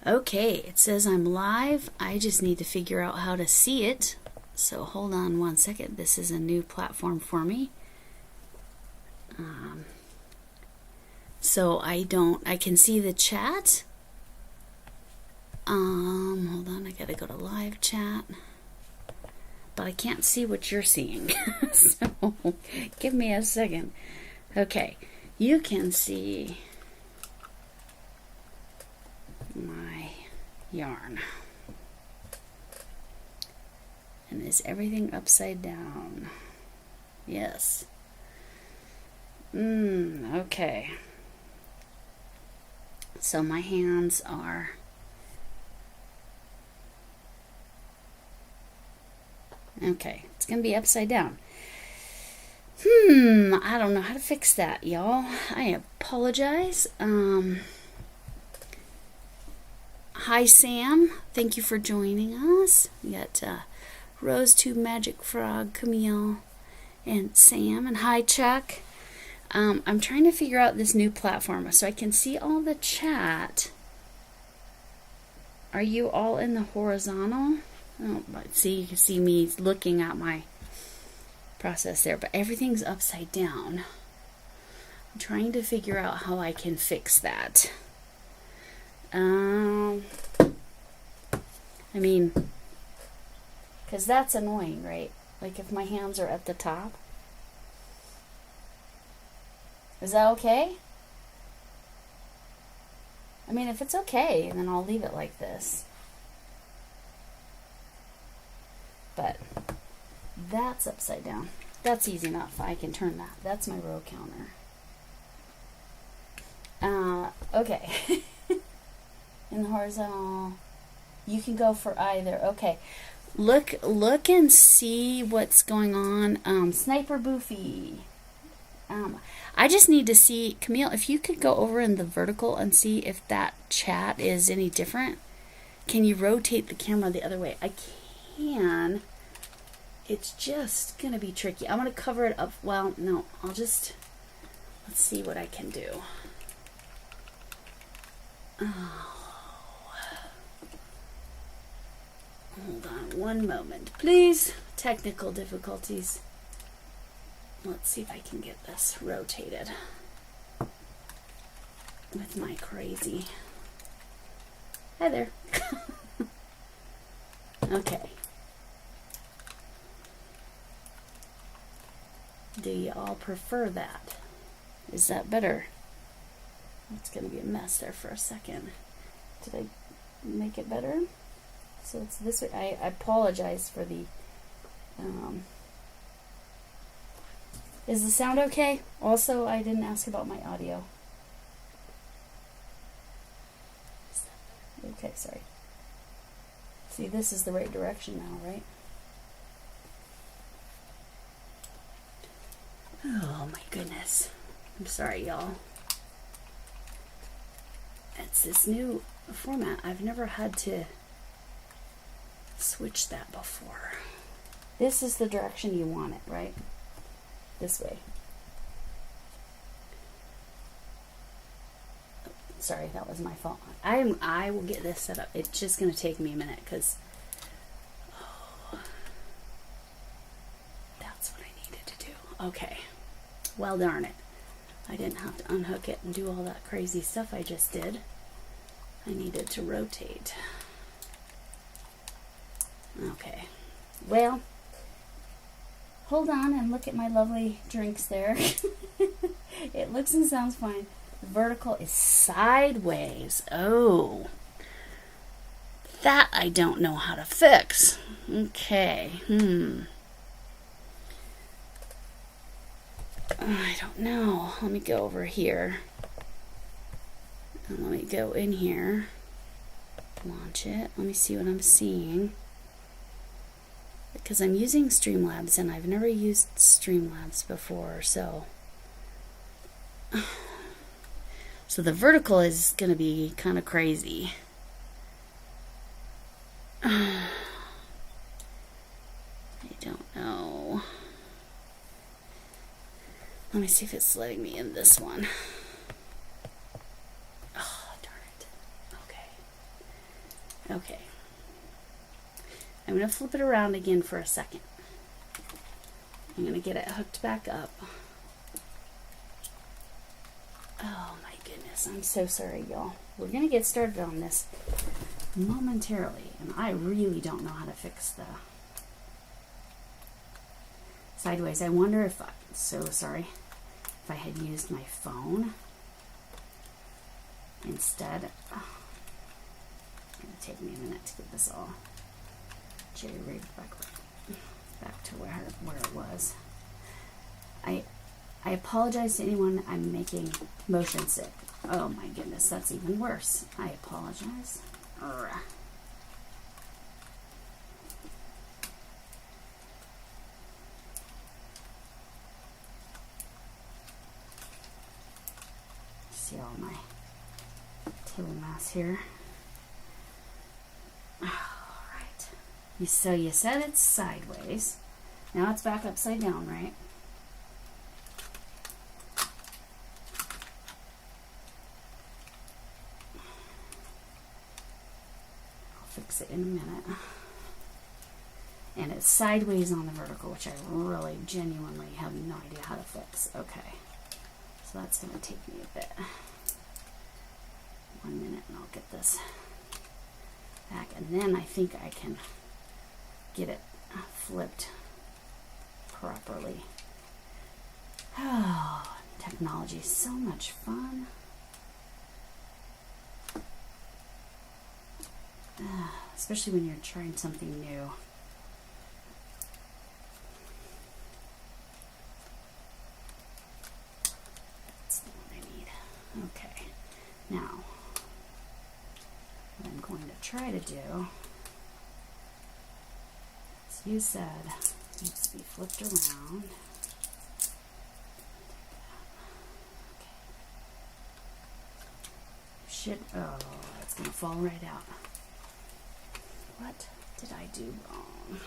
Okay, it says I'm live. I just need to figure out how to see it. So hold on one second. This is a new platform for me. So I can see the chat. Hold on, I gotta go to live chat. But I can't see what you're seeing. So give me a second. Okay, you can see my yarn. And is everything upside down? Yes. Okay. So my hands are okay. It's gonna be upside down. I don't know how to fix that, y'all. I apologize. Hi, Sam. Thank you for joining us. We got Rose Tube Magic Frog, Camille, and Sam. And hi, Chuck. I'm trying to figure out this new platform so I can see all the chat. Are you all in the horizontal? Oh, see, you can see me looking at my process there, but everything's upside down. I'm trying to figure out how I can fix that. I mean, because that's annoying, right? Like if my hands are at the top. Is that okay? I mean, if it's okay, then I'll leave it like this. But that's upside down. That's easy enough. I can turn that. That's my row counter. Okay. In the horizontal, you can go for either. Okay. Look and see what's going on. Sniper Boofy. I just need to see, Camille, if you could go over in the vertical and see if that chat is any different. Can you rotate the camera the other way? I can. It's just going to be tricky. I'm going to cover it up. Well, no, let's see what I can do. Oh. Hold on one moment, please. Technical difficulties. Let's see if I can get this rotated with my crazy. Hi there. Okay. Do you all prefer that? Is that better? It's going to be a mess there for a second. Did I make it better? So it's this way. I apologize for the... Is the sound okay? Also, I didn't ask about my audio. Okay, sorry. See, this is the right direction now, right? Oh my goodness. I'm sorry, y'all. It's this new format. I've never had to switch that before. This is the direction you want it, right? This way. Oh, sorry, that was my fault. I will get this set up. It's just going to take me a minute because that's what I needed to do. Okay. Well, darn it. I didn't have to unhook it and do all that crazy stuff I just did. I needed to rotate. Okay. Well, hold on and look at my lovely drinks there. It looks and sounds fine. The vertical is sideways. Oh. That I don't know how to fix. Okay. I don't know. Let me go over here. And let me go in here. Launch it. Let me see what I'm seeing. Because I'm using Streamlabs and I've never used Streamlabs before, so the vertical is going to be kind of crazy. I don't know. Let me see if it's letting me in this one. Oh, darn it. Okay. Okay. I'm going to flip it around again for a second. I'm going to get it hooked back up. Oh my goodness, I'm so sorry, y'all. We're going to get started on this momentarily, and I really don't know how to fix the sideways. I wonder if so sorry, if I had used my phone instead. Oh, it's going to take me a minute to get this all jerry-rigged back to where it was. I apologize to anyone I'm making motion sick. Oh my goodness, that's even worse. I apologize. Urgh. See all my table mass here. All right. So you said it's sideways. Now it's back upside down, right? Fix it in a minute. And it's sideways on the vertical, which I really genuinely have no idea how to fix. Okay, so that's going to take me a bit. 1 minute and I'll get this back, and then I think I can get it flipped properly. Oh, technology is so much fun. Especially when you're trying something new. That's the one I need. Okay, now what I'm going to try to do, as you said, needs to be flipped around. Okay. Oh, it's going to fall right out. What did I do wrong?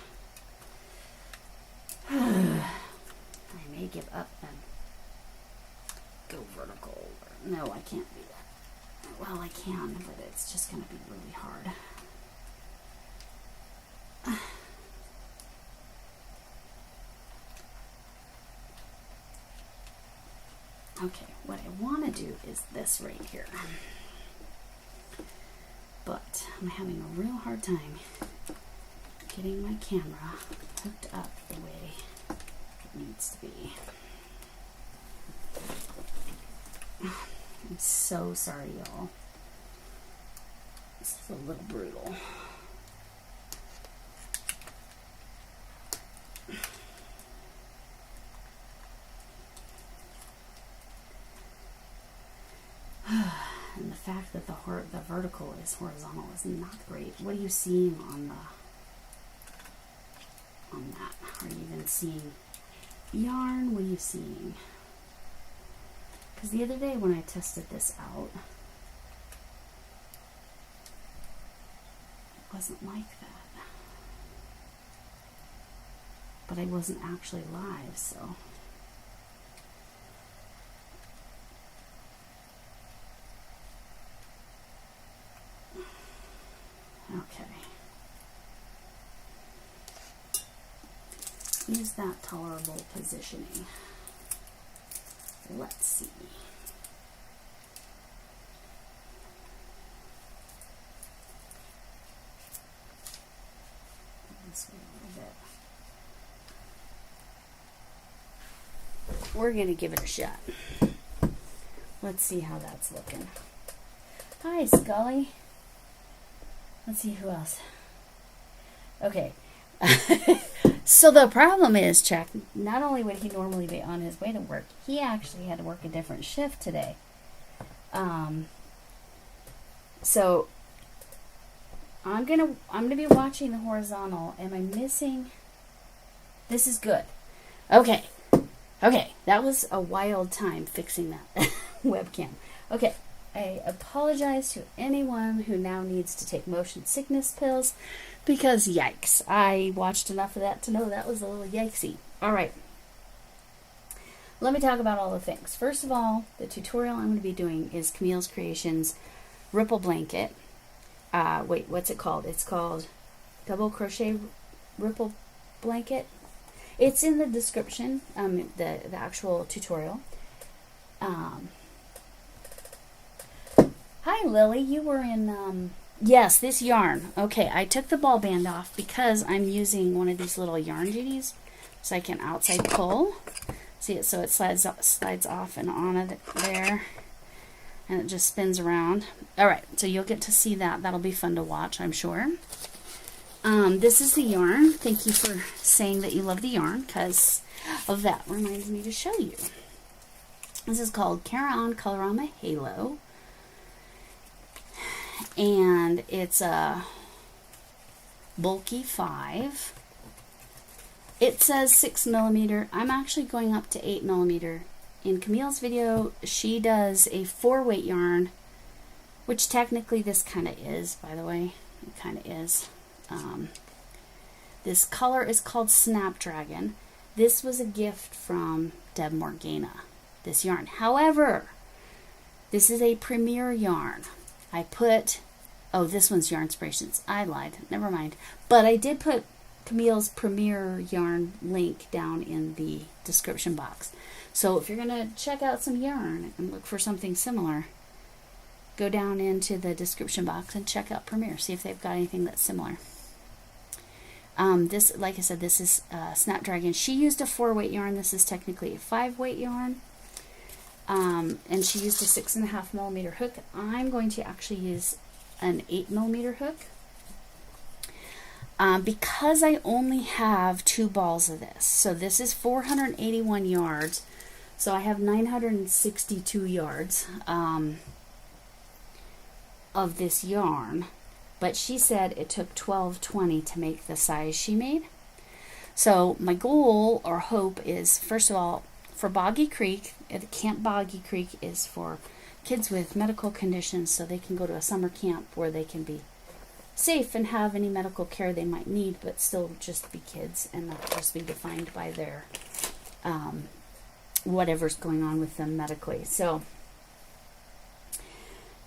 I may give up and go vertical. No, I can't do that. Well, I can, but it's just going to be really hard. Okay, what I want to do is this right here. But I'm having a real hard time getting my camera hooked up the way it needs to be. I'm so sorry, y'all. This is a little brutal. And the fact that the vertical is horizontal is not great. What are you seeing on that? Are you even seeing yarn? What are you seeing? Because the other day when I tested this out, it wasn't like that. But I wasn't actually live, so. Okay. Is that tolerable positioning? Let's see. This way a little bit. We're going to give it a shot. Let's see how that's looking. Hi, Scully. Let's see who else. Okay. So the problem is, Chuck, not only would he normally be on his way to work, he actually had to work a different shift today. So I'm gonna be watching the horizontal. Am I missing? This is good. Okay. Okay. That was a wild time fixing that webcam. Okay. I apologize to anyone who now needs to take motion sickness pills because yikes, I watched enough of that to know that was a little yikesy. All right, let me talk about all the things. First of all, the tutorial I'm going to be doing is Camille's Creations Ripple Blanket. wait, what's it called? It's called Double Crochet Ripple Blanket. It's in the description, the actual tutorial. Hi Lily, you were in, yes, this yarn. Okay, I took the ball band off because I'm using one of these little yarn genies, so I can outside pull. See it, so it slides off and on it there, and it just spins around. All right, so you'll get to see that. That'll be fun to watch, I'm sure. This is the yarn. Thank you for saying that you love the yarn, because of that reminds me to show you. This is called Carry-On Colorama Halo, and it's a bulky 5. It says 6 millimeter. I'm actually going up to 8 millimeter. In Camille's video, she does a 4-weight yarn, which technically this kind of is, by the way. It kind of is. This color is called Snapdragon. This was a gift from Deb Morgana, this yarn. However, this is a premier yarn. I put, oh, this one's Yarn Inspirations. I lied. Never mind. But I did put Camille's premier yarn link down in the description box. So if you're going to check out some yarn and look for something similar, go down into the description box and check out Premier. See if they've got anything that's similar. This, like I said, this is Snapdragon. She used a 4-weight yarn. This is technically a 5-weight yarn. And she used a 6.5 millimeter hook. I'm going to actually use an 8 millimeter hook. Because I only have 2 balls of this. So this is 481 yards. So I have 962 yards of this yarn. But she said it took 1220 to make the size she made. So my goal or hope is, first of all, for Boggy Creek, Camp Boggy Creek is for kids with medical conditions, so they can go to a summer camp where they can be safe and have any medical care they might need, but still just be kids and not just be defined by their whatever's going on with them medically. So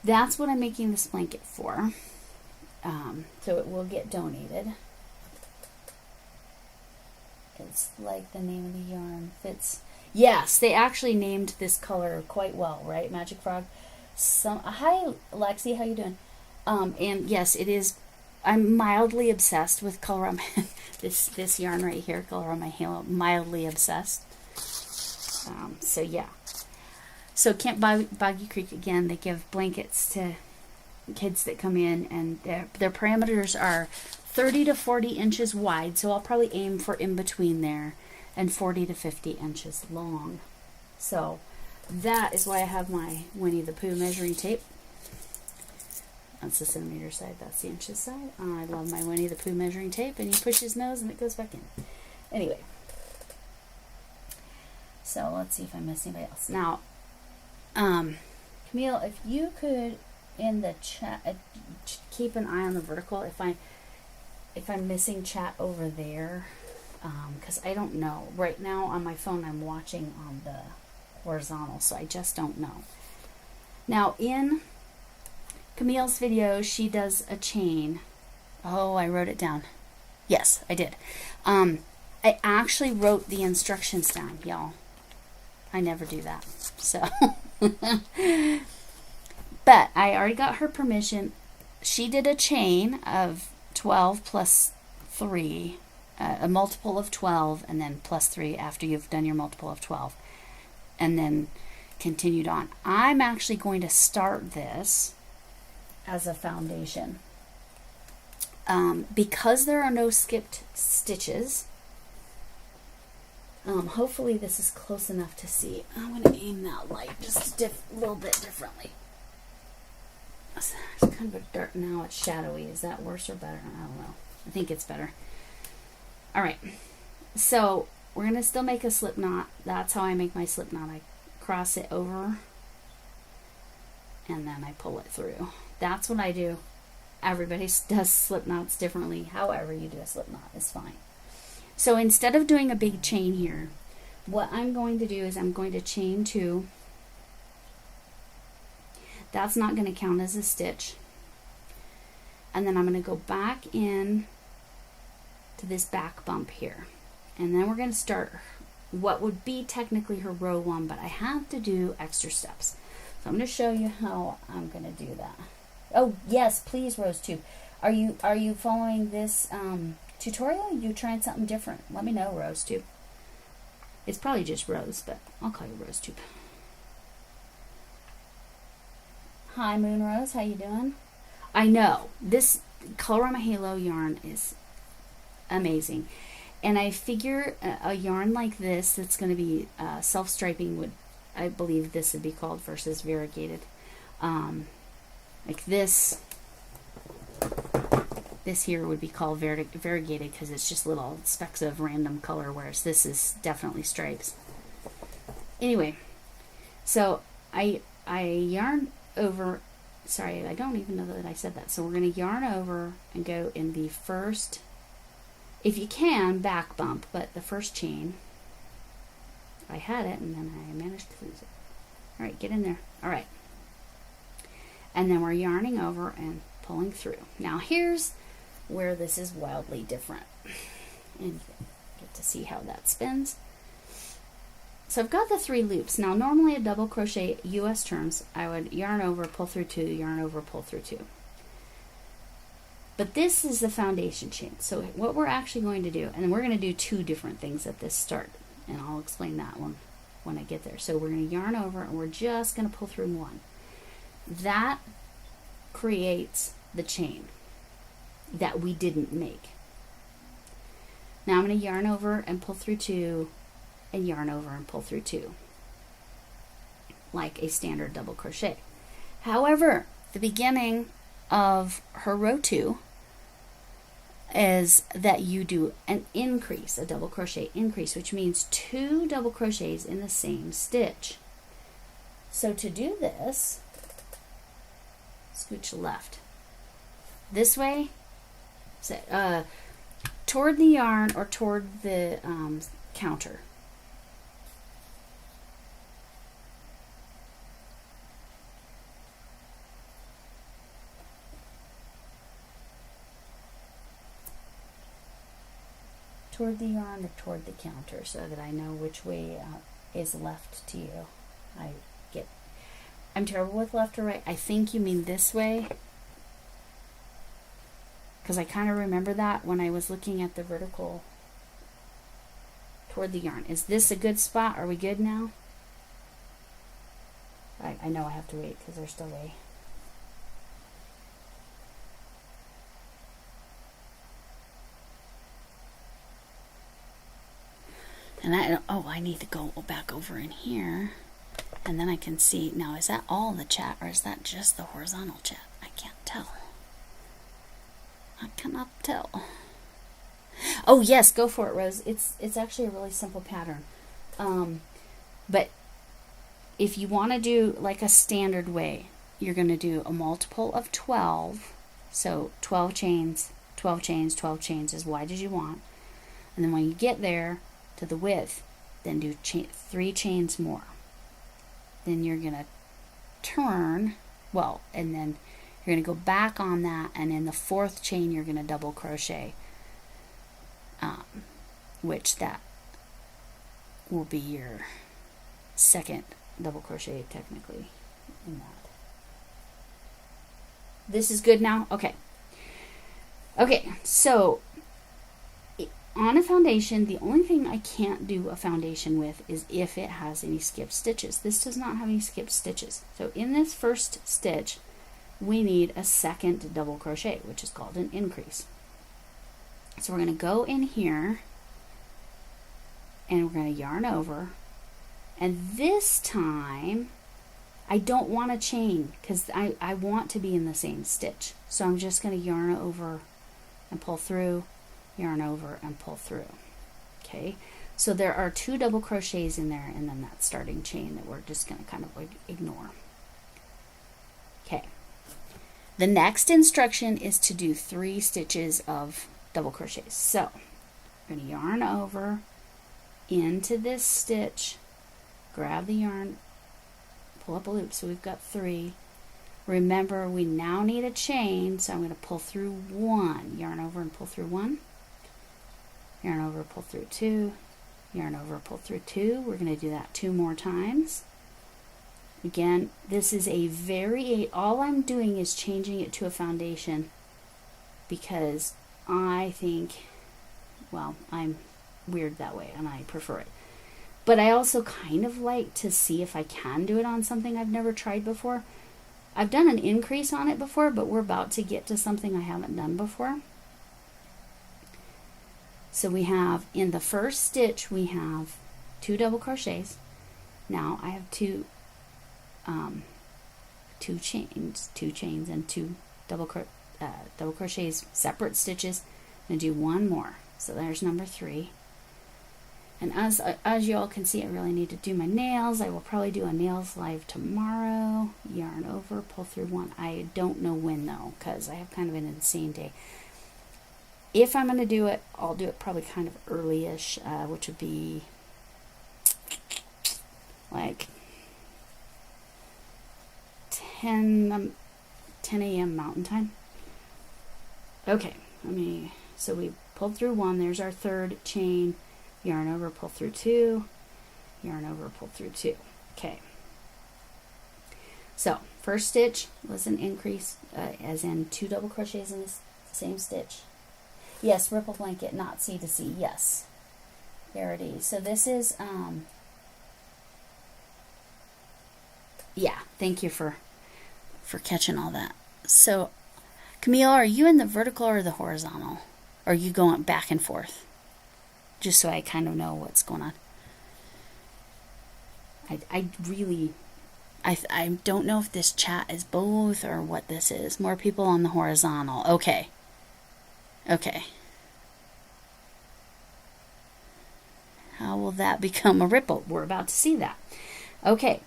that's what I'm making this blanket for. So it will get donated. It's like the name of the yarn fits. Yes, they actually named this color quite well, right, Magic Frog? Hi, Lexi, how you doing? And yes, it is. I'm mildly obsessed with Colorama. this yarn right here, Colorama Halo. Mildly obsessed. So yeah. So Camp Boggy Creek, again, they give blankets to kids that come in, and their parameters are 30 to 40 inches wide. So I'll probably aim for in between there, and 40 to 50 inches long. So that is why I have my Winnie the Pooh measuring tape. That's the centimeter side, that's the inches side. I love my Winnie the Pooh measuring tape, and you push his nose and it goes back in. Anyway, so let's see if I miss anybody else. Now, Camille, if you could in the chat keep an eye on the vertical. If I'm missing chat over there, because I don't know. Right now on my phone I'm watching on the horizontal, so I just don't know. Now in Camille's video, she does a chain. Oh, I wrote it down. Yes, I did. I actually wrote the instructions down, y'all. I never do that. So, but I already got her permission. She did a chain of 12 plus 3, a multiple of 12, and then plus 3 after you've done your multiple of 12, and then continued on. I'm actually going to start this as a foundation. Because there are no skipped stitches, hopefully this is close enough to see. I'm going to aim that light just a little bit differently. It's kind of a dark, now it's shadowy. Is that worse or better? I don't know. I think it's better. Alright, so we're going to still make a slip knot. That's how I make my slip knot. I cross it over and then I pull it through. That's what I do. Everybody does slip knots differently. However you do a slip knot is fine. So instead of doing a big chain here, what I'm going to do is I'm going to chain 2. That's not going to count as a stitch. and then I'm going to go back in to this back bump here, and then we're going to start what would be technically her row 1, but I have to do extra steps. So I'm going to show you how I'm going to do that. Oh yes, please, Rose Tube. Are you following this tutorial? You trying something different? Let me know, Rose Tube. It's probably just Rose, but I'll call you Rose Tube. Hi, Moon Rose. How you doing? I know this Colorama Halo yarn is amazing, and I figure a yarn like this that's going to be self-striping would, I believe this would be called, versus variegated. Like this here would be called variegated because it's just little specks of random color, whereas this is definitely stripes. Anyway, so I yarn over, sorry, I don't even know that I said that. So we're going to yarn over and go in the first, if you can, back bump, but the first chain. I had it and then I managed to lose it. All right, get in there. All right. And then we're yarning over and pulling through. Now here's where this is wildly different. And you get to see how that spins. So I've got the 3 loops. Now normally a double crochet US terms, I would yarn over, pull through 2, yarn over, pull through 2. But this is the foundation chain. So what we're actually going to do, and we're going to do 2 different things at this start, and I'll explain that one when I get there. So we're going to yarn over and we're just going to pull through 1. That creates the chain that we didn't make. Now I'm going to yarn over and pull through 2 and yarn over and pull through 2 like a standard double crochet. However, the beginning of her row 2 is that you do an increase, a double crochet increase, which means 2 double crochets in the same stitch. So to do this, scooch left this way, so, toward the yarn or toward the counter. Toward the yarn or toward the counter, so that I know which way is left to you. I'm terrible with left or right. I think you mean this way, because I kind of remember that when I was looking at the vertical toward the yarn. Is this a good spot? Are we good now? I know I have to wait because there's delay. And I need to go back over in here, and then I can see. Now, is that all the chat, or is that just the horizontal chat? I can't tell. I cannot tell. Oh yes, go for it, Rose. It's actually a really simple pattern. But if you want to do like a standard way, you're going to do a multiple of 12. So 12 chains, 12 chains, 12 chains, as wide as you want. And then when you get there to the width, then do 3 chains more. Then you're going to turn, well, and then you're going to go back on that, and in the 4th chain you're going to double crochet, which that will be your 2nd double crochet technically in that. This is good now? Okay. Okay, so on a foundation, the only thing I can't do a foundation with is if it has any skipped stitches. This does not have any skipped stitches. So in this first stitch, we need a 2nd double crochet, which is called an increase. So we're going to go in here and we're going to yarn over, and this time I don't want to chain because I want to be in the same stitch. So I'm just going to yarn over and pull through, yarn over and pull through. Okay, so there are 2 double crochets in there, and then that starting chain that we're just going to kind of ignore. Okay, the next instruction is to do 3 stitches of double crochets. So we're going to yarn over into this stitch, grab the yarn, pull up a loop, so we've got 3, Remember, we now need a chain, so I'm going to pull through 1, yarn over and pull through 1, yarn over, pull through 2, yarn over, pull through 2. We're going to do that 2 more times. Again, this is all I'm doing is changing it to a foundation because I think, well, I'm weird that way and I prefer it. But I also kind of like to see if I can do it on something I've never tried before. I've done an increase on it before, but we're about to get to something I haven't done before. So we have, in the first stitch, we have 2 double crochets. Now I have two chains and 2 double crochets, separate stitches. I'm going to do 1 more. So there's number 3. And as you all can see, I really need to do my nails. I will probably do a nails live tomorrow. Yarn over, pull through 1. I don't know when though, because I have kind of an insane day. If I'm going to do it, I'll do it probably kind of early-ish, which would be like 10 a.m. Mountain Time. Okay, so we pulled through 1. There's our 3rd chain. Yarn over, pull through 2, yarn over, pull through 2. Okay. So, first stitch was an increase, as in 2 double crochets in the same stitch. Yes, ripple blanket, not C to C. Yes. There it is. So this is, yeah, thank you for catching all that. So, Camille, are you in the vertical or the horizontal? Or are you going back and forth? Just so I kind of know what's going on. I don't know if this chat is both or what this is. More people on the horizontal. Okay. Okay. How will that become a ripple? We're about to see that. Okay.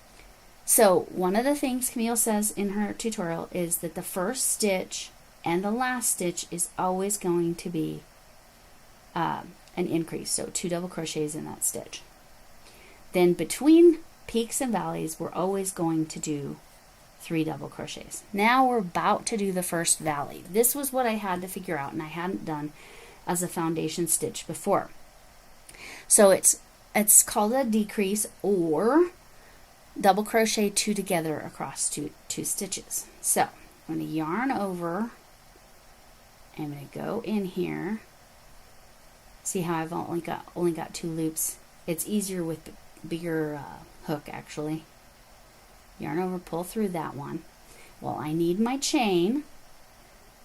So one of the things Camille says in her tutorial is that the first stitch and the last stitch is always going to be an increase, so 2 double crochets in that stitch. Then between peaks and valleys, we're always going to do 3 double crochets. Now we're about to do the first valley. This was what I had to figure out, and I hadn't done as a foundation stitch before. So it's called a decrease, or double crochet 2 together across two stitches. So I'm going to yarn over. I'm going to go in here. See how I've only got 2 loops. It's easier with the bigger hook, actually. Yarn over, pull through that one. Well, I need my chain,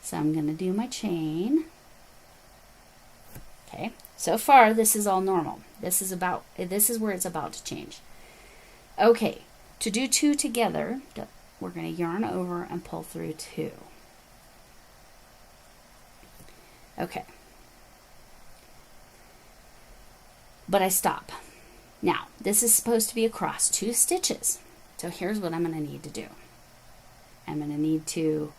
so I'm going to do my chain. Okay, so far this is all normal. This is where it's about to change. Okay, to do 2 together, we're going to yarn over and pull through 2. Okay. But I stop. Now, this is supposed to be across 2 stitches. So here's what I'm going to need to do. I'm going to need to,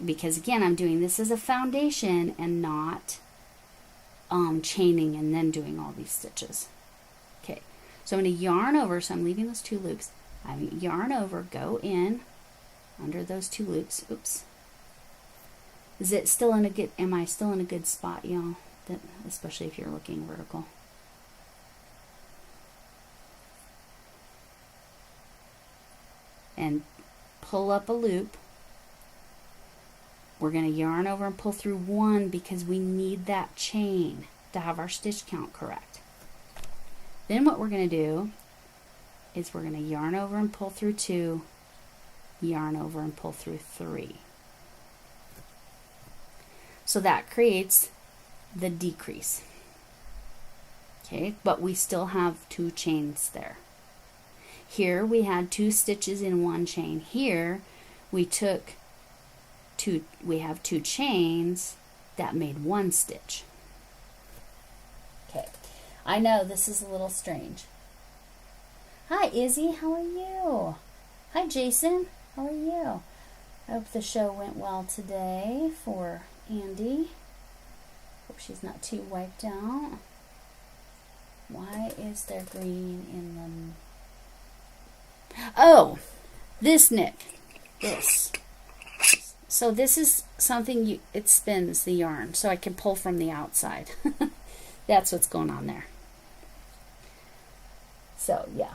because again, I'm doing this as a foundation and not chaining and then doing all these stitches. Okay, so I'm going to yarn over, so I'm leaving those 2 loops. I'm going to yarn over, go in under those 2 loops. Oops. Is it still in a good, am I still in a good spot, y'all? Especially if you're looking vertical. And pull up a loop. We're going to yarn over and pull through 1 because we need that chain to have our stitch count correct. Then what we're going to do is we're going to yarn over and pull through 2, yarn over and pull through 3. So that creates the decrease. Okay, but we still have 2 chains there. Here we had 2 stitches in 1 chain. Here we took 2, we have 2 chains that made 1 stitch. Okay, I know this is a little strange. Hi Izzy, how are you? Hi Jason, how are you? I hope the show went well today for Andy. Hope she's not too wiped out. Why is there green in them? Oh, this knit. this. So this is something it spins the yarn, so I can pull from the outside. That's what's going on there. So yeah,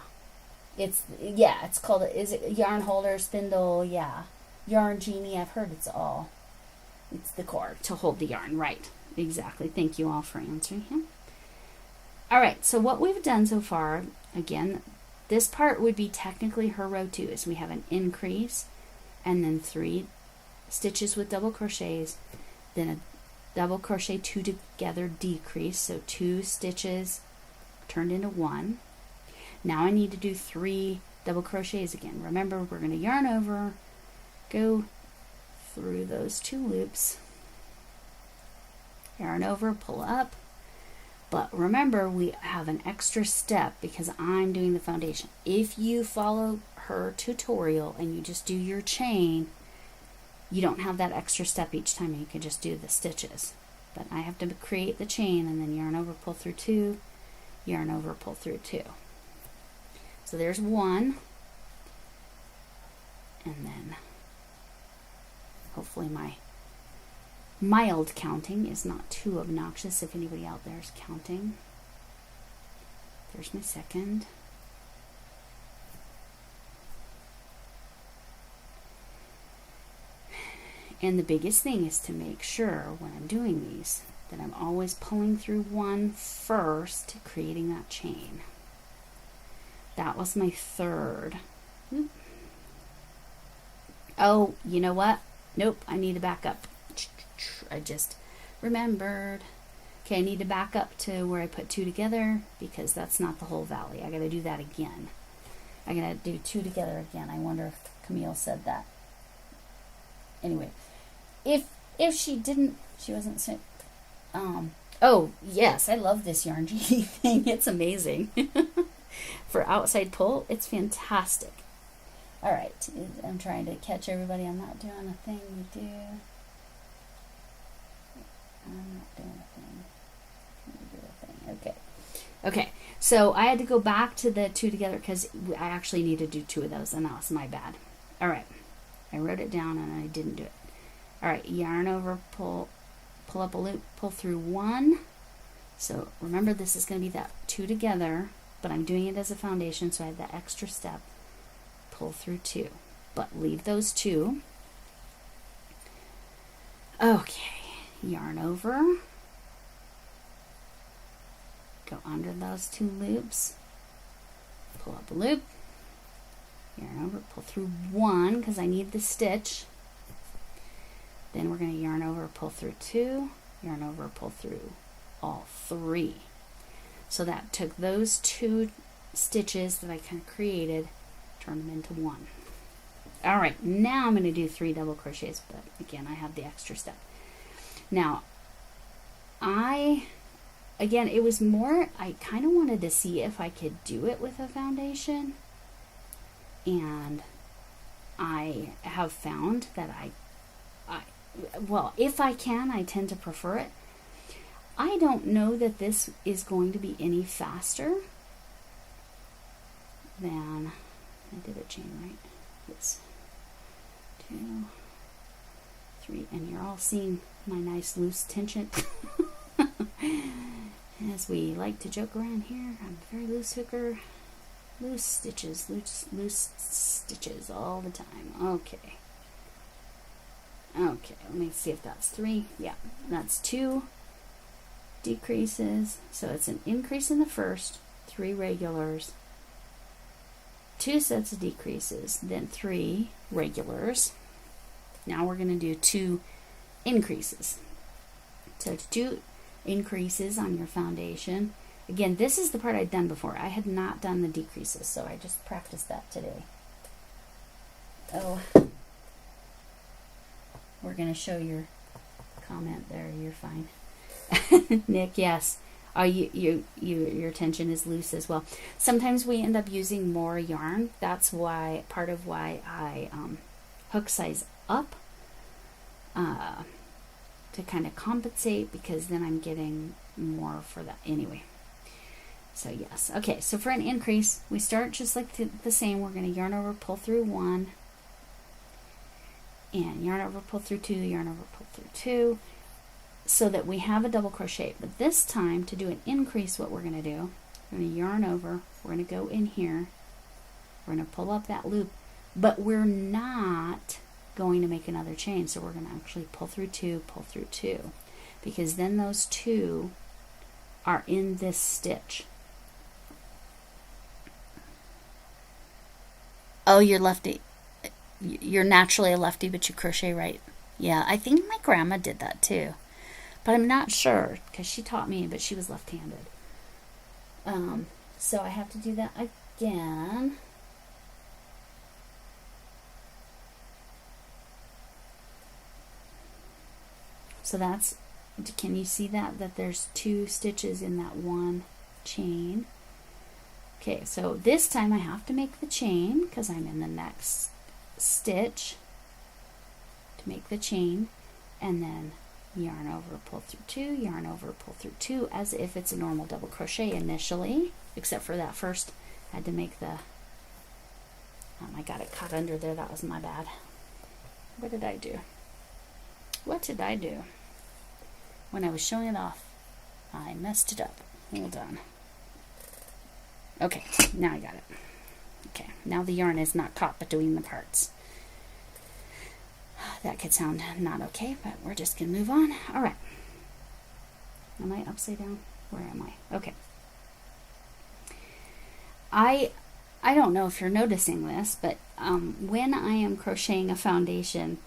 it's called, is it yarn holder, spindle? Yeah, yarn genie. I've heard it's the cord to hold the yarn, right? Exactly. Thank you all for answering him. All right, so what we've done so far, again, this part would be technically her row 2, is we have an increase and then 3 stitches with double crochets, then a double crochet 2 together decrease, so 2 stitches turned into 1. Now I need to do 3 double crochets again. Remember, we're going to yarn over, go through those 2 loops, yarn over, pull up. But remember, we have an extra step because I'm doing the foundation. If you follow her tutorial and you just do your chain, you don't have that extra step each time. You can just do the stitches. But I have to create the chain and then yarn over, pull through 2, yarn over, pull through 2. So there's 1. And then hopefully my mild counting is not too obnoxious if anybody out there is counting. There's my second. And the biggest thing is to make sure when I'm doing these that I'm always pulling through 1 first, creating that chain. That was my third. Oop. Oh, you know what? Nope, I need to back up. I just remembered. Okay, I need to back up to where I put 2 together because that's not the whole valley. I got to do that again. I got to do 2 together again. I wonder if Camille said that. Anyway, if she didn't, she wasn't saying. Oh yes, I love this yarn genie thing. It's amazing. For outside pull, it's fantastic. All right, I'm trying to catch everybody. I'm not doing a thing we do. I'm not doing a thing. Do a thing. Okay. Okay. So I had to go back to the 2 together because I actually need to do 2 of those, and that was my bad. All right. I wrote it down and I didn't do it. All right. Yarn over, pull up a loop, pull through 1. So remember, this is going to be that 2 together, but I'm doing it as a foundation, so I had that extra step. Pull through 2, but leave those 2. Okay. Yarn over, go under those 2 loops, pull up a loop, yarn over, pull through 1 because I need the stitch. Then we're going to yarn over, pull through 2, yarn over, pull through all 3. So that took those 2 stitches that I kind of created, turn them into 1. All right, now I'm going to do 3 double crochets, but again, I have the extra step. Now, again, it was more, I kind of wanted to see if I could do it with a foundation. And I have found that well, if I can, I tend to prefer it. I don't know that this is going to be any faster than, I did a chain right. It's 2, 3, and you're all seeing my nice loose tension. As we like to joke around here, I'm a very loose hooker. Loose stitches all the time. Okay. Okay, let me see if that's 3. Yeah, that's 2 decreases. So it's an increase in the first, 3 regulars, 2 sets of decreases, then 3 regulars. Now we're going to do 2 increases. So to do increases on your foundation, again, this is the part I'd done before. I had not done the decreases, so I just practiced that today. Oh, we're going to show your comment there. You're fine. Nick, yes. Your tension is loose as well. Sometimes we end up using more yarn. That's why, part of why I hook size up to kind of compensate, because then I'm getting more for that anyway. So yes. Okay, so for an increase, we start just like the same. We're going to yarn over, pull through 1, and yarn over, pull through 2, yarn over, pull through 2, so that we have a double crochet. But this time, to do an increase, what we're going to do, we're going to yarn over, we're going to go in here, we're going to pull up that loop, but we're not going to make another chain. So we're going to actually pull through 2, because then those 2 are in this stitch. Oh, you're lefty. You're naturally a lefty, but you crochet right. Yeah, I think my grandma did that too, but I'm not sure because she taught me, but she was left-handed. So I have to do that again. So that's, can you see that there's 2 stitches in that one chain? Okay, so this time I have to make the chain because I'm in the next stitch to make the chain, and then yarn over, pull through 2, yarn over, pull through 2, as if it's a normal double crochet initially, except for that first I had to make the, I got it caught under there, that was my bad. What did I do? What did I do? When I was showing it off, I messed it up. Hold on. Okay, now I got it. Okay, now the yarn is not caught between the parts. That could sound not okay, but we're just going to move on. All right. Am I upside down? Where am I? Okay. I don't know if you're noticing this, but when I am crocheting a foundation,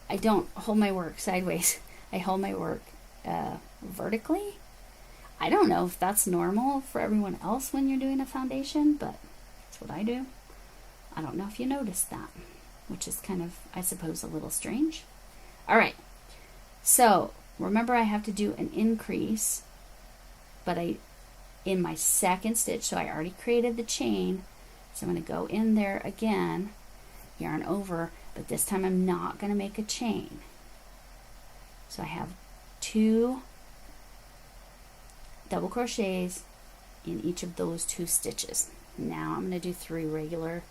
I don't hold my work sideways. I hold my work vertically. I don't know if that's normal for everyone else when you're doing a foundation, but that's what I do. I don't know if you noticed that, which is kind of, I suppose, a little strange. All right, so remember I have to do an increase, but in my second stitch, so I already created the chain, so I'm going to go in there again, yarn over, but this time I'm not going to make a chain. So I have 2 double crochets in each of those 2 stitches. Now I'm going to do 3 regular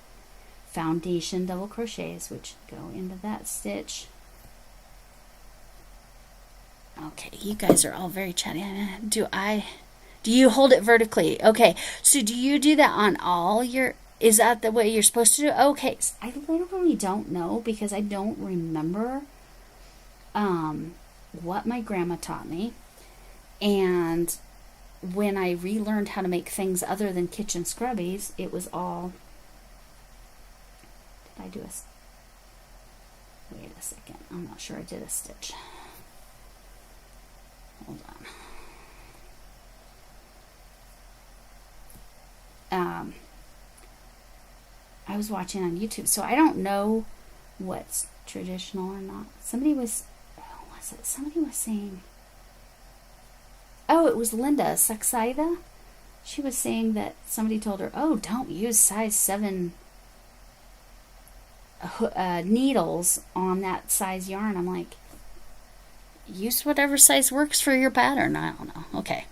foundation double crochets, which go into that stitch. Okay, you guys are all very chatty. Do you hold it vertically? Okay, so do you do that on all your, is that the way you're supposed to do it? Okay, so I literally don't know because I don't remember what my grandma taught me, and when I relearned how to make things other than kitchen scrubbies, it was all, did I do a, wait a second, I'm not sure I did a stitch. Hold on. I was watching on YouTube, so I don't know what's traditional or not. Somebody was saying, oh, it was Linda Saxida. She was saying that somebody told her, oh, don't use size 7 needles on that size yarn. I'm like, use whatever size works for your pattern. I don't know. Okay.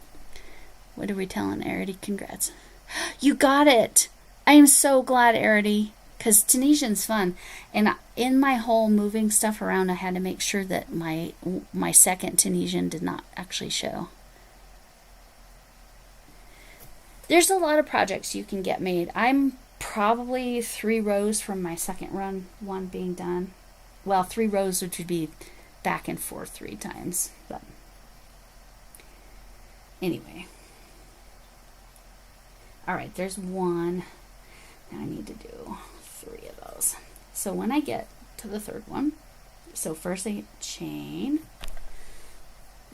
What are we telling Arity? Congrats. You got it. I am so glad, Arity, because Tunisian's fun. And in my whole moving stuff around, I had to make sure that my second Tunisian did not actually show. There's a lot of projects you can get made. I'm probably 3 rows from my second one being done. Well, 3 rows, which would be back and forth 3 times. But anyway. All right, there's 1. Now I need to do 3 of those. So when I get to the 3rd one, so first I chain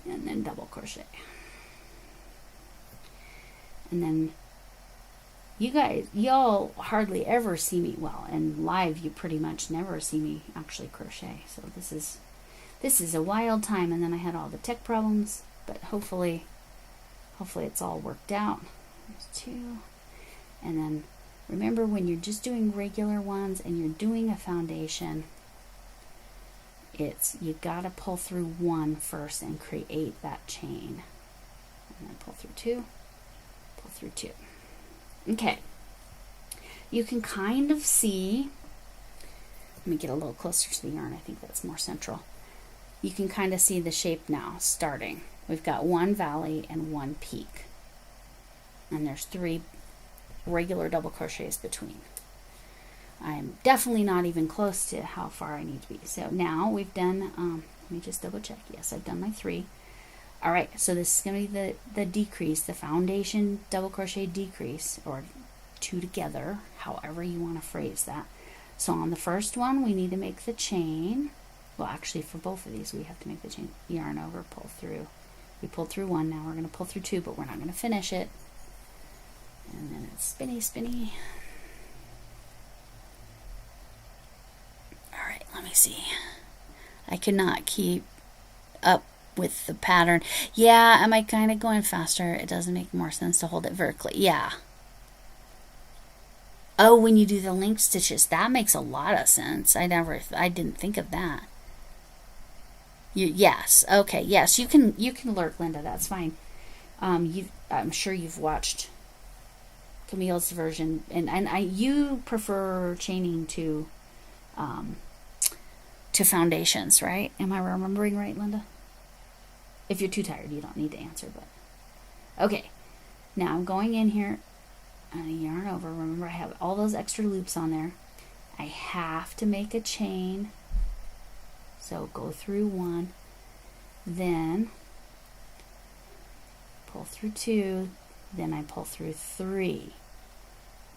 and then double crochet. And then y'all hardly ever see me, well, and live you pretty much never see me actually crochet. So this is a wild time, and then I had all the tech problems, but hopefully it's all worked out. There's 2. And then remember, when you're just doing regular ones and you're doing a foundation, you gotta pull through 1 first and create that chain. And then pull through 2. Pull through 2. Okay. You can kind of see Let me get a little closer to the yarn. I think that's more central. You can kind of see the shape now starting. We've got one valley and one peak. And there's 3 regular double crochets between. I'm definitely not even close to how far I need to be. So now we've done, let me just double check. Yes, I've done my 3. All right, so this is going to be the decrease, the foundation double crochet decrease, or 2 together, however you want to phrase that. So on the first one, we need to make the chain. Well, actually, for both of these, we have to make the chain. Yarn over, pull through. We pulled through 1, now we're going to pull through 2, but we're not going to finish it. And then it's spinny, spinny. All right, let me see. I cannot keep up with the pattern. Yeah, am I kind of going faster? It doesn't make more sense to hold it vertically. Yeah. Oh, when you do the link stitches, that makes a lot of sense. I didn't think of that. Yes, okay, yes, you can lurk, Linda. That's fine. I'm sure you've watched Camille's version, and you prefer chaining to foundations, right? Am I remembering right, Linda? If you're too tired, you don't need to answer, but okay. Now I'm going in here and yarn over. Remember, I have all those extra loops on there. I have to make a chain. So go through 1, then pull through 2, then I pull through 3.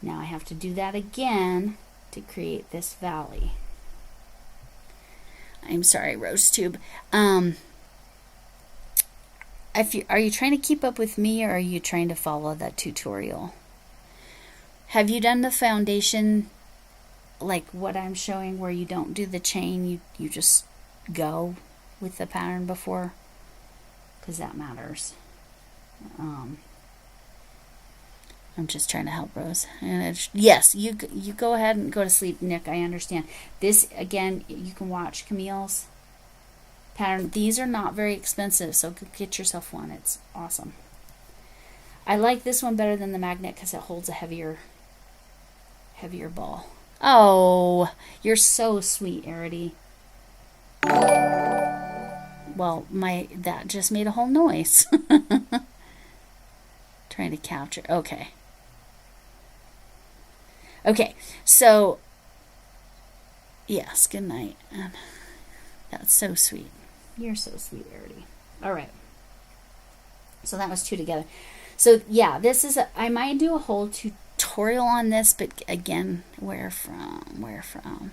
Now I have to do that again to create this valley. I'm sorry, Rose Tube. Are you trying to keep up with me, or are you trying to follow that tutorial? Have you done the foundation like what I'm showing, where you don't do the chain, you just go with the pattern before? Because that matters. I'm just trying to help Rose. And yes, you go ahead and go to sleep, Nick. I understand. This, again, you can watch Camille's pattern. These are not very expensive, so get yourself one. It's awesome. I like this one better than the magnet because it holds a heavier ball. Oh, you're so sweet, Arity. Well, that just made a whole noise. Trying to capture. Okay. Okay, so yes, good night. That's so sweet. You're so sweet, Arity. All right. So that was 2 together. So yeah, this is I might do a whole tutorial on this, but again, where from?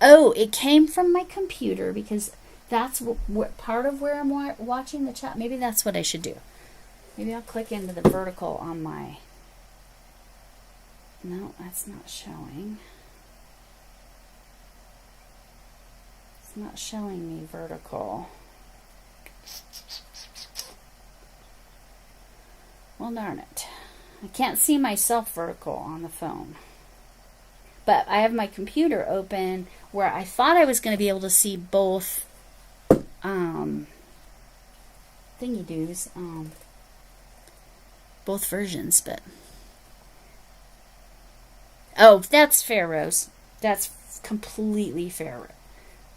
Oh, it came from my computer, because that's what part of where I'm watching the chat. Maybe that's what I should do. Maybe I'll click into the vertical on my... No, that's not showing. It's not showing me vertical. Well, darn it. I can't see myself vertical on the phone. But I have my computer open where I thought I was going to be able to see both thingy-doos, both versions, but... Oh, that's fair, Rose. That's completely fair,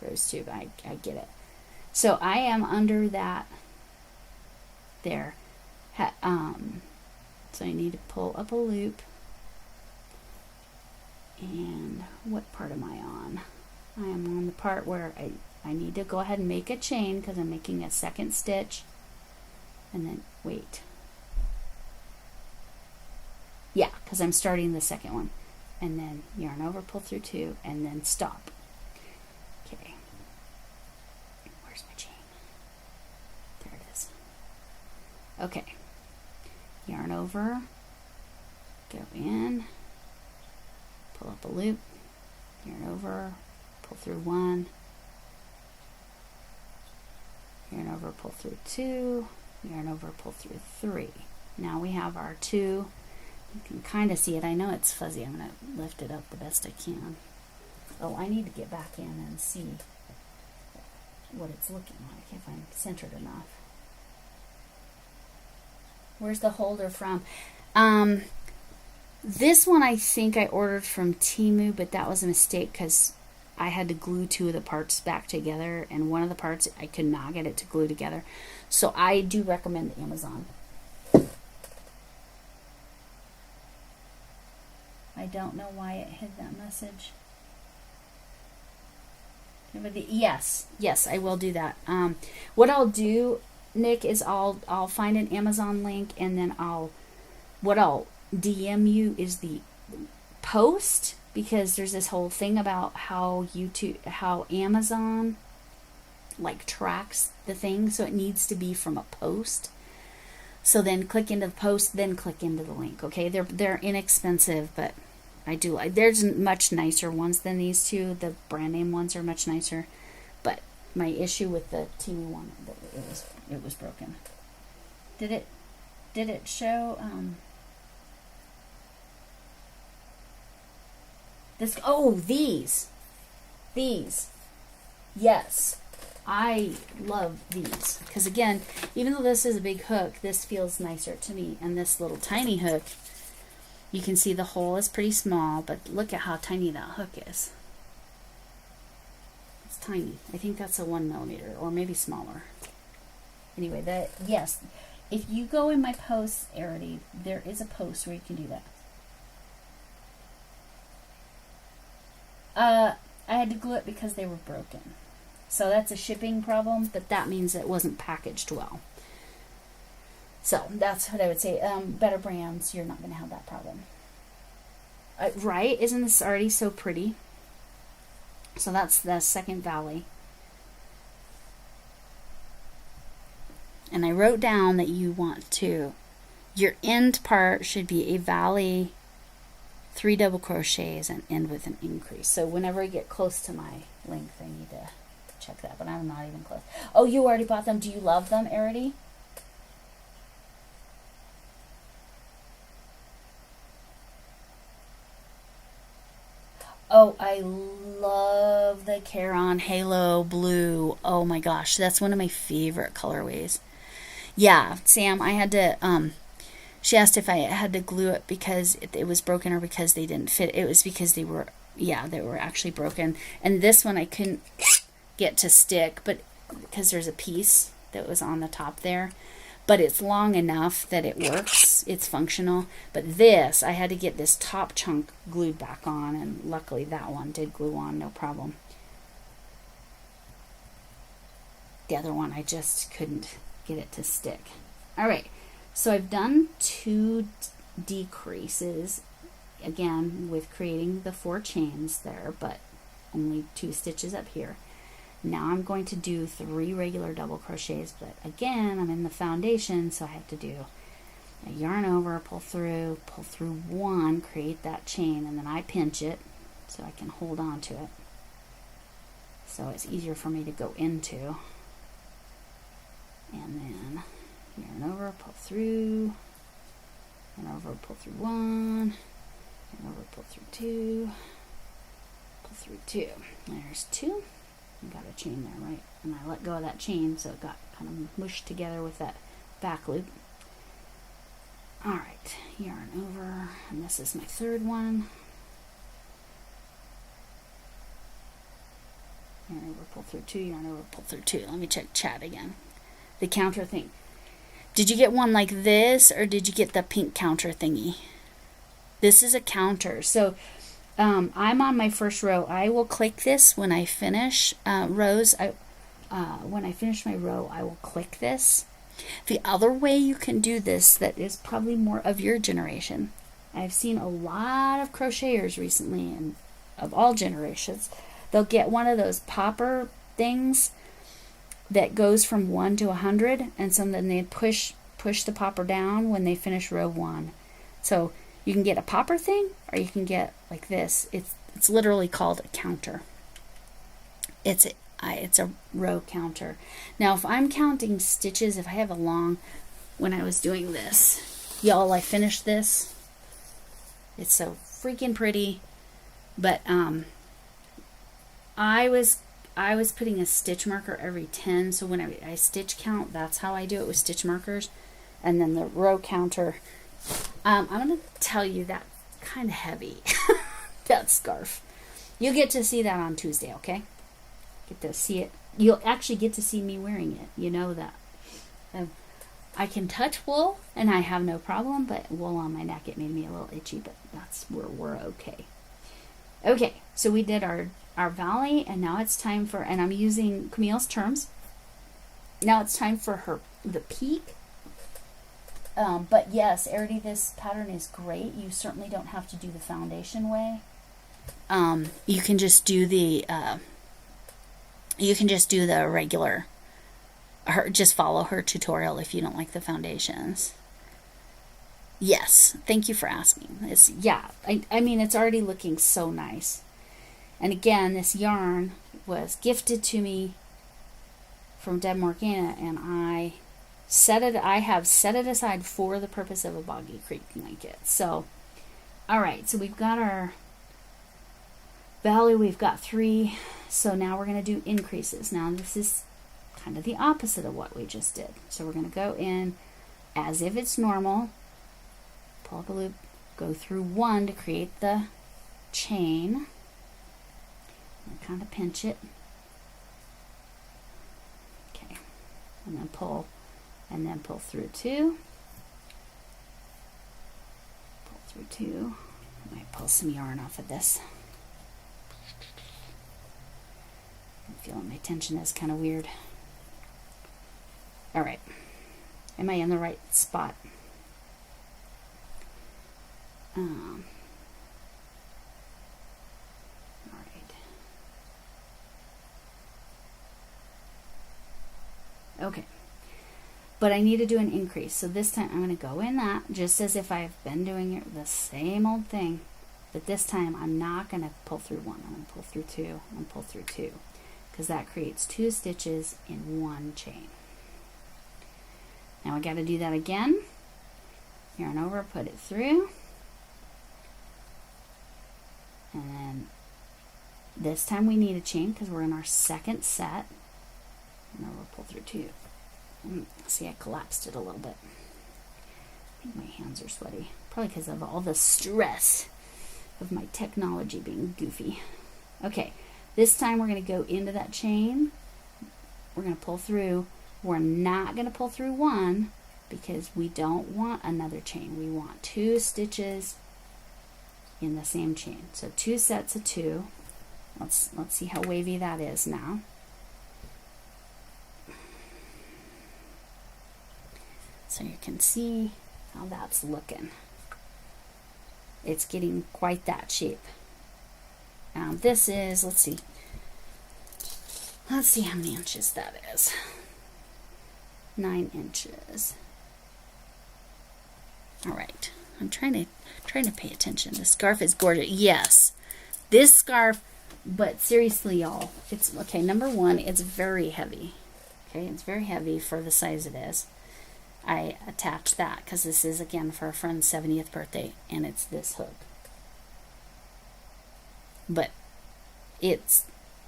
Rose Tube. I get it. So I am under that there. So I need to pull up a loop. And what part am I on? I am on the part where I need to go ahead and make a chain, because I'm making a second stitch. And then, wait. Yeah, because I'm starting the second one. And then yarn over, pull through 2, and then stop. Okay. Where's my chain? There it is. Okay. Yarn over, go in, pull up a loop, yarn over, pull through 1, yarn over, pull through 2, yarn over, pull through 3. Now we have our 2. You can kind of see it. I know it's fuzzy. I'm going to lift it up the best I can. Oh, I need to get back in and see what it's looking like, if I'm centered enough. Where's the holder from? This one I think I ordered from Temu, but that was a mistake because I had to glue two of the parts back together, and one of the parts I could not get it to glue together. So I do recommend Amazon. I don't know why it hid that message. Yes, I will do that. What I'll do, Nick, is I'll find an Amazon link, and then what I'll DM you is the post, because there's this whole thing about how Amazon like tracks the thing, so it needs to be from a post. So then click into the post, then click into the link. Okay, they're inexpensive, but there's much nicer ones than these two. The brand name ones are much nicer, but my issue with the Temu one, it was broken. Did it show this? Oh, these. Yes, I love these because, again, even though this is a big hook, this feels nicer to me. And this little tiny hook, you can see the hole is pretty small, but look at how tiny that hook is. It's tiny. I think that's a 1 millimeter or maybe smaller. Anyway, yes, if you go in my posts, Arity, there is a post where you can do that. I had to glue it because they were broken. So that's a shipping problem, but that means it wasn't packaged well. So that's what I would say. Better brands, you're not going to have that problem. Right? Isn't this already so pretty? So that's the second valley. And I wrote down that you want to, your end part should be a valley, 3 double crochets, and end with an increase. So whenever I get close to my length, I need to check that, but I'm not even close. Oh, you already bought them. Do you love them, Arity? Oh, I love the Caron Halo Blue. Oh my gosh, that's one of my favorite colorways. Yeah, Sam, I had to, she asked if I had to glue it because it was broken or because they didn't fit. It was because they were actually broken. And this one I couldn't get to stick, but because there's a piece that was on the top there. But it's long enough that it works. It's functional. But this, I had to get this top chunk glued back on, and luckily that one did glue on, no problem. The other one, I just couldn't get it to stick. All right, so I've done 2 decreases, again, with creating the 4 chains there, but only 2 stitches up here. Now I'm going to do 3 regular double crochets, but again, I'm in the foundation, so I have to do a yarn over, pull through 1, create that chain, and then I pinch it so I can hold on to it. So it's easier for me to go into. And then yarn over, pull through, yarn over, pull through 1, yarn over, pull through 2, pull through 2. There's 2. Got a chain there, right? And I let go of that chain, so it got kind of mushed together with that back loop. All right, yarn over, and this is my 3rd one. Yarn over, pull through 2, yarn over, pull through 2. Let me check chat again. The counter thing. Did you get one like this, or did you get the pink counter thingy? This is a counter. So I'm on my first row. I will click this when I finish rows. When I finish my row, I will click this. The other way you can do this that is probably more of your generation. I've seen a lot of crocheters recently, and of all generations. They'll get one of those popper things that goes from 1 to 100, and so then they push the popper down when they finish row 1. So you can get a popper thing, or you can get like this. It's literally called a counter. It's a row counter. Now, if I'm counting stitches, if I have a long, when I was doing this, y'all, I finished this. It's so freaking pretty, but I was putting a stitch marker every 10. So when I stitch count, that's how I do it, with stitch markers, and then the row counter. I'm going to tell you that kind of heavy. That scarf. You'll get to see that on Tuesday, okay? Get to see it. You'll actually get to see me wearing it. You know that. I can touch wool, and I have no problem, but wool on my neck, it made me a little itchy, but that's where we're okay. Okay, so we did our valley, and now it's time for, and I'm using Camille's terms. Now it's time for the peak. But yes, Arity, this pattern is great. You certainly don't have to do the foundation way. You can just do the regular. Just follow her tutorial if you don't like the foundations. Yes, thank you for asking. I mean, it's already looking so nice. And again, this yarn was gifted to me from Deb Morgana, and I have set it aside for the purpose of a Boggy Creek blanket. So, all right, so we've got our valley, we've got 3. So now we're going to do increases. Now this is kind of the opposite of what we just did. So we're going to go in as if it's normal, pull up a loop, go through 1 to create the chain, and kind of pinch it. Okay, and then pull through 2. Pull through 2. I might pull some yarn off of this. I'm feeling my tension is kind of weird. All right. Am I in the right spot? All right. Okay. But I need to do an increase. So this time I'm going to go in that just as if I've been doing it the same old thing. But this time I'm not going to pull through 1. I'm going to pull through 2 and pull through 2. Because that creates 2 stitches in 1 chain. Now I got to do that again. Yarn over, put it through. And then this time we need a chain because we're in our second set. And then we'll pull through 2. See, I collapsed it a little bit. I think my hands are sweaty. Probably because of all the stress of my technology being goofy. Okay, this time we're going to go into that chain. We're going to pull through. We're not going to pull through 1 because we don't want another chain. We want 2 stitches in the same chain. So 2 sets of 2. Let's see how wavy that is now. So you can see how that's looking. It's getting quite that shape. Now this is, let's see how many inches that is. 9 inches. All right, I'm trying to pay attention. The scarf is gorgeous. Yes, this scarf, but seriously, y'all, it's okay. Number 1, it's very heavy. Okay, it's very heavy for the size it is. I attached that because this is again for a friend's 70th birthday, and it's this hook. But it's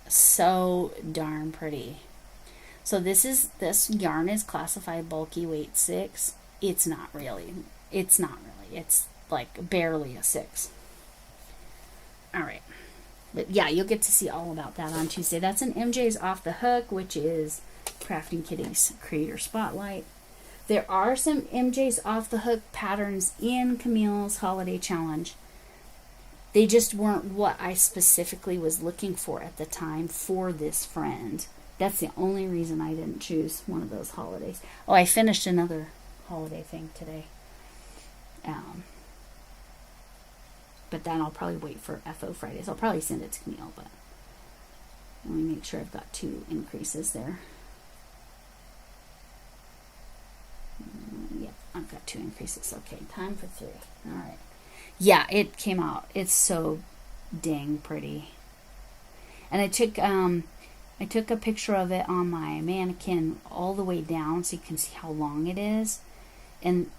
so darn pretty. So this yarn is classified bulky weight 6. It's not really. It's like barely a 6. All right. But yeah, you'll get to see all about that on Tuesday. That's an MJ's Off the Hook, which is Crafting Kitty's Creator Spotlight. There are some MJ's Off the Hook patterns in Camille's Holiday Challenge. They just weren't what I specifically was looking for at the time for this friend. That's the only reason I didn't choose one of those holidays. Oh, I finished another holiday thing today. But then I'll probably wait for FO Fridays. I'll probably send it to Camille, but let me make sure I've got 2 increases there. Yep, I've got 2 increases. Okay, time for 3. All right. Yeah, it came out. It's so dang pretty. And I took a picture of it on my mannequin all the way down so you can see how long it is. And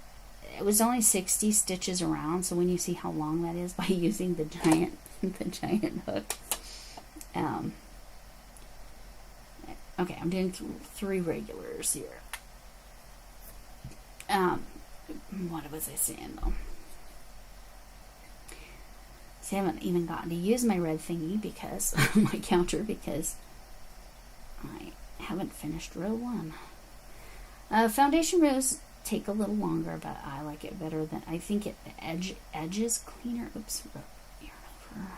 it was only 60 stitches around, so when you see how long that is by using the giant hook. Okay, I'm doing 3 regulars here. What was I saying though? See, I haven't even gotten to use my red thingy because my counter because I haven't finished row 1. Foundation rows take a little longer, but I like it better than I think it. The edge is cleaner. Oops, yarn over.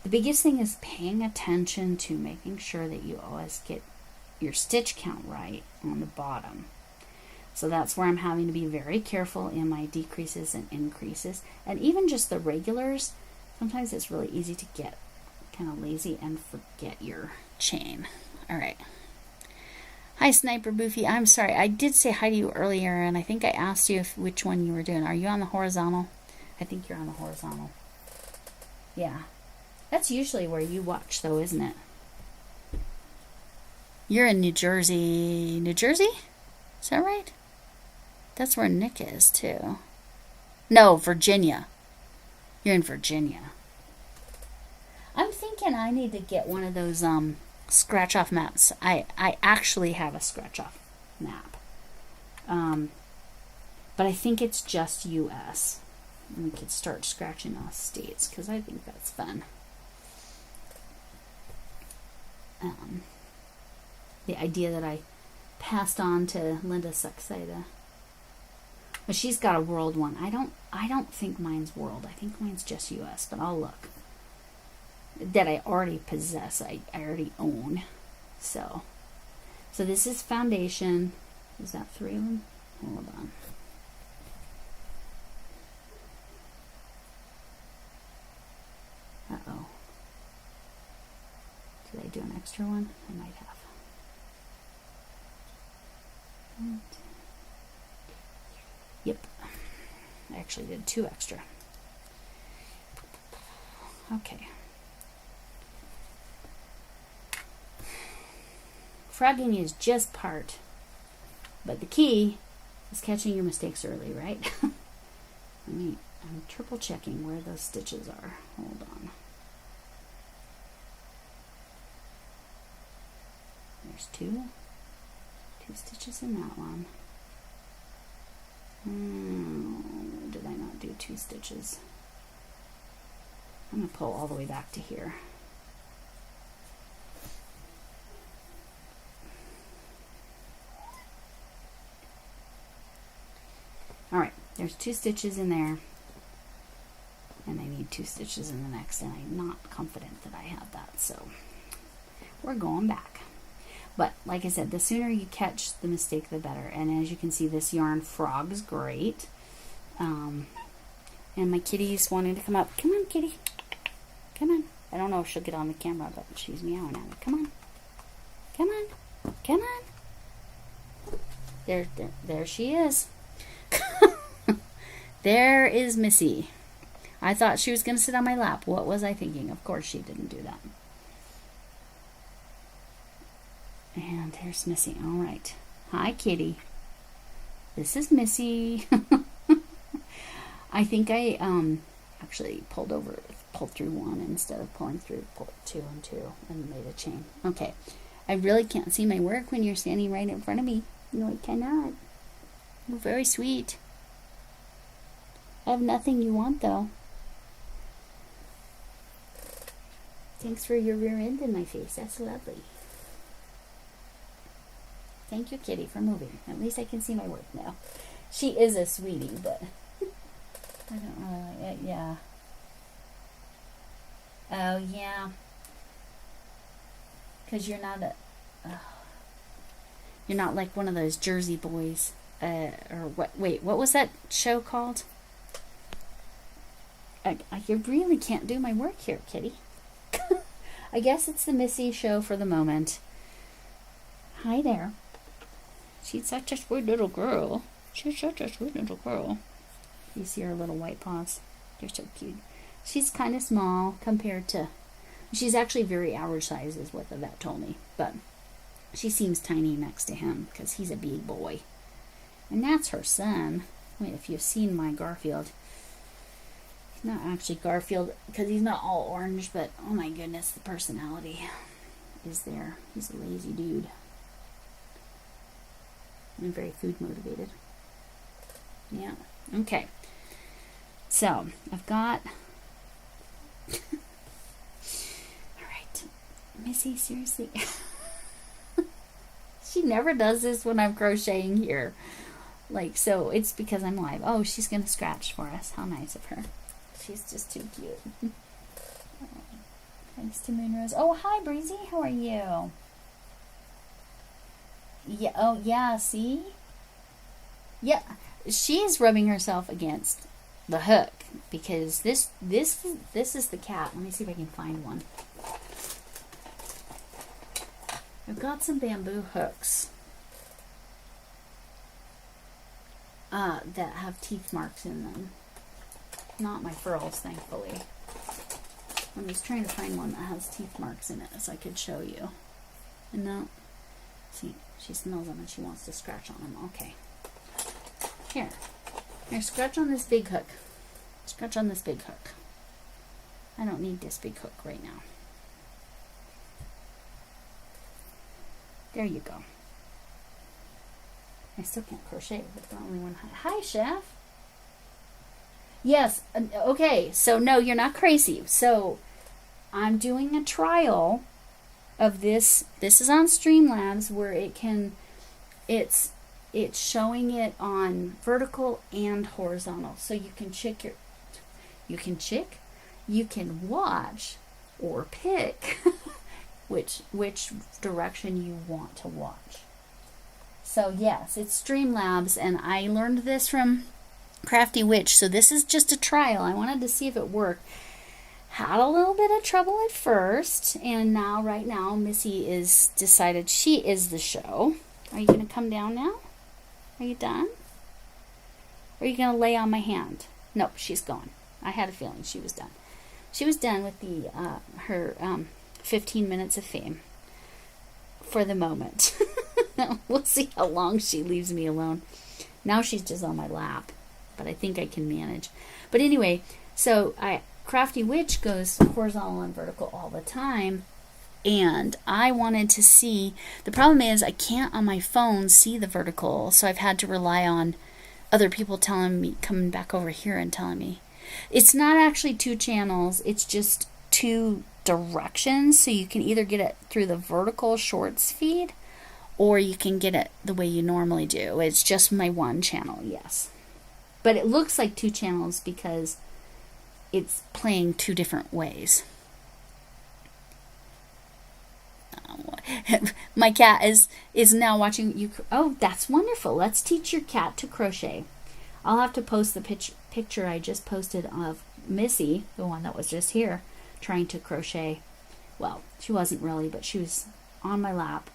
The biggest thing is paying attention to making sure that you always get your stitch count right on the bottom. So that's where I'm having to be very careful in my decreases and increases. And even just the regulars, sometimes it's really easy to get kind of lazy and forget your chain. All right. Hi, Sniper Boofy. I'm sorry. I did say hi to you earlier, and I think I asked you which one you were doing. Are you on the horizontal? I think you're on the horizontal. Yeah. That's usually where you watch, though, isn't it? You're in New Jersey. New Jersey? Is that right? That's where Nick is, too. No, Virginia. You're in Virginia. I'm thinking I need to get one of those scratch-off maps. I actually have a scratch-off map. But I think it's just U.S. And we could start scratching off states, because I think that's fun. The idea that I passed on to Linda Saxeda. But she's got a world one. I don't think mine's world. I think mine's just US, but I'll look. That I already possess. I already own. So this is foundation. Is that 3 of them? Hold on. Uh-oh. Did I do an extra one? I might have. Yep. I actually did 2 extra. Okay. Frogging is just part. But the key is catching your mistakes early, right? I'm triple checking where those stitches are. Hold on. There's 2 stitches in that one. Did I not do 2 stitches? I'm going to pull all the way back to here. Alright, there's 2 stitches in there. And I need 2 stitches in the next, and I'm not confident that I have that, so we're going back. But like I said, the sooner you catch the mistake, the better. And as you can see, this yarn frogs great. And my kitty's wanting to come up. Come on, kitty. Come on. I don't know if she'll get on the camera, but she's meowing at me. Come on. Come on. Come on. There she is. There is Missy. I thought she was going to sit on my lap. What was I thinking? Of course she didn't do that. And there's Missy. All right. Hi, kitty. This is Missy. I think I actually pulled through 1 instead of pulling through 2 and 2 and made a chain. Okay. I really can't see my work when you're standing right in front of me. No, I cannot. You're very sweet. I have nothing you want, though. Thanks for your rear end in my face. That's lovely. Thank you, kitty, for moving. At least I can see my work now. She is a sweetie, but I don't really like it. Yeah. Oh, yeah. Because you're not you're not like one of those Jersey boys. Or what? Wait, what was that show called? I really can't do my work here, kitty. I guess it's the Missy show for the moment. Hi there. She's such a sweet little girl. She's such a sweet little girl. You see her little white paws? They're so cute. She's kind of small compared to... She's actually very average size is what the vet told me. But she seems tiny next to him because he's a big boy. And that's her son. Wait, if you've seen my Garfield... He's not actually Garfield because he's not all orange, but oh my goodness, the personality is there. He's a lazy dude. And very food motivated. Yeah. Okay. So I've got, all right, Missy, seriously. She never does this when I'm crocheting here. Like, so it's because I'm live. Oh, she's going to scratch for us. How nice of her. She's just too cute. Thanks to Moonrose. Oh, hi, Breezy. How are you? Yeah. Oh, yeah. See? Yeah. She's rubbing herself against the hook because this is the cat. Let me see if I can find one. I've got some bamboo hooks that have teeth marks in them. Not my furls, thankfully. I'm just trying to find one that has teeth marks in it so I could show you. And no, see, she smells them and she wants to scratch on them. Okay. Here, scratch on this big hook. Scratch on this big hook. I don't need this big hook right now. There you go. I still can't crochet with the only one. Hi, Chef. Yes. Okay. So no, you're not crazy. So I'm doing a trial of this. This is on Streamlabs where it's showing it on vertical and horizontal. So you can you can watch or pick which direction you want to watch. So yes, it's Streamlabs, and I learned this from Crafty Witch. So this is just a trial. I wanted to see if it worked. Had a little bit of trouble at first, and now right now Missy is decided she is the show. Are you going to come down now? Are you done? Or are you going to lay on my hand? Nope, she's gone. I had a feeling she was done. She was done with the her 15 minutes of fame for the moment. We'll see how long she leaves me alone. Now she's just on my lap, but I think I can manage. But anyway, so Crafty Witch goes horizontal and vertical all the time, and I wanted to see. The problem is I can't on my phone see the vertical, so I've had to rely on other people telling me, coming back over here and telling me. It's not actually two channels, it's just two directions, so you can either get it through the vertical shorts feed or you can get it the way you normally do. It's just my one channel, yes. But it looks like two channels because it's playing two different ways. My cat is now watching you. Oh, that's wonderful. Let's teach your cat to crochet. I'll have to post the picture I just posted of Missy, the one that was just here, trying to crochet. Well, she wasn't really, but she was on my lap,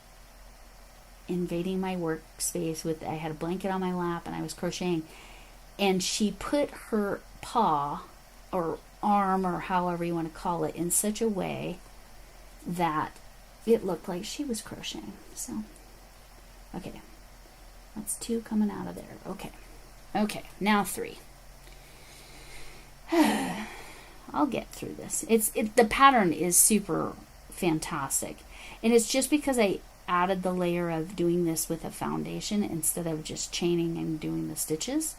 invading my workspace with, I had a blanket on my lap and I was crocheting, and she put her paw or arm or however you want to call it in such a way that it looked like she was crocheting. So okay, that's two coming out of there. Okay, now three. I'll get through this. The pattern is super fantastic, and it's just because I added the layer of doing this with a foundation instead of just chaining and doing the stitches.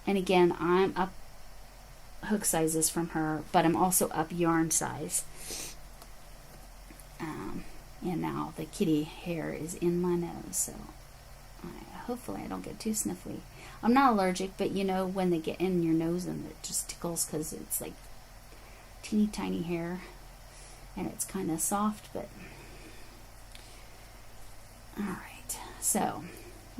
And again, I'm up hook sizes from her, but I'm also up yarn size. And now the kitty hair is in my nose, so hopefully I don't get too sniffly. I'm not allergic, but you know when they get in your nose and it just tickles because it's like teeny tiny hair and it's kind of soft, but alright. So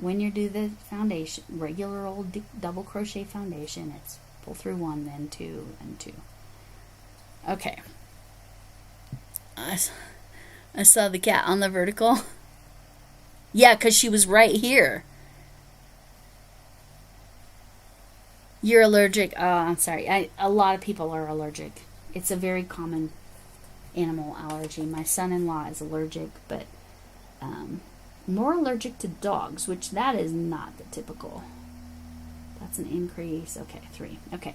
when you do the foundation, regular old double crochet foundation, it's pull through one, then two, and two. Okay. I saw the cat on the vertical. Yeah, because she was right here. You're allergic. Oh, I'm sorry. A lot of people are allergic. It's a very common animal allergy. My son-in-law is allergic, but more allergic to dogs, which that is not the typical. That's an increase. Okay, 3. Okay,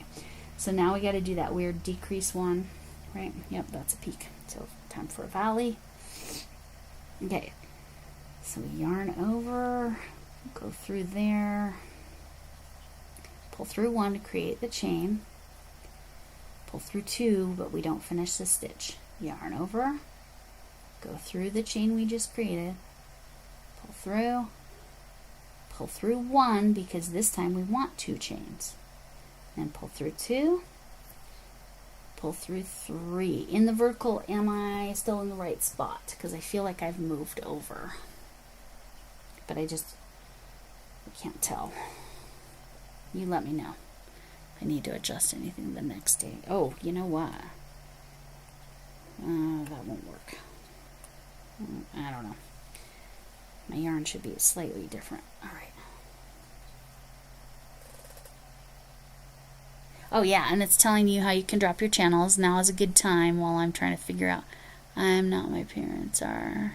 so now we got to do that weird decrease one, right? Yep, that's a peak. So time for a valley. Okay, so we yarn over, go through there, pull through 1 to create the chain, pull through 2, but we don't finish the stitch. Yarn over, go through the chain we just created, pull through 1 because this time we want 2 chains, and pull through 2, pull through 3. In the vertical, am I still in the right spot? Because I feel like I've moved over, but I can't tell. You let me know if I need to adjust anything the next day. Oh, you know what? That won't work. I don't know. My yarn should be slightly different. All right. Oh yeah, and it's telling you how you can drop your channels. Now is a good time while I'm trying to figure out. I'm not, my parents are.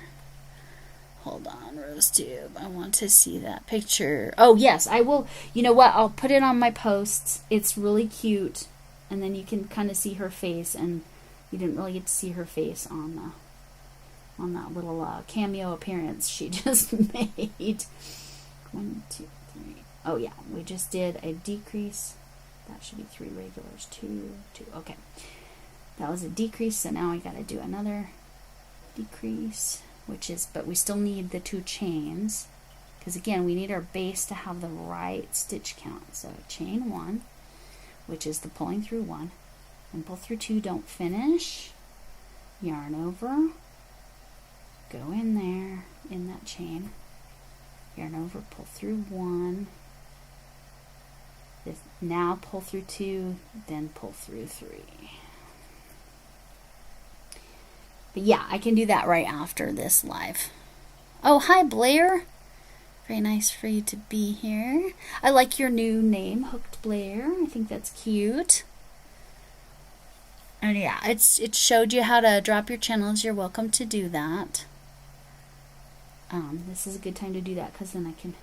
Hold on, RoseTube. I want to see that picture. Oh yes, I will. You know what? I'll put it on my posts. It's really cute, and then you can kind of see her face, and you didn't really get to see her face on that little cameo appearance she just made. 1, 2, 3. Oh yeah, we just did a decrease. That should be 3 regulars. 2, 2. Okay, that was a decrease. So now I got to do another decrease, but we still need the 2 chains, because again we need our base to have the right stitch count. So chain 1, which is the pulling through 1, and pull through 2, don't finish, yarn over, go in there in that chain, yarn over, pull through 1, now pull through 2, then pull through 3. But yeah, I can do that right after this live. Oh, hi Blair. Very nice for you to be here. I like your new name, Hooked Blair. I think that's cute. And yeah, it showed you how to drop your channels. You're welcome to do that. This is a good time to do that because then I can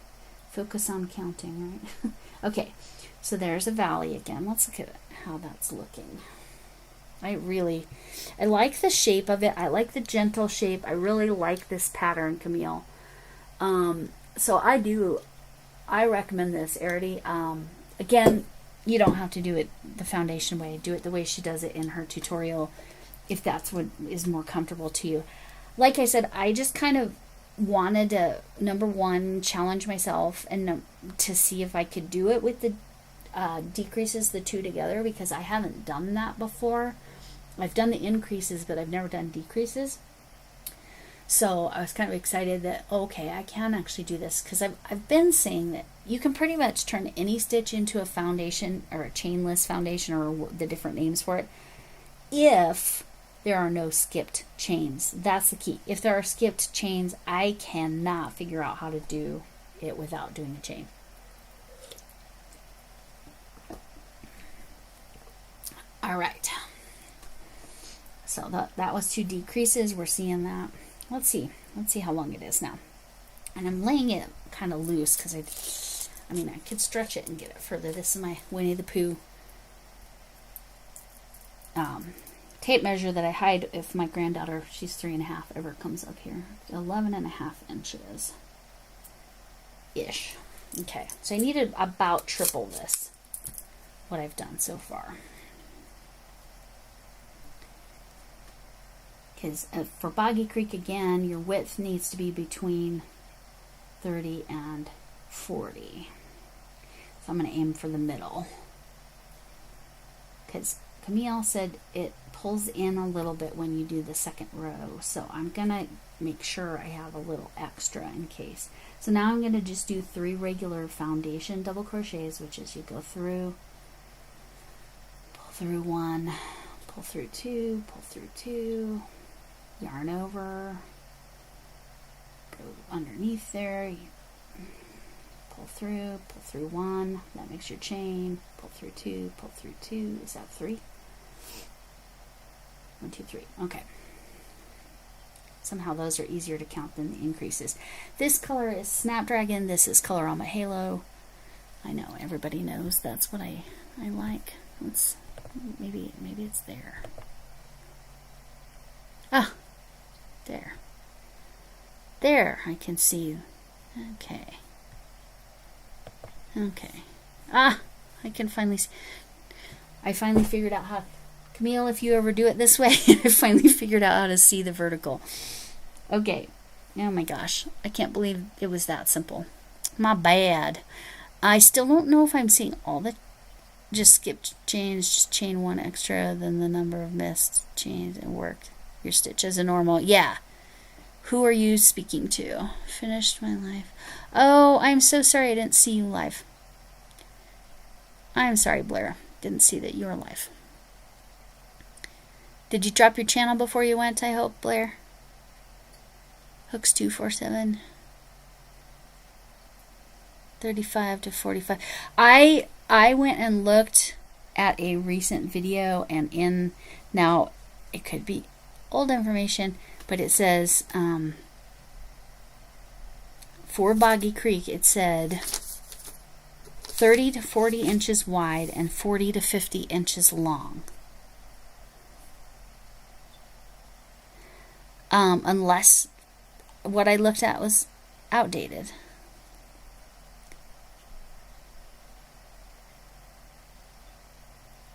focus on counting, right? Okay, so there's a valley again. Let's look at how that's looking. I like the shape of it. I like the gentle shape. I really like this pattern, Camille. So I recommend this, Arity. Again, you don't have to do it the foundation way. Do it the way she does it in her tutorial, if that's what is more comfortable to you. Like I said, I just kind of wanted to, number one, challenge myself and to see if I could do it with the decreases, the 2 together, because I haven't done that before. I've done the increases, but I've never done decreases. So I was kind of excited that, okay, I can actually do this, because I've been saying that you can pretty much turn any stitch into a foundation or a chainless foundation, or the different names for it, if there are no skipped chains. That's the key. If there are skipped chains, I cannot figure out how to do it without doing a chain. All right. So that was 2 decreases. We're seeing that. Let's see how long it is now. And I'm laying it kind of loose because I could stretch it and get it further. This is my Winnie the Pooh tape measure that I hide if my granddaughter, she's 3.5, ever comes up here. 11.5 inches ish. Okay, so I needed about triple this, what I've done so far. Because for Boggy Creek, again, your width needs to be between 30 and 40. So I'm going to aim for the middle. Because Camille said it pulls in a little bit when you do the second row. So I'm going to make sure I have a little extra in case. So now I'm going to just do 3 regular foundation double crochets, which is you go through, pull through 1, pull through 2, pull through 2, yarn over, go underneath there, pull through 1, that makes your chain, pull through 2, is that 3? 1, 2, 3, okay. Somehow those are easier to count than the increases. This color is Snapdragon, this is Color on My Halo. I know, everybody knows that's what I like. Let's, maybe it's there. Ah! There, I can see you. Okay. Ah, I can finally see. I finally figured out how, Camille, if you ever do it this way, I finally figured out how to see the vertical. Okay. Oh my gosh. I can't believe it was that simple. My bad. I still don't know if I'm seeing all the, just skip chains, just chain one extra than the number of missed chains and worked your stitch as a normal. Yeah. Who are you speaking to? Finished my life. Oh, I'm so sorry I didn't see you live. I'm sorry, Blair. Didn't see that you were live. Did you drop your channel before you went, I hope, Blair? Hooks 247. 35 to 45. I went and looked at a recent video, and in, now it could be old information, but it says for Boggy Creek, it said 30 to 40 inches wide and 40 to 50 inches long. Unless what I looked at was outdated.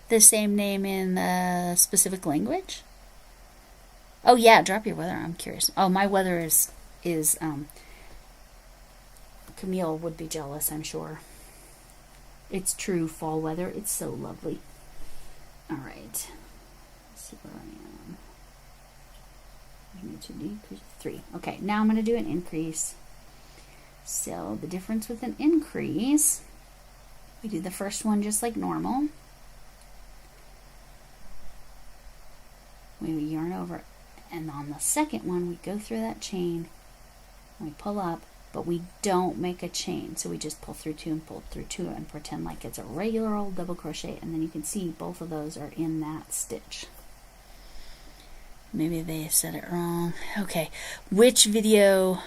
The same name in the specific language? Oh yeah, drop your weather. I'm curious. Oh, my weather is Camille would be jealous, I'm sure. It's true fall weather. It's so lovely. All right. Let's see where I am. I need to decrease 3. Okay, now I'm going to do an increase. So the difference with an increase, we do the first one just like normal. We yarn over, and on the second one we go through that chain and we pull up, but we don't make a chain, so we just pull through 2 and pull through 2 and pretend like it's a regular old double crochet, and then you can see both of those are in that stitch. Maybe they said it wrong. Okay, which video?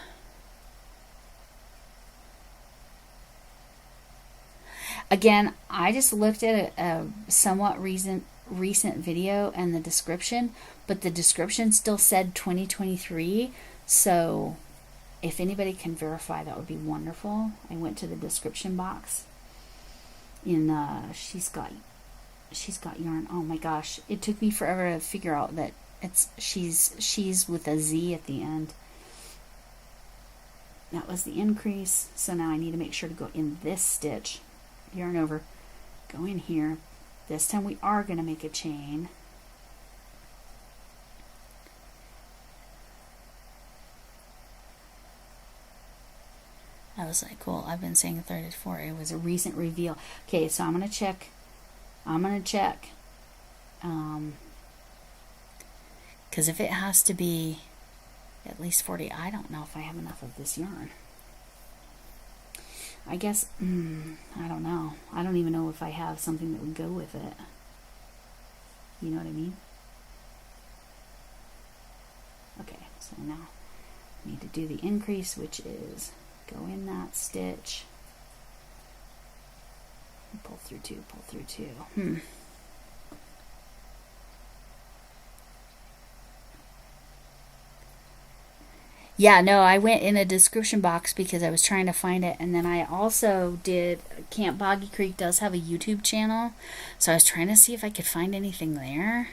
Again, I just looked at a somewhat recent video and the description, but the description still said 2023, so if anybody can verify, that would be wonderful. I went to the description box in she's got yarn. Oh my gosh, it took me forever to figure out that it's she's with a Z at the end. That was the increase, so now I need to make sure to go in this stitch, yarn over, go in here. This time we are going to make a chain. I was like, cool, I've been saying 34. It was a recent reveal. Okay, so I'm going to check. Because if it has to be at least 40, I don't know if I have enough of this yarn. I guess, I don't know. I don't even know if I have something that would go with it. You know what I mean? Okay, so now I need to do the increase, which is go in that stitch, pull through 2, pull through 2. Yeah, no, I went in a description box because I was trying to find it, and then I also did, Camp Boggy Creek does have a YouTube channel, so I was trying to see if I could find anything there.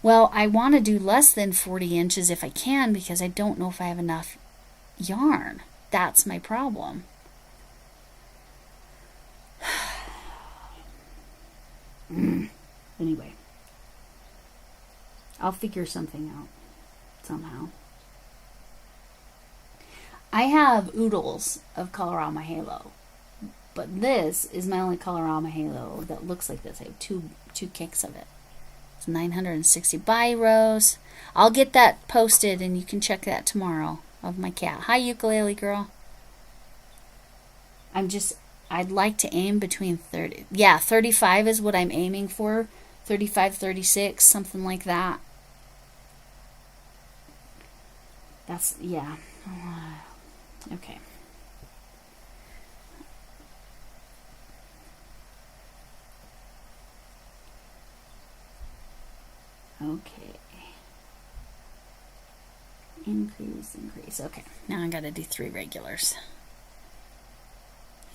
Well, I want to do less than 40 inches if I can, because I don't know if I have enough yarn. That's my problem. Anyway, I'll figure something out somehow. I have oodles of Colorama Halo, but this is my only Colorama Halo that looks like this. I have two cakes of it. It's 960. Bye, Rose. I'll get that posted, and you can check that tomorrow of my cat. Hi, ukulele girl. I'd like to aim between 30. Yeah, 35 is what I'm aiming for. 35, 36, something like that. That's, yeah. Okay. Okay. Increase. Okay. Now I got to do 3 regulars.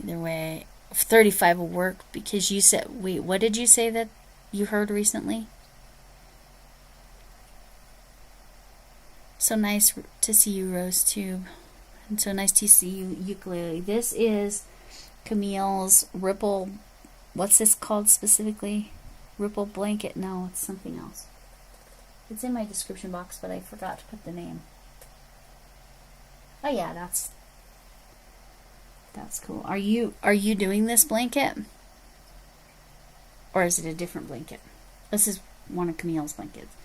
Either way, 35 will work because you said, wait, what did you say that you heard recently? So nice to see you, Rose Tube. And so nice to see you, Ukulele. This is Camille's Ripple. What's this called specifically? Ripple blanket? No, it's something else. It's in my description box, but I forgot to put the name. Oh yeah, that's cool. Are you doing this blanket? Or is it a different blanket? This is one of Camille's blankets.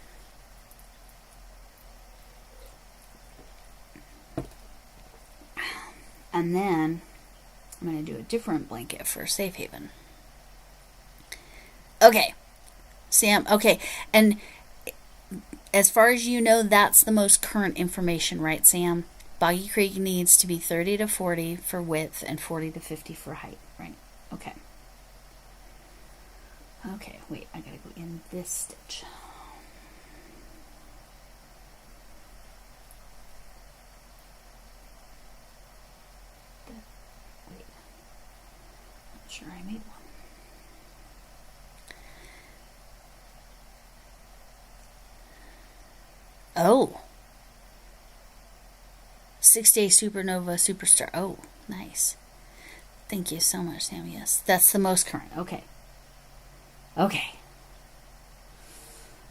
And then I'm going to do a different blanket for Safe Haven. Okay, Sam, okay. And as far as you know, that's the most current information, right, Sam? Boggy Creek needs to be 30 to 40 for width and 40 to 50 for height, right? Okay. Okay, wait, I gotta go in this stitch. Wait, not sure I made one. Oh. 6-day supernova superstar. Oh, nice. Thank you so much, Sam. Yes, that's the most current. Okay. Okay.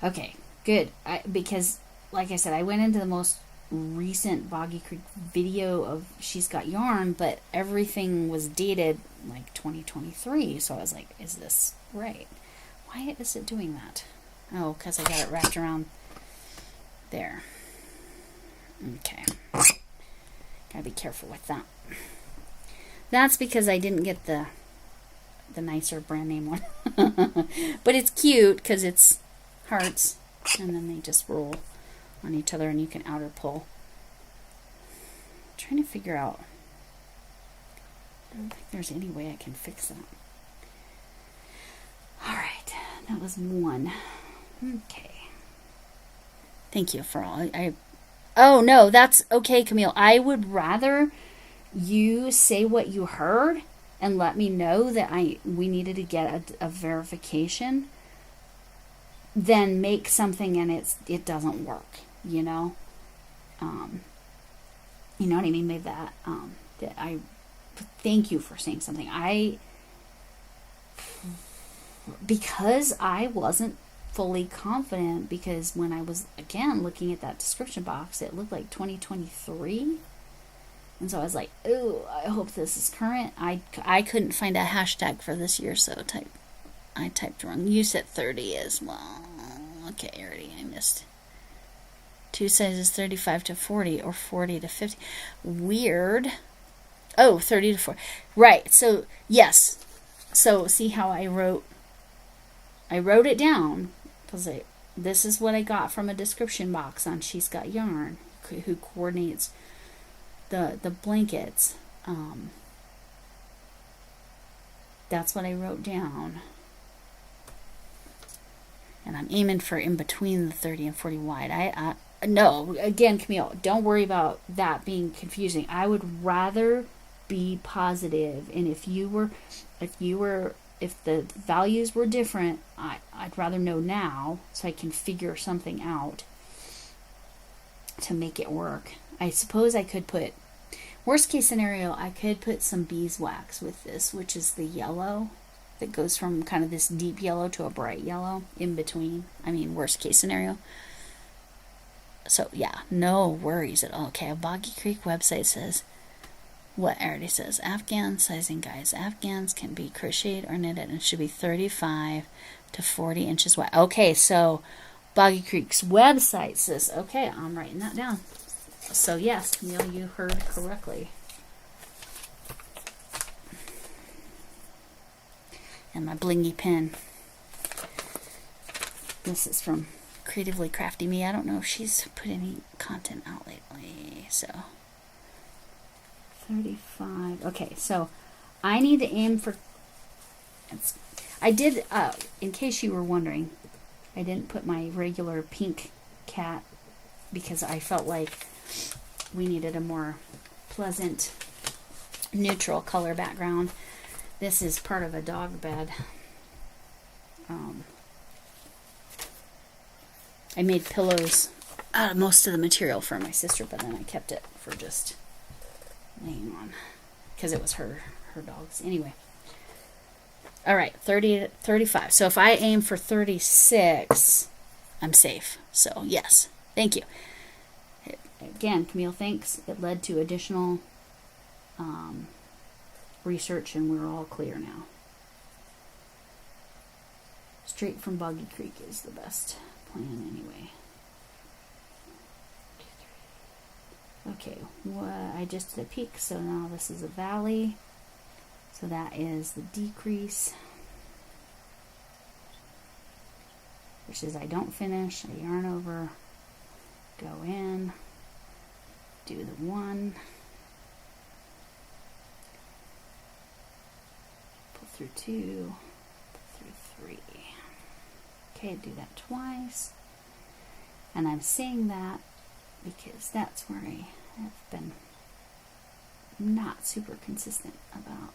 Okay, good. Because, like I said, I went into the most recent Boggy Creek video of She's Got Yarn, but everything was dated like 2023. So I was like, is this right? Why is it doing that? Oh, because I got it wrapped around there. Okay. Gotta be careful with that. That's because I didn't get the nicer brand name one. But it's cute because it's hearts and then they just roll on each other and you can outer pull. I'm trying to figure out. I don't think there's any way I can fix that. Alright, that was one. Okay. Thank you for all. Oh no, that's okay, Camille. I would rather you say what you heard and let me know that we needed to get a verification than make something and it doesn't work, you know? You know what I mean? Maybe that I thank you for saying something. Because I wasn't fully confident, because when I was again looking at that description box, it looked like 2023, and so I was like, oh, I hope this is current. I couldn't find a hashtag for this year, so I typed wrong. You said 30 as well. Okay, already I missed. Two sizes, 35 to 40 or 40 to 50. Weird. Oh, 30 to 40. Right. So yes. So see how I wrote it down because this is what I got from a description box on She's Got Yarn, who coordinates the blankets. That's what I wrote down. And I'm aiming for in between the 30 and 40 wide. No, again, Camille, don't worry about that being confusing. I would rather be positive, and if the values were different, I'd rather know now so I can figure something out to make it work. I suppose I could put, worst case scenario, I could put some beeswax with this, which is the yellow that goes from kind of this deep yellow to a bright yellow in between. I mean, worst case scenario. So yeah, no worries at all. Okay, a Boggy Creek website says, what already says, Afghan sizing guides. Afghans can be crocheted or knitted and should be 35 to 40 inches wide. Okay, so Boggy Creek's website says, okay, I'm writing that down. So yes, Camille, you heard correctly. And my blingy pen. This is from Creatively Crafty Me. I don't know if she's put any content out lately. So 35. Okay, so I need to aim for. I did. In case you were wondering, I didn't put my regular pink cat because I felt like we needed a more pleasant, neutral color background. This is part of a dog bed. I made pillows out of most of the material for my sister, but then I kept it for just laying on because it was her dogs. Anyway. All right, 30 to 35. So if I aim for 36, I'm safe. So yes, thank you. Again, Camille thinks it led to additional research, and we're all clear now. Straight from Boggy Creek is the best plan anyway. Okay, well, I just did a peak, so now this is a valley. So that is the decrease, which is I don't finish, I yarn over, go in, do the 1, pull through 2, pull through 3. Okay, do that twice. And I'm saying that because that's where I have been not super consistent about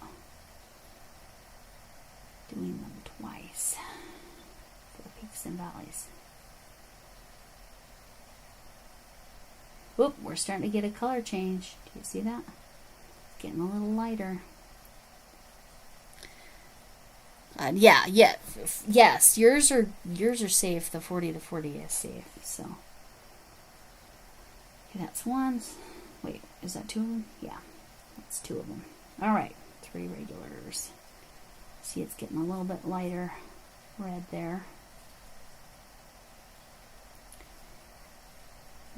doing them twice for the peaks and valleys. Whoop, we're starting to get a color change. Do you see that? It's getting a little lighter. Yes, yours are safe. The 40 to 40 is safe. So, okay, that's 1. Wait, is that 2 of them? Yeah, that's 2 of them. All right, 3 regulars. See, it's getting a little bit lighter red there.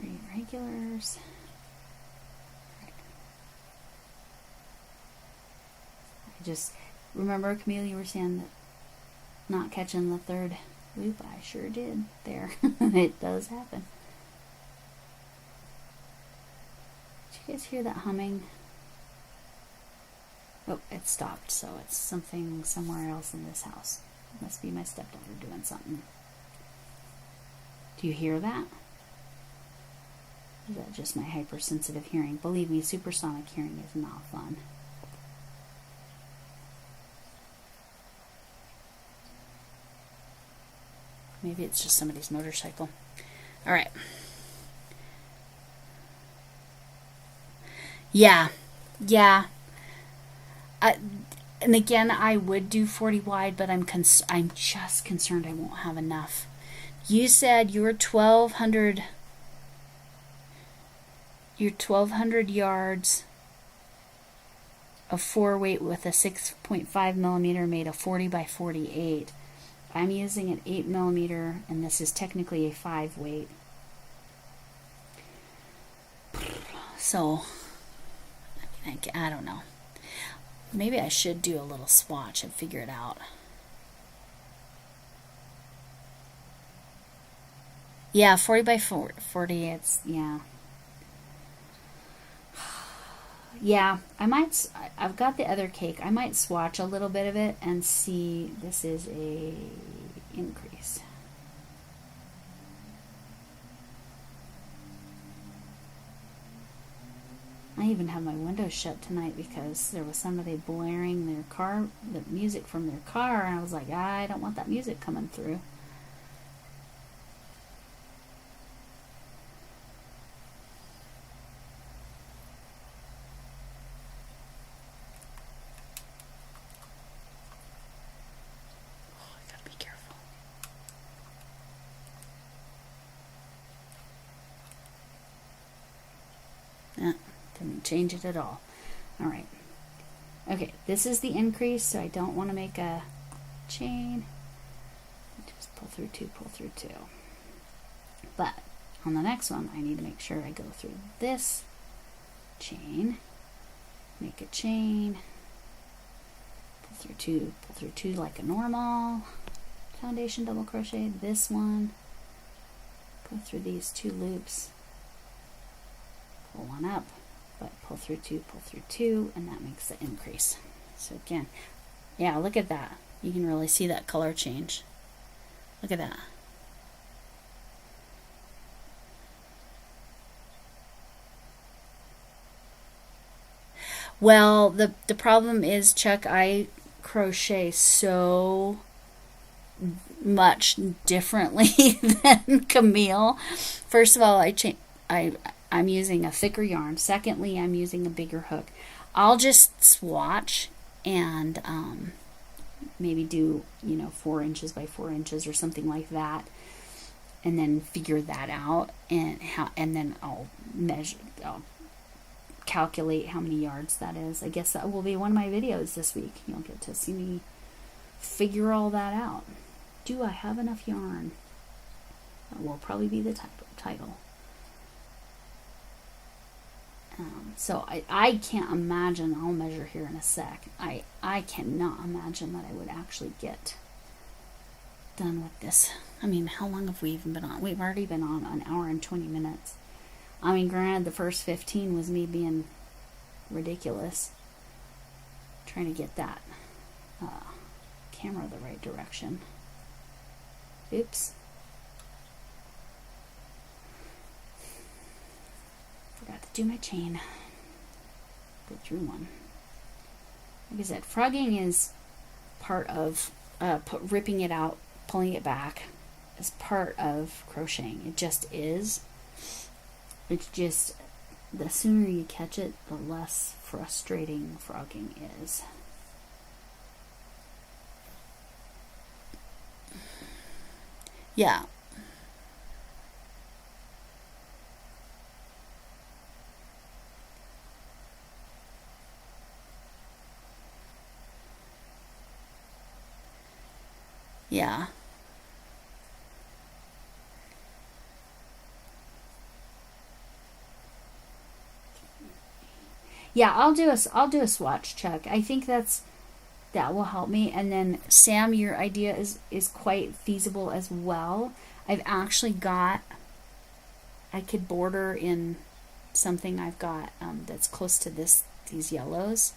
3 regulars. Right. I just remember, Camille, you were saying that not catching the 3rd loop. I sure did there. It does happen. Did you guys hear that humming? Oh, it stopped, so it's something somewhere else in this house. It must be my stepdaughter doing something. Do you hear that? Or is that just my hypersensitive hearing? Believe me, supersonic hearing is not fun. Maybe it's just somebody's motorcycle. All right. Yeah. And again, I would do 40 wide, but I'm just concerned I won't have enough. You said your 1,200 yards of 4 weight with a 6.5 millimeter made a 40 by 48. I'm using an 8 millimeter, and this is technically a 5 weight. So, I don't know. Maybe I should do a little swatch and figure it out. Yeah, 40 by 40, it's, yeah. Yeah, I've got the other cake. I might swatch a little bit of it and see. This is a increase. I even have my windows shut tonight because there was somebody blaring their car, the music from their car, and I was like, I don't want that music coming through. Didn't change it at all. Alright. Okay, this is the increase, so I don't want to make a chain. Just pull through 2, pull through 2. But on the next one, I need to make sure I go through this chain, make a chain, pull through 2 like a normal foundation double crochet. This one, go through these 2 loops, pull 1 up, but pull through 2, and that makes the increase. So again, yeah, look at that. You can really see that color change. Look at that. Well, the problem is, Chuck, I crochet so much differently than Camille. First of all, I'm using a thicker yarn. Secondly, I'm using a bigger hook. I'll just swatch and maybe do 4 inches by 4 inches or something like that, and then figure that out, and then I'll calculate how many yards that is. I guess that will be one of my videos this week. You'll get to see me figure all that out. Do I have enough yarn? That will probably be the title. So I can't imagine, I'll measure here in a sec, I cannot imagine that I would actually get done with this. I mean, how long have we even been on? We've already been on an hour and 20 minutes. I mean, granted, the first 15 was me being ridiculous, trying to get that camera the right direction. Oops. Forgot to do my chain. Go through one. Like I said, frogging is part of ripping it out, pulling it back, is part of crocheting. It just is. It's just, the sooner you catch it, the less frustrating frogging is. Yeah. Yeah. Yeah, I'll do a swatch check. I think that will help me. And then Sam, your idea is quite feasible as well. I've actually got, I could border in something I've got that's close to these yellows.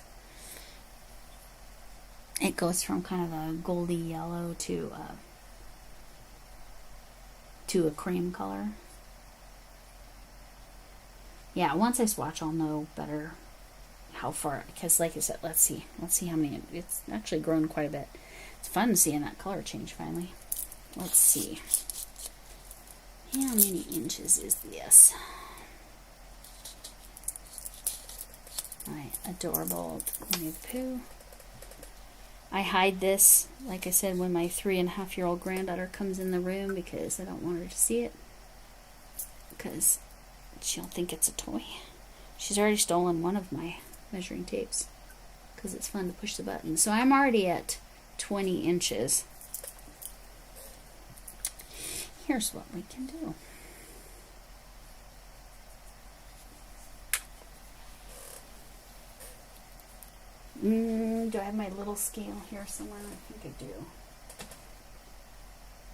It goes from kind of a goldy yellow to a cream color. Yeah, once I swatch, I'll know better how far, because like I said, let's see how many. It's actually grown quite a bit. It's fun seeing that color change finally. Let's see. How many inches is this? My adorable Winnie the Pooh. I hide this, like I said, when my 3.5-year-old granddaughter comes in the room, because I don't want her to see it, because she'll think it's a toy. She's already stolen one of my measuring tapes because it's fun to push the button. So I'm already at 20 inches. Here's what we can do. Do I have my little scale here somewhere? I think I do.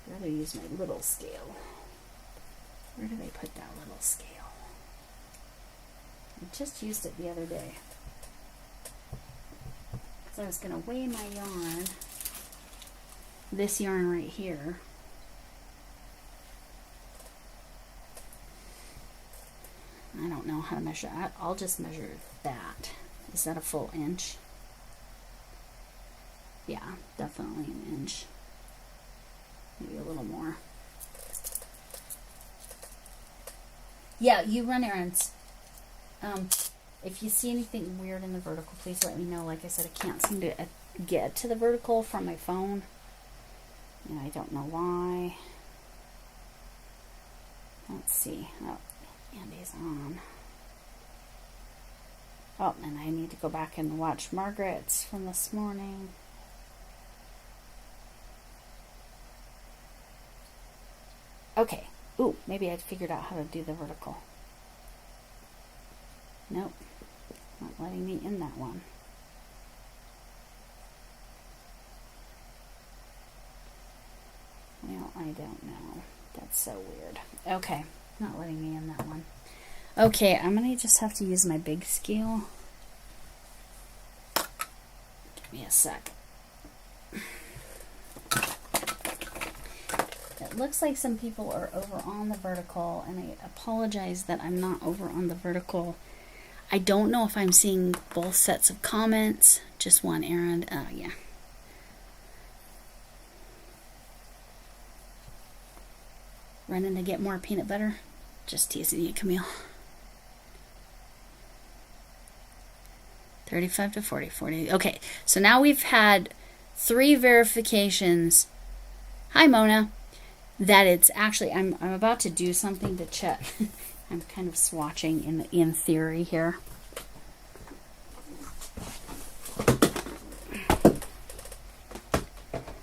I'd rather use my little scale. Where did I put that little scale? I just used it the other day. So I was going to weigh my yarn. This yarn right here. I don't know how to measure that. I'll just measure that. Is that a full inch? Yeah, definitely an inch. Maybe a little more. Yeah, you run errands. If you see anything weird in the vertical, please let me know. Like I said, I can't seem to get to the vertical from my phone. And I don't know why. Let's see. Oh, Andy's on. Oh, and I need to go back and watch Margaret's from this morning. Okay. Ooh, maybe I figured out how to do the vertical. Nope. Not letting me in that one. Well, I don't know. That's so weird. Okay. Not letting me in that one. Okay, I'm going to just have to use my big scale. Give me a sec. It looks like some people are over on the vertical, and I apologize that I'm not over on the vertical. I don't know if I'm seeing both sets of comments. Just one errand. Yeah. Running to get more peanut butter? Just teasing you, Camille. 35 to 40, 40. Okay, so now we've had 3 verifications. Hi, Mona. That it's actually, I'm about to do something to check. I'm kind of swatching in theory here.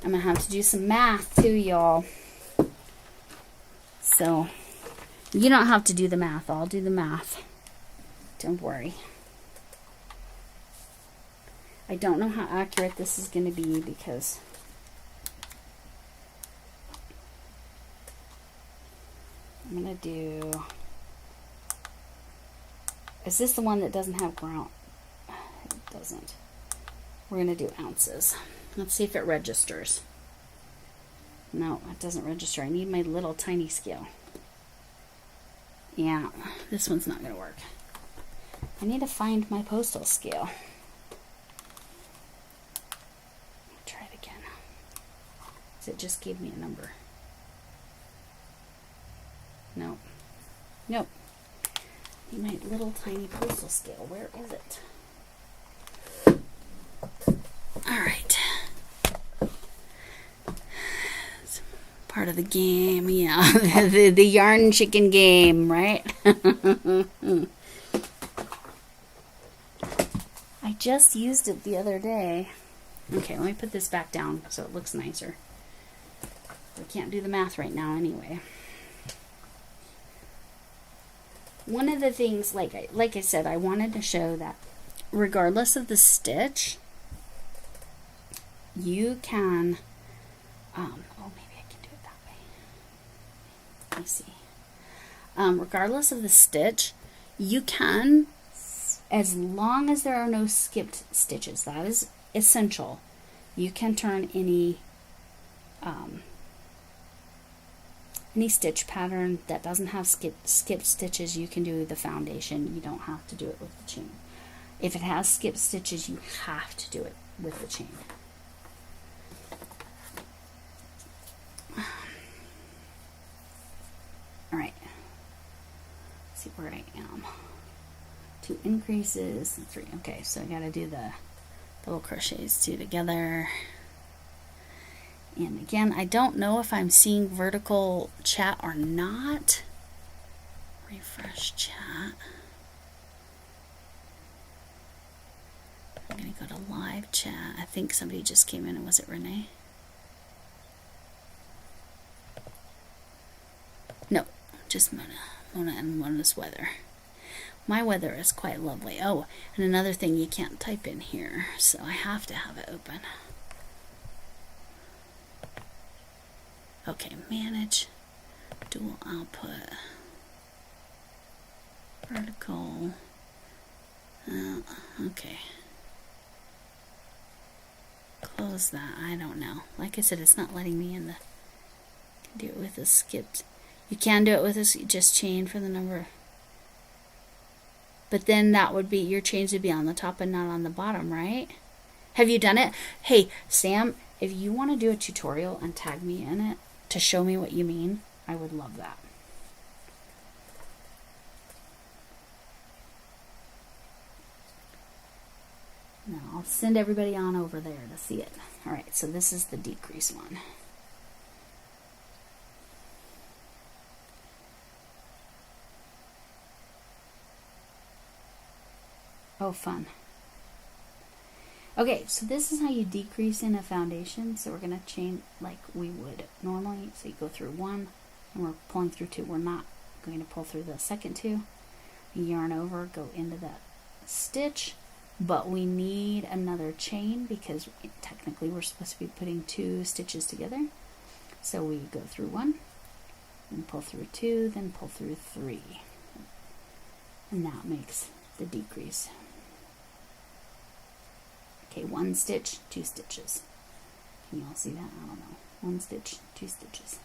I'm going to have to do some math too, y'all. So, you don't have to do the math. I'll do the math. Don't worry. I don't know how accurate this is going to be because I'm going to do... Is this the one that doesn't have ground? It doesn't. We're going to do ounces. Let's see if it registers. No, it doesn't register. I need my little tiny scale. Yeah, this one's not going to work. I need to find my postal scale. Try it again. So it just gave me a number. Nope. Nope. My little tiny postal scale. Where is it? All right. It's part of the game, yeah. the yarn chicken game, right? I just used it the other day. Okay, let me put this back down so it looks nicer. We can't do the math right now anyway. One of the things, like I said, I wanted to show that regardless of the stitch, you can, oh, maybe I can do it that way. Let me see. Regardless of the stitch, you can, as long as there are no skipped stitches, that is essential, you can turn any stitch pattern that doesn't have skipped stitches. You can do the foundation. You don't have to do it with the chain. If it has skipped stitches, you have to do it with the chain. All right. Let's see where I am. 2 increases, 3. Okay, so I got to do the double crochets 2 together. And again, I don't know if I'm seeing vertical chat or not. Refresh chat. I'm going to go to live chat. I think somebody just came in. Was it Renee? No, just Mona. Mona and Mona's weather. My weather is quite lovely. Oh, and another thing, you can't type in here, so I have to have it open. Okay, manage, dual output, vertical, okay, close that. I don't know. Like I said, it's not letting me in the, do it with a skipped, you can do it with a, just chain for the number, but then that would be, your chains would be on the top and not on the bottom, right? Have you done it? Hey, Sam, if you want to do a tutorial and tag me in it, to show me what you mean, I would love that. Now I'll send everybody on over there to see it. All right, so this is the decrease one. Oh, fun. Okay, so this is how you decrease in a foundation. So we're going to chain like we would normally. So you go through 1, and we're pulling through 2. We're not going to pull through the second 2. Yarn over, go into that stitch, but we need another chain because technically we're supposed to be putting 2 stitches together. So we go through 1, then pull through 2, then pull through 3. And that makes the decrease. Okay, 1 stitch, 2 stitches. Can you all see that? I don't know. 1 stitch, 2 stitches.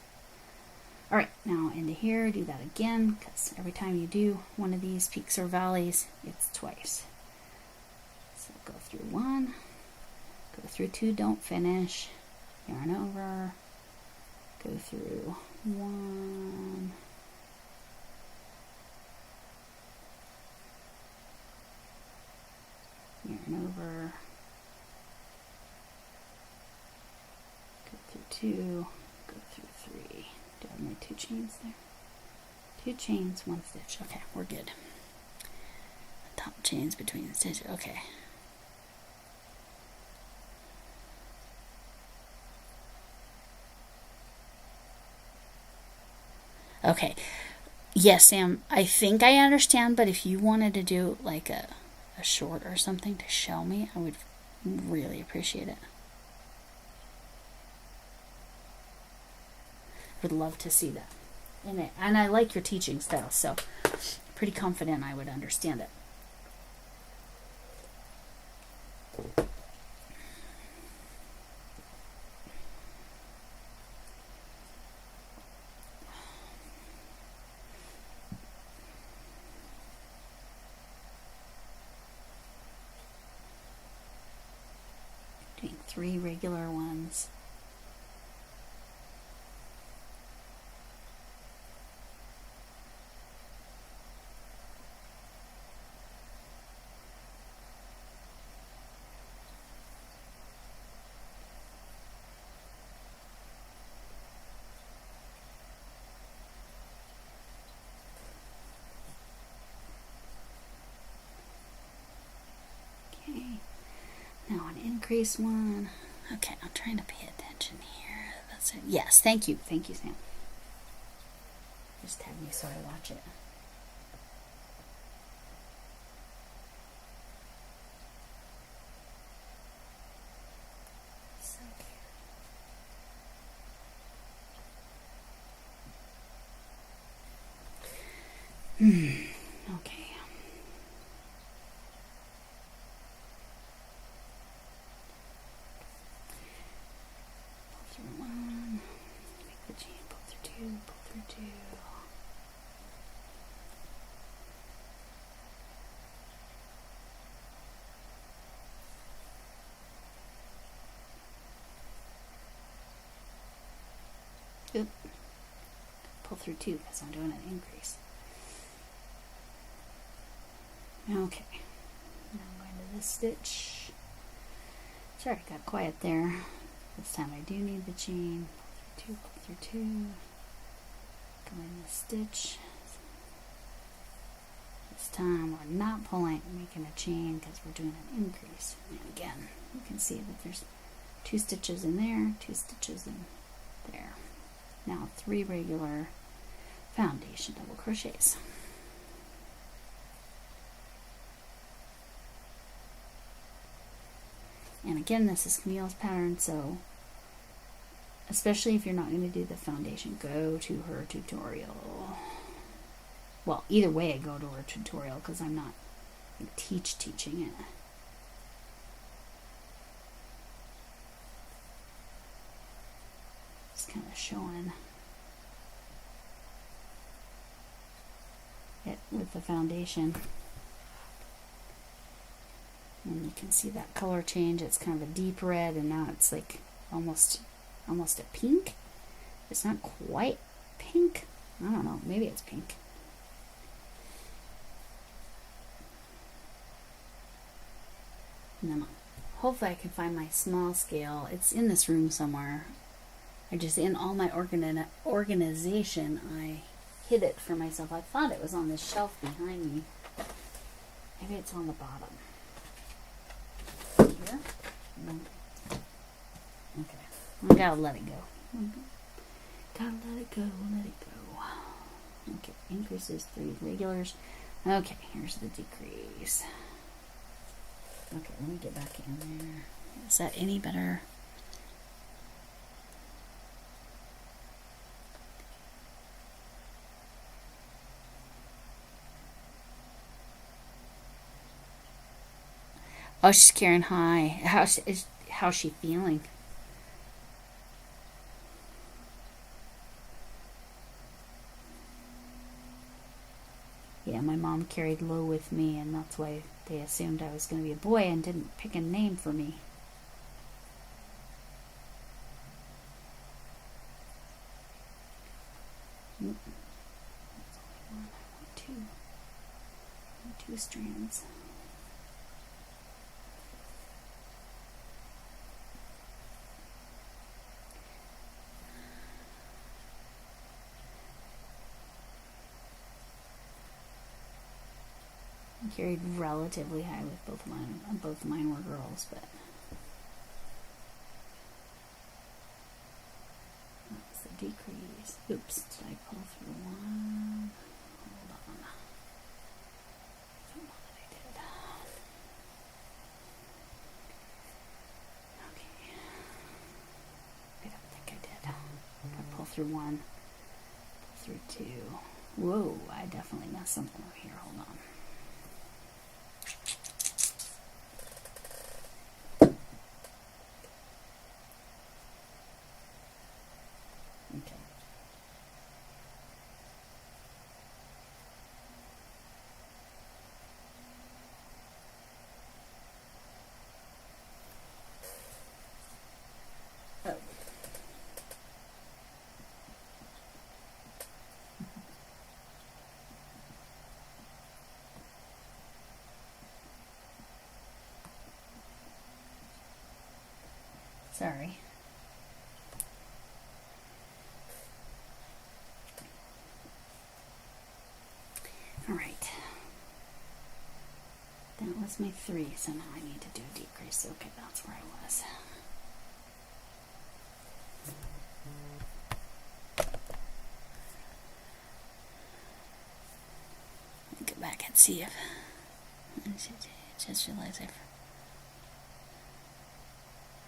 All right, now into here, do that again, because every time you do one of these peaks or valleys, it's twice. So go through 1, go through 2, don't finish, yarn over, go through 1, yarn over, go through 2, go through 3. Do I have my 2 chains there? 2 chains, 1 stitch. Okay, we're good. Top chains between the stitches. Okay. Okay. Yes, Sam, I think I understand, but if you wanted to do like a short or something to show me, I would really appreciate it. Would love to see that. And I like your teaching style, so pretty confident I would understand it. Doing 3 regular ones. Now an increase one. Okay, I'm trying to pay attention here. That's it. Yes, thank you. Thank you, Sam. Just have me so I watch it. So cute. Okay. Oop. Pull through 2 because I'm doing an increase. Okay. Now I'm going to this stitch. Sorry, I got quiet there. This time I do need the chain. Pull through 2, go in this stitch. This time we're not making a chain because we're doing an increase. And again, you can see that there's 2 stitches in there, 2 stitches in there. Now 3 regular foundation double crochets. And again, this is Camille's pattern, so especially if you're not going to do the foundation, go to her tutorial. Well, either way, I go to her tutorial because I'm not teaching it. Just kind of showing it with the foundation. And you can see that color change. It's kind of a deep red, and now it's like almost a pink. It's not quite pink. I don't know. Maybe it's pink. And then hopefully I can find my small scale. It's in this room somewhere. I just, in all my organization, I hid it for myself. I thought it was on this shelf behind me. Maybe it's on the bottom. Here? No. Okay. I gotta let it go. Gotta let it go, let it go. Okay, increases 3 regulars. Okay, here's the decrease. Okay, let me get back in there. Is that any better? Oh, she's carrying high. How's she feeling? Yeah, my mom carried low with me, and that's why they assumed I was going to be a boy and didn't pick a name for me. 2 strands. I carried relatively high with both of mine. Both of mine were girls, but that's the decrease. Oops, did I pull through one? Hold on. I don't know that I did. Okay. I don't think I did. I pull through one, pull through two. Whoa, I definitely messed something up here. Hold on. Okay. Oh. Sorry. All right. That was my 3, so now I need to do a decrease. Okay, that's where I was. Let me go back and see if I just realized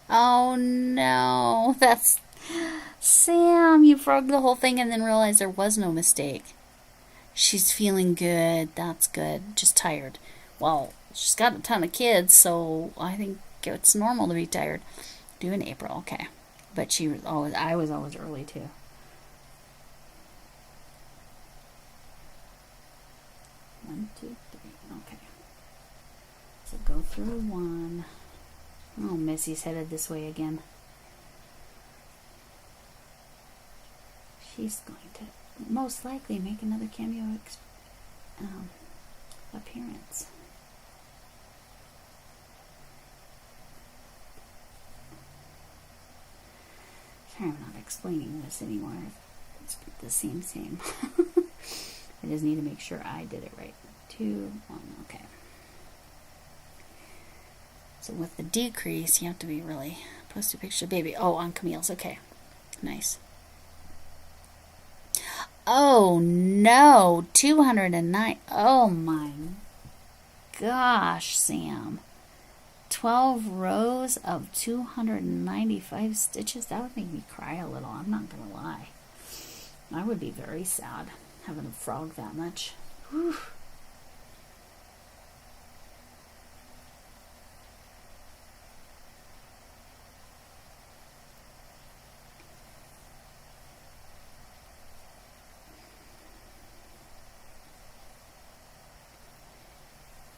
oh no, that's Sam, you frogged the whole thing and then realized there was no mistake. She's feeling good. That's good. Just tired. Well, she's got a ton of kids, so I think it's normal to be tired. Due in April, okay. But she was always, I was always early too. One, two, three. Okay. So go through one. Oh, Missy's headed this way again. She's going to most likely make another cameo appearance. Sorry, I'm not explaining this anymore. It's the same. I just need to make sure I did it right. 2, 1, okay. So with the decrease, you have to be really post a picture, baby. Oh, on Camille's. Okay, nice. Oh no, 209. Oh my gosh, Sam. 12 rows of 295 stitches. That would make me cry a little. I'm not gonna lie. I would be very sad having a frog that much. Whew.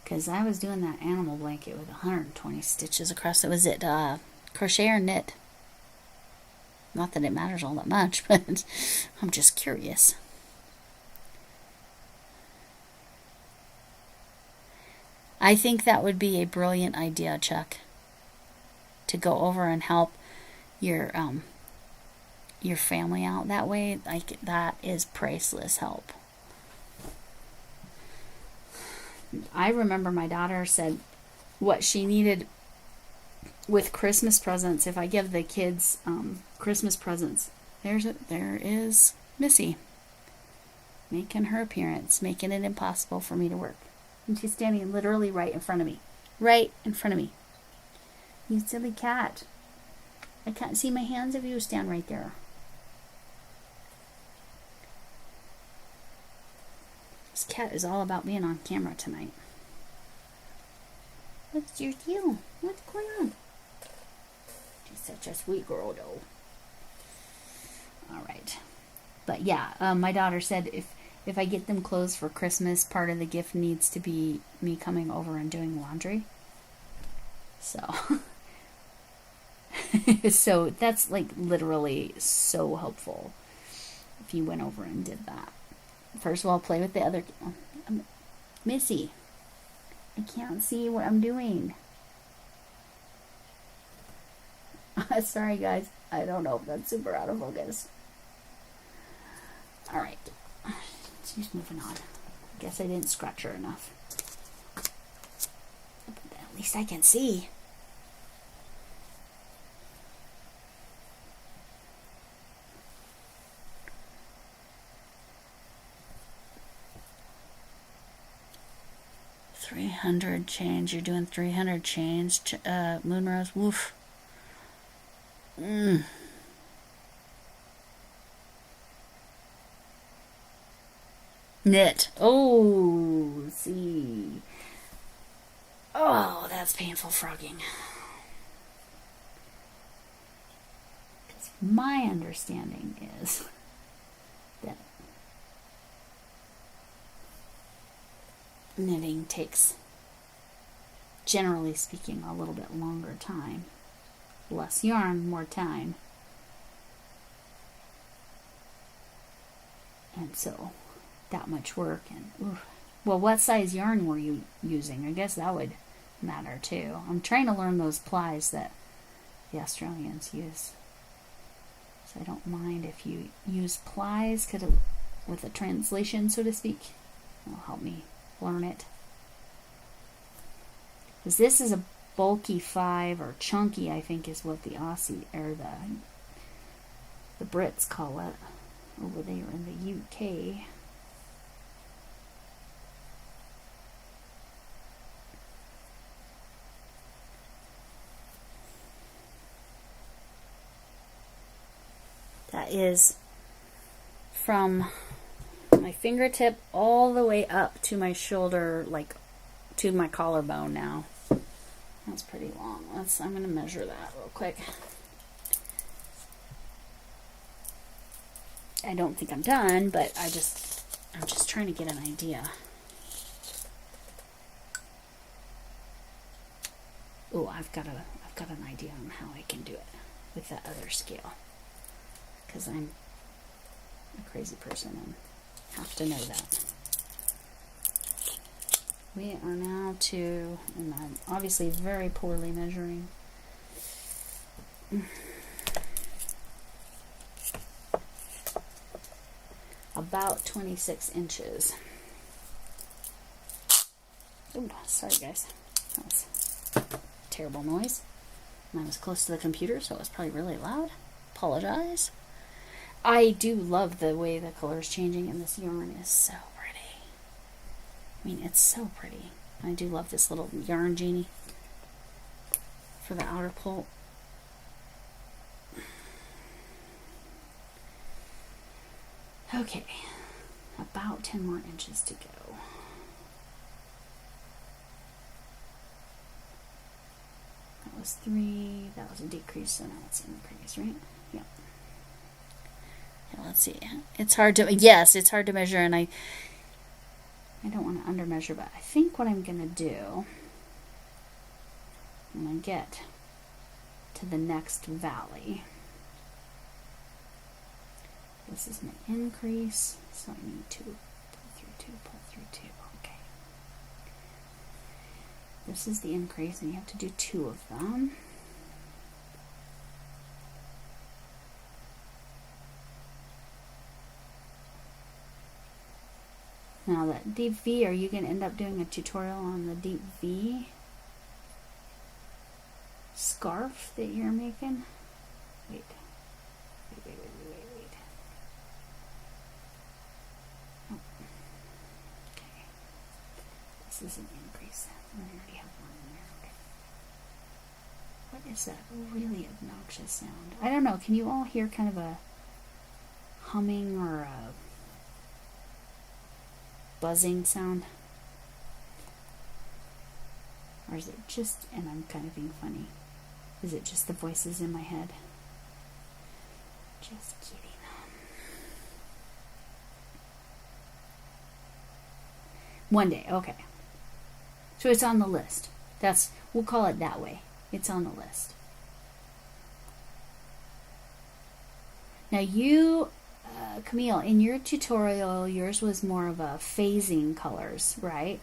Because I was doing that animal blanket with 120 stitches across it. Was it crochet or knit? Not that it matters all that much, but I'm just curious. I think that would be a brilliant idea, Chuck, to go over and help your family out that way. Like, that is priceless help. I remember my daughter said what she needed with Christmas presents. If I give the kids Christmas presents, there is Missy making her appearance, making it impossible for me to work. And she's standing literally right in front of me. Right in front of me. You silly cat. I can't see my hands if you stand right there. This cat is all about being on camera tonight. What's your deal? What's going on? She's such a sweet girl, though. All right. But yeah, my daughter said if I get them clothes for Christmas, part of the gift needs to be me coming over and doing laundry. So, so that's like literally so helpful if you went over and did that. First of all, play with the other... Missy, I can't see what I'm doing. Sorry guys, I don't know if that's super out of focus. Alright, she's moving on. Guess I didn't scratch her enough. But at least I can see. $300 change. You're doing 300 change. Moonrose. Woof. Knit. Oh, see. Oh, that's painful frogging. Because my understanding is that knitting takes, generally speaking, a little bit longer time. Less yarn, more time. And so, that much work. And oof. Well, what size yarn were you using? I guess that would matter too. I'm trying to learn those plies that the Australians use. So I don't mind if you use plies with a translation, so to speak. It'll help me learn it. Because this is a bulky 5, or chunky, I think is what the Aussie or the Brits call it over there in the UK. That is from my fingertip all the way up to my shoulder, like to my collarbone now. That's pretty long. I'm going to measure that real quick. I don't think I'm done, but I'm just trying to get an idea. Oh, I've got an idea on how I can do it with that other scale. Because I'm a crazy person and have to know that. We are now to, and I'm obviously very poorly measuring. About 26 inches. Ooh, sorry guys. That was a terrible noise. And I was close to the computer, so it was probably really loud. Apologize. I do love the way the color is changing, and this yarn is so pretty. I mean, it's so pretty. I do love this little yarn genie for the outer pole. Okay, about 10 more inches to go. That was 3, that was a decrease, so now it's an increase, right? Yep. Let's see. It's hard to, yes, it's hard to measure, and I don't want to under measure, but I think what I'm going to do when I get to the next valley, this is my increase, so I need to pull through 2. Okay. This is the increase, and you have to do 2 of them. Now that deep V, are you going to end up doing a tutorial on the deep V scarf that you're making? Wait. Oh. Okay. This is an increase. I already have one in there. Okay. What is that really obnoxious sound? I don't know. Can you all hear kind of a humming or a buzzing sound? Or is it just, and I'm kind of being funny, is it just the voices in my head? Just kidding. One day, okay. So it's on the list. We'll call it that way. It's on the list. Now you, Camille, in your tutorial, yours was more of a phasing colors, right?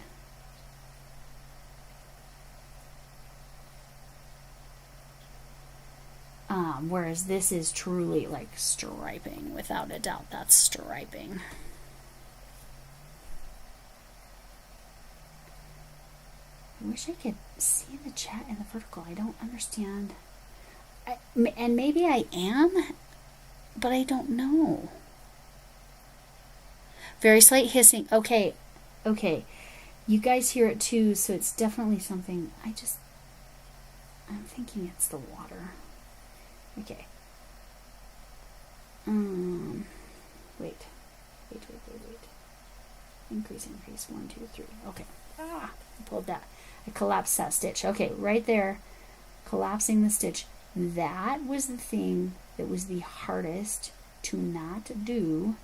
whereas this is truly like striping, without a doubt. That's striping. I wish I could see the chat in the vertical. I don't understand. And maybe I am, but I don't know. Very slight hissing. Okay. You guys hear it too, so it's definitely something. I'm thinking it's the water. Okay. Wait. Increase. 1, 2, 3. Okay. I pulled that. I collapsed that stitch. Okay, right there. Collapsing the stitch. That was the thing that was the hardest to not do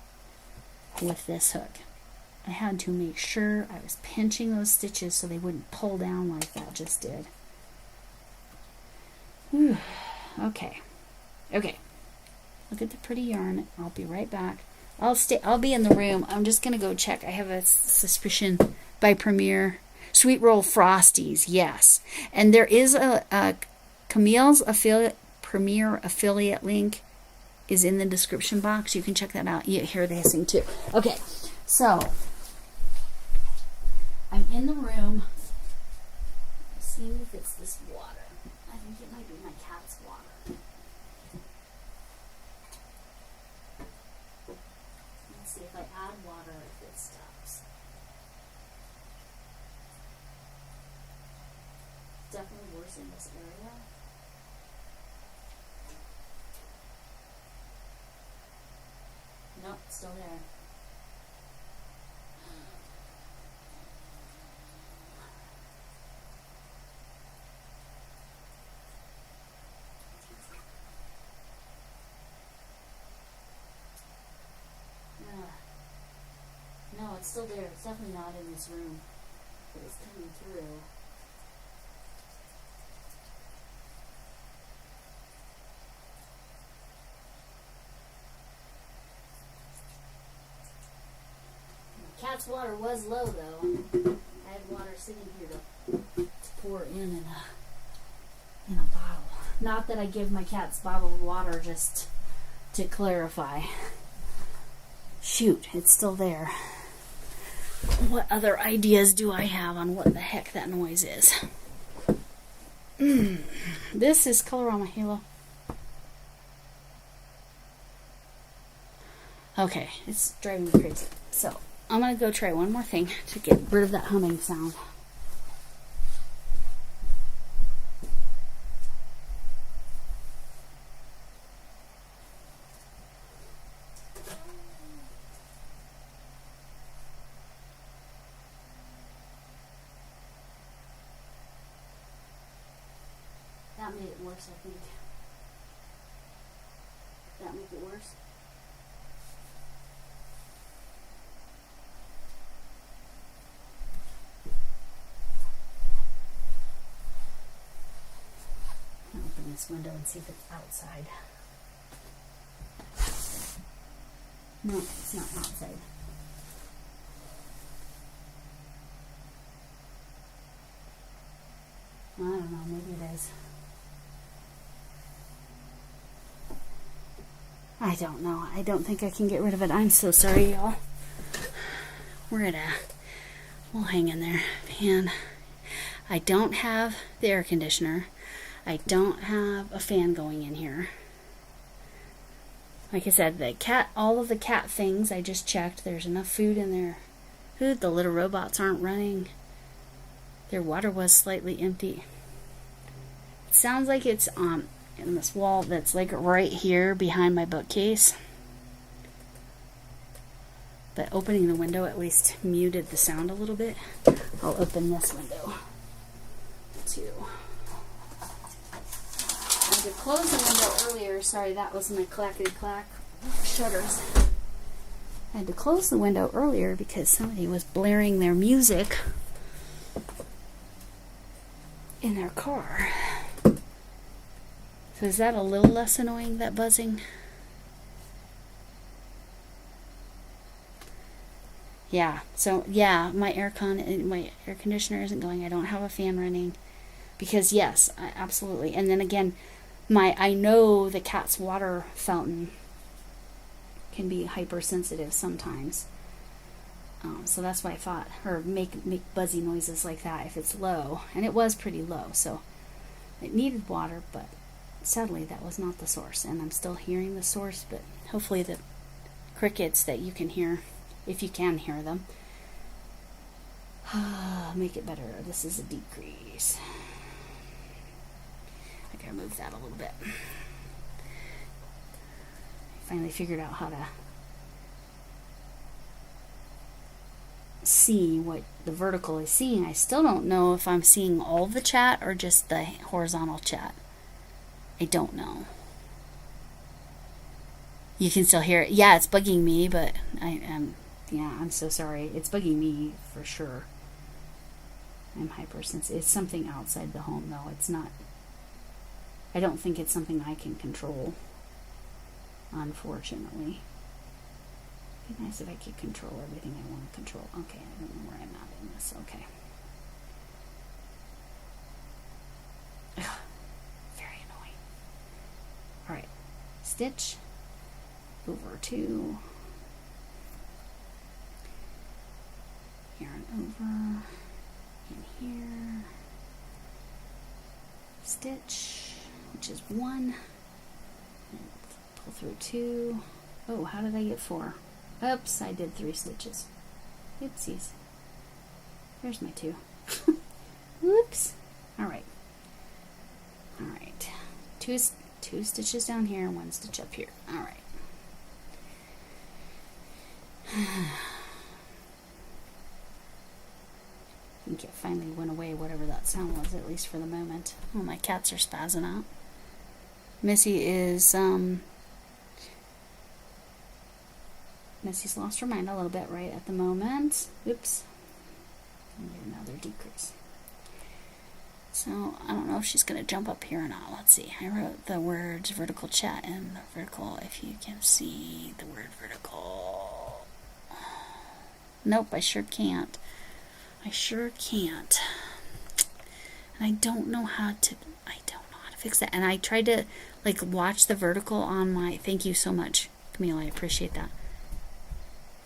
with this hook. I had to make sure I was pinching those stitches so they wouldn't pull down like that just did. Whew. Okay. Look at the pretty yarn. I'll be right back. I'll be in the room. I'm just gonna go check. I have a suspicion by Premier. Sweet Roll Frosties, yes. And there is a Camille's Premier affiliate link is in the description box. You can check that out. You hear the hissing too. Okay, so I'm in the room. Seeing if it's this water. I think it might be my cat's water. Let's see if I add water if it stops. Definitely worse in this area. Nope, still there. No, it's still there. It's definitely not in this room. But it's coming through. Cat's water was low though. I had water sitting here to pour in a bottle. Not that I give my cats bottled water, just to clarify. Shoot, it's still there. What other ideas do I have on what the heck that noise is? This is Colorama Halo. Okay, it's driving me crazy. So I'm going to go try one more thing to get rid of that humming sound. That made it worse, I think. Did that make it worse? Open this window and see if it's outside. No, it's not outside. I don't know, maybe it is. I don't know. I don't think I can get rid of it. I'm so sorry, y'all. We'll hang in there. Man, I don't have the air conditioner. I don't have a fan going in here. Like I said, all of the cat things, I just checked. There's enough food in there. Food, the little robots aren't running. Their water was slightly empty. It sounds like it's in this wall that's like right here behind my bookcase. But opening the window at least muted the sound a little bit. I'll open this window too. I had to close the window earlier. Sorry, that was my clackety clack shutters. I had to close the window earlier because somebody was blaring their music in their car. So is that a little less annoying, that buzzing? Yeah, so yeah, my air conditioner isn't going. I don't have a fan running. Because yes, absolutely. And then again, I know the cat's water fountain can be hypersensitive sometimes. So that's why I thought, or make buzzy noises like that if it's low. And it was pretty low, so it needed water, but sadly that was not the source. And I'm still hearing the source, but hopefully the crickets that you can hear, if you can hear them, make it better. This is a decrease. I gotta move that a little bit. I finally figured out how to see what the vertical is seeing. I still don't know if I'm seeing all the chat or just the horizontal chat. I don't know. You can still hear it. Yeah, it's bugging me, but I'm so sorry. It's bugging me for sure. I'm hypersensitive. It's something outside the home, though. It's not. I don't think it's something I can control, unfortunately. It'd be nice if I could control everything I want to control. Okay, I don't know where I'm at in this. Okay. Ugh, very annoying. Alright, stitch over to yarn over in here, stitch, which is 1, and pull through 2. Oh, how did I get 4? Oops, I did 3 stitches. Oopsies. There's my 2. Oops. Alright. Alright. Two stitches down here, 1 stitch up here. Alright. I think it finally went away, whatever that sound was, at least for the moment. Oh, my cats are spazzing out. Missy is, Missy's lost her mind a little bit right at the moment. Oops. Another decrease. So, I don't know if she's going to jump up here or not. Let's see. I wrote the words vertical chat and the vertical, if you can see the word vertical. Nope, I sure can't. I sure can't. And I don't know how to fix that. And I tried to, like, watch the vertical on my, thank you so much, Camille, I appreciate that.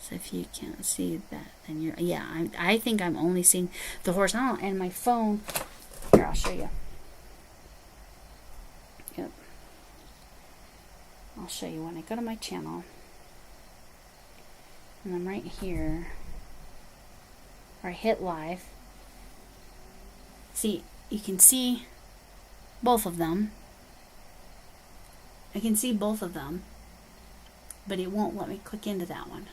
So if you can't see that, then you're, yeah, I think I'm only seeing the horizontal, and my phone, here, I'll show you. Yep. I'll show you when I go to my channel. And I'm right here. Or I hit live. See, you can see both of them. I can see both of them, but it won't let me click into that one.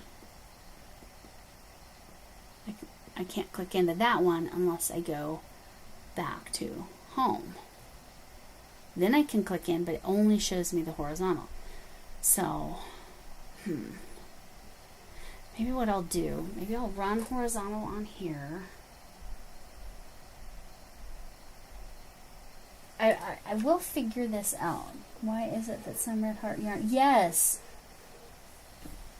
I can't click into that one unless I go back to home. Then I can click in, but it only shows me the horizontal. So, maybe what I'll do, maybe I'll run horizontal on here. I will figure this out. Why is it that some red heart yarn? Yes.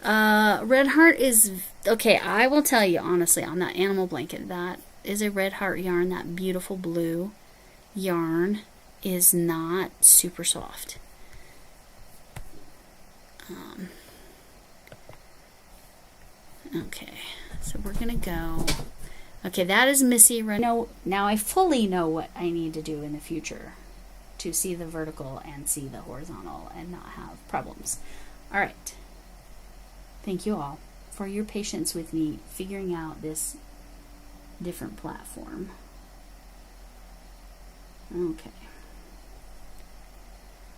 Red heart is, okay, I will tell you honestly, on that animal blanket, that is a red heart yarn. That beautiful blue yarn is not super soft. Okay, so we're gonna go. Okay, that is Missy. Now I fully know what I need to do in the future to see the vertical and see the horizontal and not have problems. All right. Thank you all for your patience with me figuring out this different platform. Okay.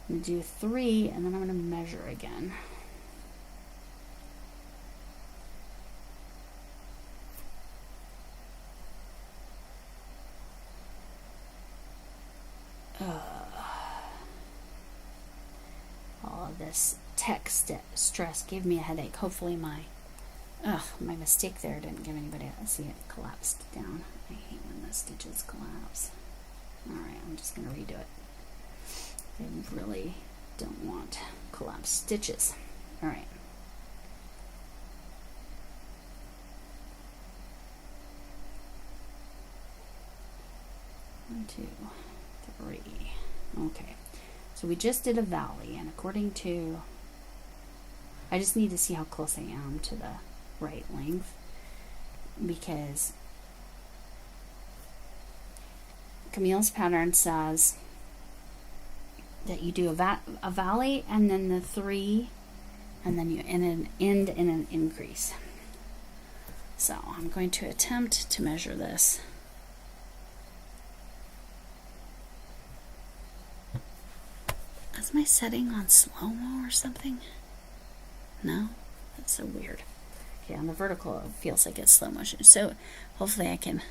I'm going to do 3 and then I'm going to measure again. All of this tech stress gave me a headache. Hopefully my mistake there didn't give anybody a, see it collapsed down. I hate when the stitches collapse. Alright, I'm just going to redo it. I really don't want collapsed stitches. Alright. 1, 2, 3. Okay. So So we just did a valley, and according to, I just need to see how close I am to the right length, because Camille's pattern says that you do a valley and then the 3, and then you end in an increase. So I'm going to attempt to measure this. Is my setting on slow-mo or something? No? That's so weird. Okay, on the vertical it feels like it's slow motion. So hopefully I can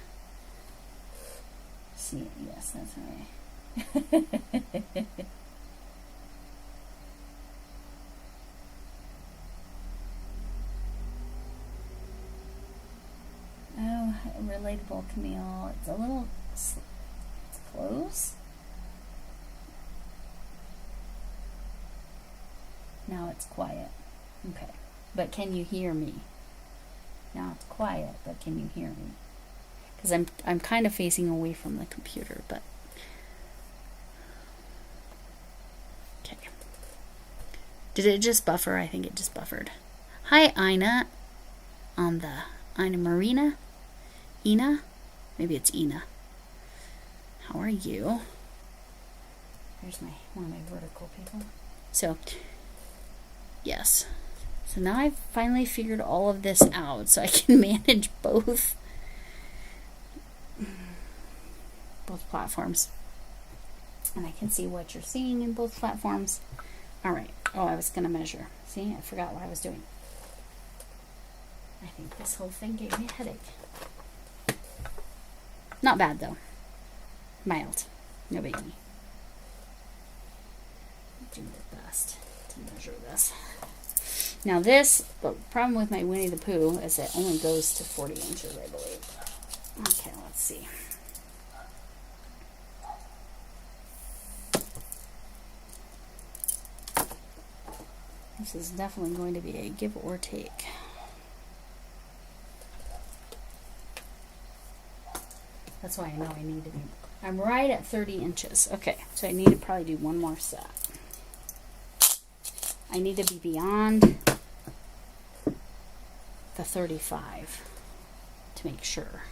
see it. Yes, that's right. Oh, relatable, Camille. It's a little, it's close. Now it's quiet. Okay. But can you hear me? Now it's quiet, but can you hear me? Because I'm kind of facing away from the computer, but okay. Did it just buffer? I think it just buffered. Hi, Ina. On the Ina Marina. Ina? Maybe it's Ina. How are you? Here's one of my vertical people. So yes. So now I've finally figured all of this out, so I can manage both platforms. And I can see what you're seeing in both platforms. All right. Oh, I was going to measure. See, I forgot what I was doing. I think this whole thing gave me a headache. Not bad, though. Mild. No biggie. Do my best to measure this. Now this, the problem with my Winnie the Pooh is it only goes to 40 inches, I believe. Okay, let's see. This is definitely going to be a give or take. That's why I know I need to be, I'm right at 30 inches. Okay, so I need to probably do one more set. I need to be beyond the 35 to make sure.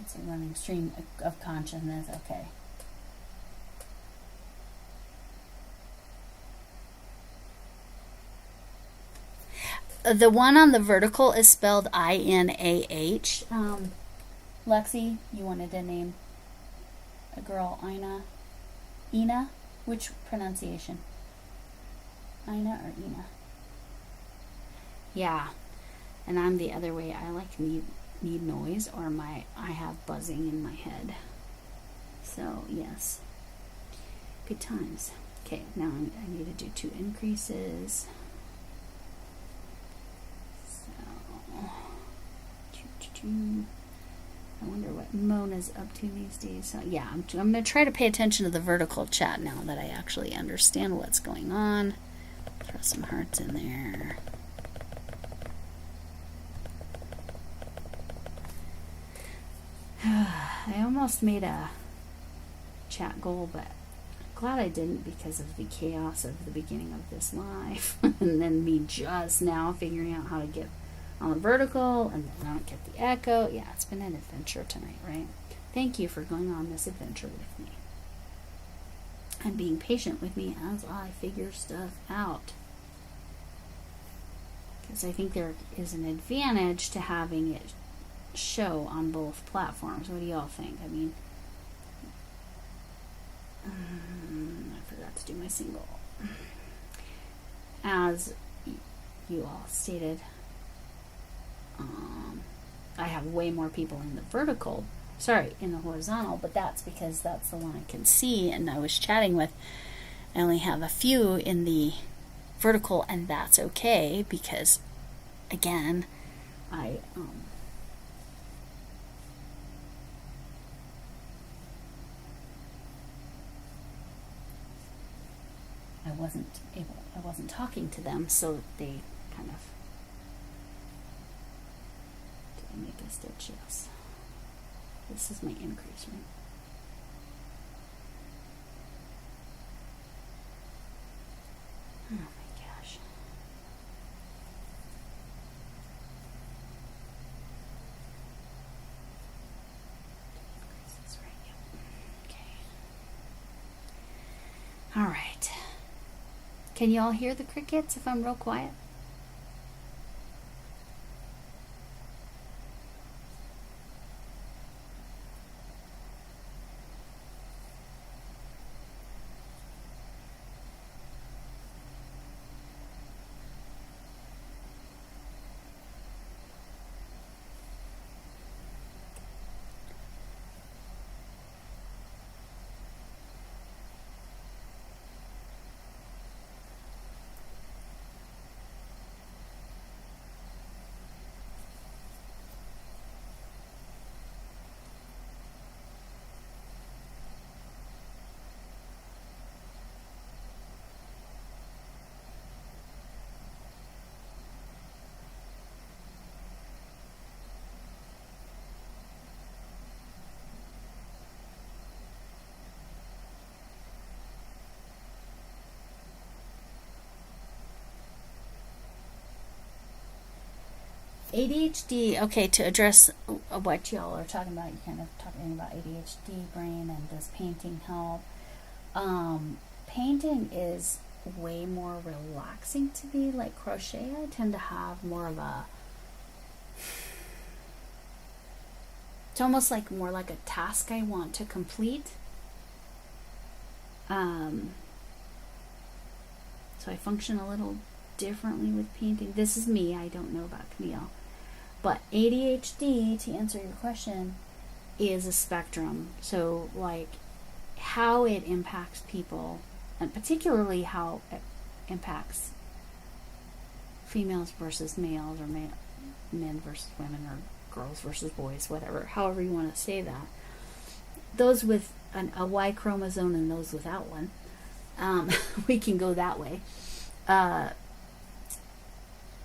It's a running stream of consciousness. Okay. The one on the vertical is spelled I-N-A-H. Lexi, you wanted to name a girl Ina? Ina? Which pronunciation? Ina or Ina? Yeah. And I'm the other way. I like need noise, or I have buzzing in my head. So, yes. Good times. Okay, now I need to do 2 increases. I wonder what Mona's up to these days. So yeah, I'm going to try to pay attention to the vertical chat now that I actually understand what's going on. Throw some hearts in there. I almost made a chat goal, but I'm glad I didn't because of the chaos of the beginning of this live. And then me just now figuring out how to get on the vertical and then I don't get the echo. Yeah, it's been an adventure tonight, right? Thank you for going on this adventure with me and being patient with me as I figure stuff out. Because I think there is an advantage to having it show on both platforms. What do y'all think? I mean, I forgot to do my single. As you all stated, I have way more people in the vertical, in the horizontal, but that's because that's the one I can see, and I was chatting with. I only have a few in the vertical, and that's okay because, again, I wasn't talking to them, so they kind of. Did I make a stitch? Yes. This is my increase, right? Oh my gosh. Increases, right? Yep. Okay. All right. Can you all hear the crickets if I'm real quiet? ADHD, okay, to address what y'all are talking about, you're kind of talking about ADHD brain and does painting help? Painting is way more relaxing to me. Like crochet, I tend to have more of a, it's almost like more like a task I want to complete. So I function a little differently with painting. This is me, I don't know about Camille. But ADHD, to answer your question, is a spectrum. So, like, how it impacts people, and particularly how it impacts females versus males, or men versus women, or girls versus boys, whatever, however you want to say that. Those with a Y chromosome and those without one, we can go that way.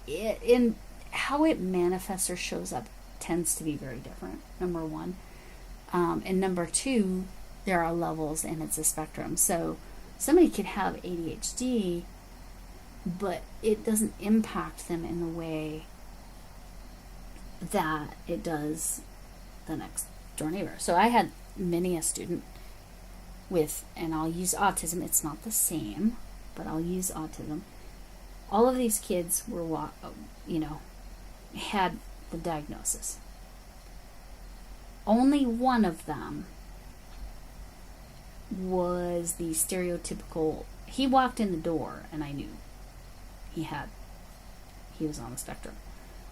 In how it manifests or shows up tends to be very different, number one. And number two, there are levels and it's a spectrum. So somebody could have ADHD, but it doesn't impact them in the way that it does the next door neighbor. So I had many a student with, and I'll use autism, it's not the same, but I'll use autism. All of these kids were, had the diagnosis. Only one of them was the stereotypical, he walked in the door and I knew he was on the spectrum.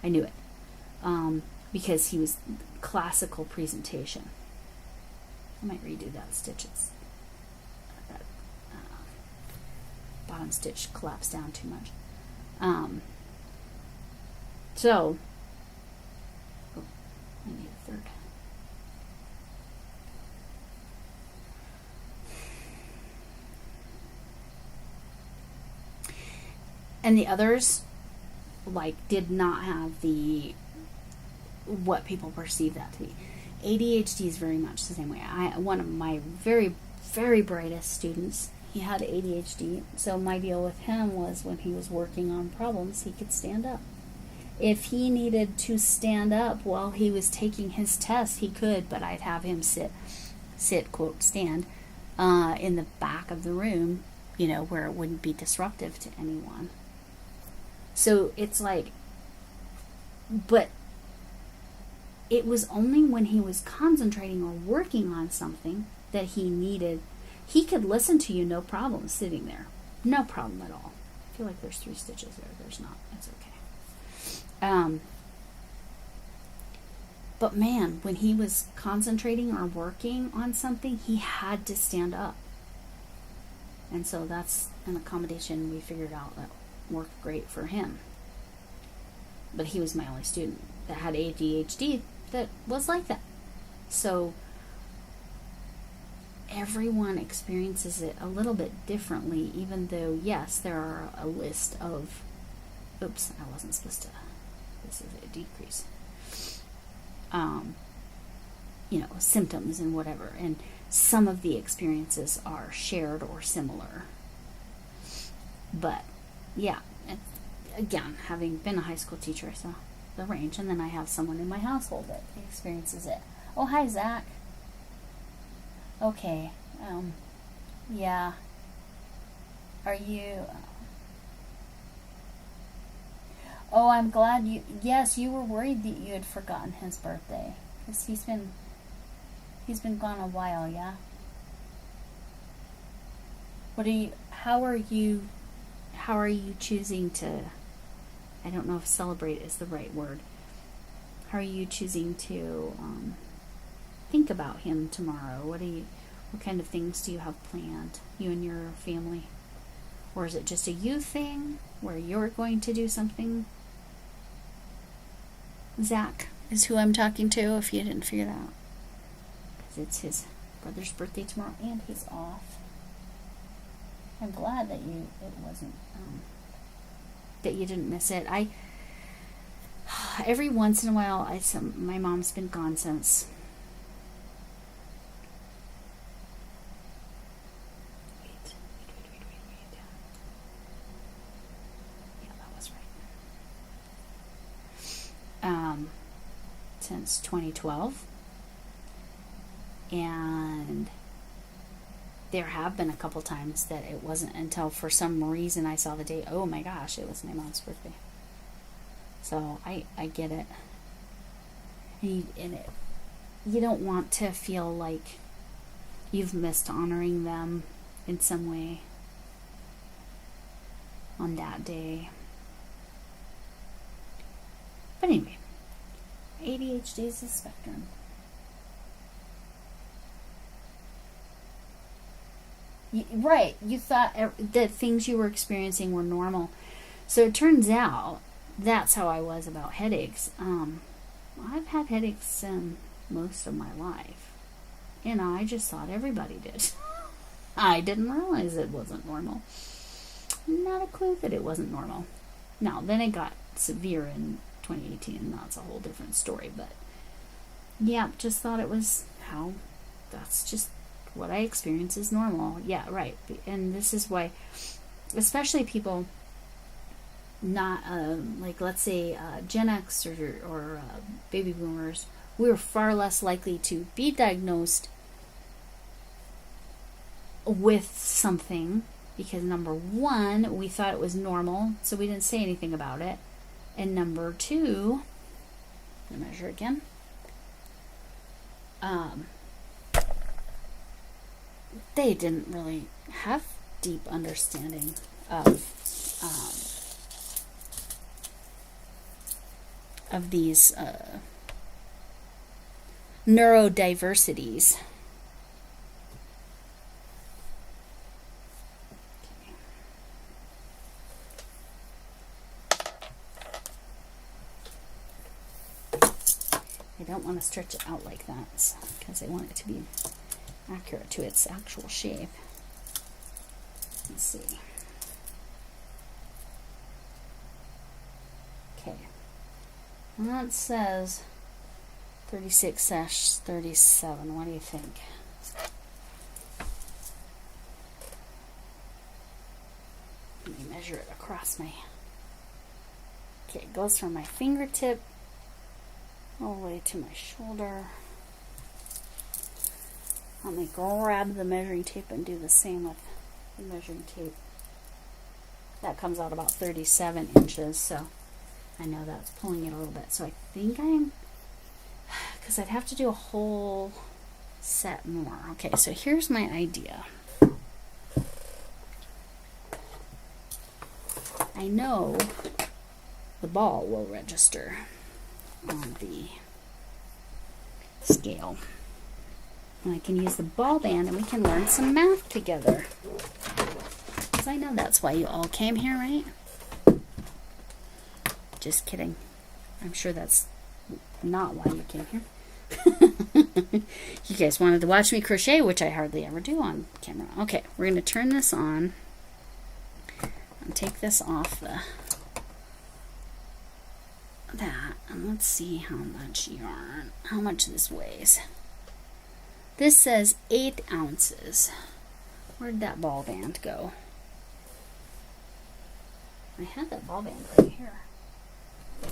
I knew it. Because he was classical presentation. I might redo that stitch. That bottom stitch collapsed down too much. So, I need a third. And the others, did not have what people perceive that to be. ADHD is very much the same way. One of my very, very brightest students, he had ADHD, so my deal with him was when he was working on problems, he could stand up. If he needed to stand up while he was taking his test, he could, but I'd have him sit, quote, stand, in the back of the room, where it wouldn't be disruptive to anyone. So it's but it was only when he was concentrating or working on something that he could listen to you no problem sitting there. No problem at all. I feel like there's 3 stitches there. There's not. It's okay. But man, when he was concentrating or working on something, he had to stand up. And so that's an accommodation we figured out that worked great for him. But he was my only student that had ADHD that was like that. So everyone experiences it a little bit differently, even though, yes, there are a list of, oops, I wasn't supposed to, this is a decrease. symptoms and whatever. And some of the experiences are shared or similar. But, yeah, again, having been a high school teacher, I saw the range. And then I have someone in my household that experiences it. Oh, hi, Zach. Okay. Yeah. Are you... Oh, I'm glad you... Yes, you were worried that you had forgotten his birthday. Because he's been gone a while, yeah? How are you choosing to... I don't know if celebrate is the right word. How are you choosing to think about him tomorrow? What kind of things do you have planned, you and your family? Or is it just a you thing where you're going to do something? Zach is who I'm talking to, if you didn't figure that out. Because it's his brother's birthday tomorrow and he's off. I'm glad that that you didn't miss it. Every once in a while, my mom's been gone since... Wait. Yeah, that was right. Since 2012. And there have been a couple times that it wasn't until for some reason I saw the date. Oh my gosh, it was my mom's birthday. So I get it. And you don't want to feel like you've missed honoring them in some way on that day. But anyway, ADHD is a spectrum. Right, you thought that things you were experiencing were normal. So it turns out that's how I was about headaches. I've had headaches most of my life. And I just thought everybody did. I didn't realize it wasn't normal. Not a clue that it wasn't normal. Now, then it got severe in 2018, and that's a whole different story. But, yeah, just thought it was that's just what I experience is normal. Yeah, right. And this is why, especially people not, like, let's say, Gen X or baby boomers, we're far less likely to be diagnosed with something because, number one, we thought it was normal, so we didn't say anything about it. And number two, I'm going to measure again. They didn't really have deep understanding of these neurodiversities. I don't want to stretch it out like that because I want it to be accurate to its actual shape. Let's see. Okay. And that says 36/37. What do you think? Let me measure it across my... Okay, it goes from my fingertip all the way to my shoulder. Let me grab the measuring tape and do the same with the measuring tape. That comes out about 37 inches, so I know that's pulling it a little bit. So I think because I'd have to do a whole set more. Okay, so here's my idea. I know the ball will register on the scale. And I can use the ball band and we can learn some math together. Because I know that's why you all came here, right? Just kidding. I'm sure that's not why you came here. You guys wanted to watch me crochet, which I hardly ever do on camera. Okay, we're going to turn this on and take this off that. And let's see how much yarn, how much this weighs. This says 8 ounces. Where'd that ball band go? I had that ball band right here.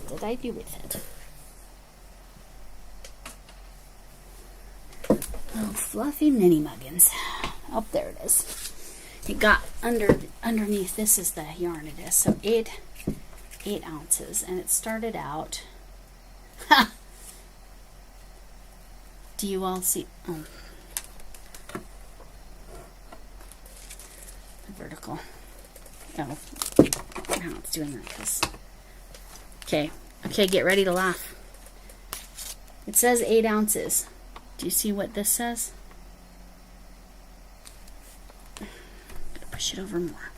What did I do with it? Oh, fluffy mini muggins. Oh, there it is. It got underneath. This is the yarn it is. So 8 ounces, and it started out. Ha! Do you all see? Oh, the vertical. Oh, now it's doing that. Okay, get ready to laugh. It says 8 ounces. Do you see what this says? Gotta push it over more.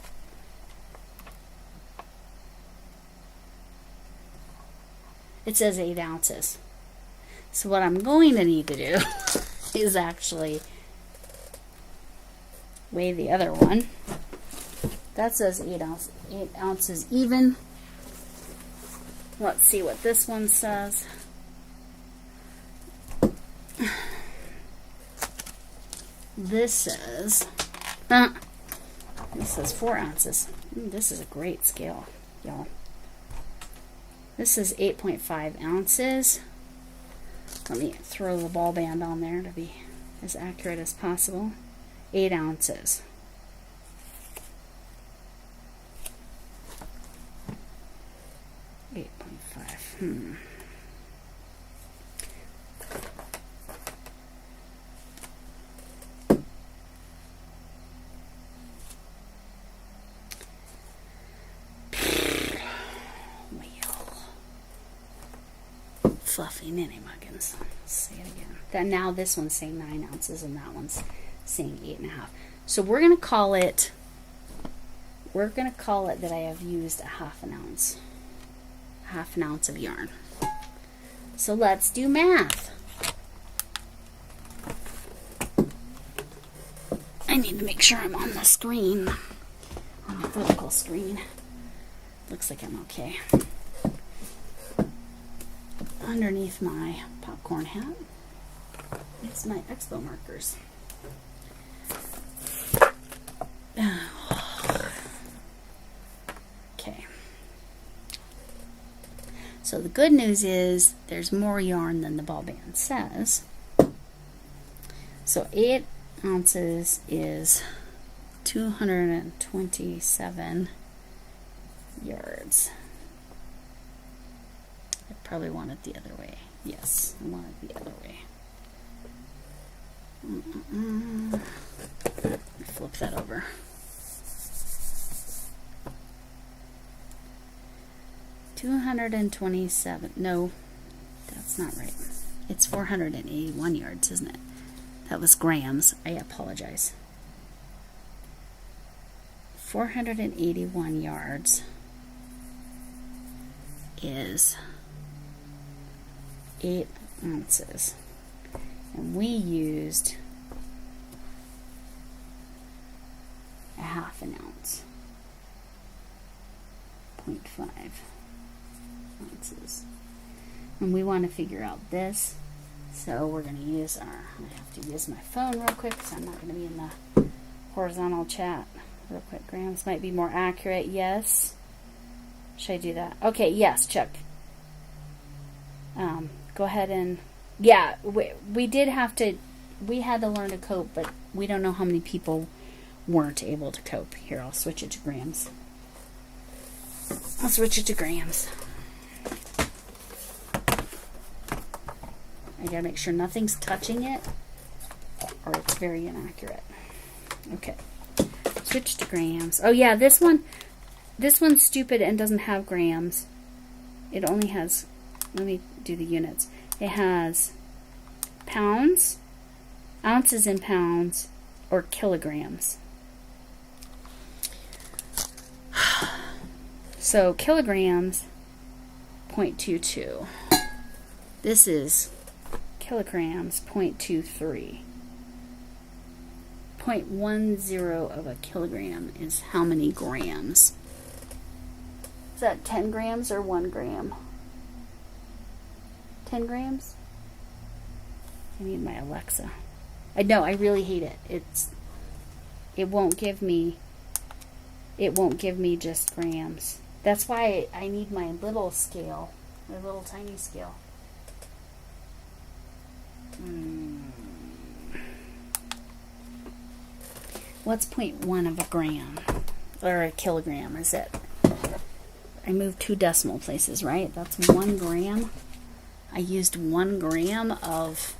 It says 8 ounces. So what I'm going to need to do is actually weigh the other one. That says 8 ounces even. Let's see what this one says. This says 4 ounces. This is a great scale, y'all. This is 8.5 ounces. Let me throw the ball band on there to be as accurate as possible. 8 ounces. Fluffy mini muggins. Let's say it again. Now this one's saying 9 ounces and that one's saying 8.5. So we're gonna call it that I have used a half an ounce of yarn. So let's do math. I need to make sure I'm on the screen, on the vertical screen. Looks like I'm okay. Underneath my popcorn hat, it's my expo markers. Okay. So the good news is there's more yarn than the ball band says. So 8 ounces is 227 yards. I probably want it the other way. Yes, I want it the other way. Flip that over. $227. No, that's not right. It's 481 yards, isn't it? That was grams. I apologize. 481 yards is 8 ounces. And we used a half an ounce. 0.5 ounces. And we want to figure out this. So we're going to use I have to use my phone real quick because I'm not going to be in the horizontal chat. Real quick, grams might be more accurate. Yes. Should I do that? Okay, yes, Chuck. Go ahead and, yeah, we did have to, we had to learn to cope, but we don't know how many people weren't able to cope. Here, I'll switch it to grams. I'll switch it to grams. I gotta make sure nothing's touching it or it's very inaccurate. Okay, switch to grams. Oh yeah, this one's stupid and doesn't have grams. It only has, let me do the units. It has pounds, ounces in pounds, or kilograms. So kilograms, 0.22. This is kilograms, 0.23. 0.10 of a kilogram is how many grams? Is that 10 grams or 1 gram? 10 grams? I need my Alexa. I know, I really hate it. It won't give me just grams. That's why I need my little scale, my little tiny scale. What's 0.1 of a gram or a kilogram? Is it? I moved 2 decimal places, right? That's 1 gram. I used 1 gram of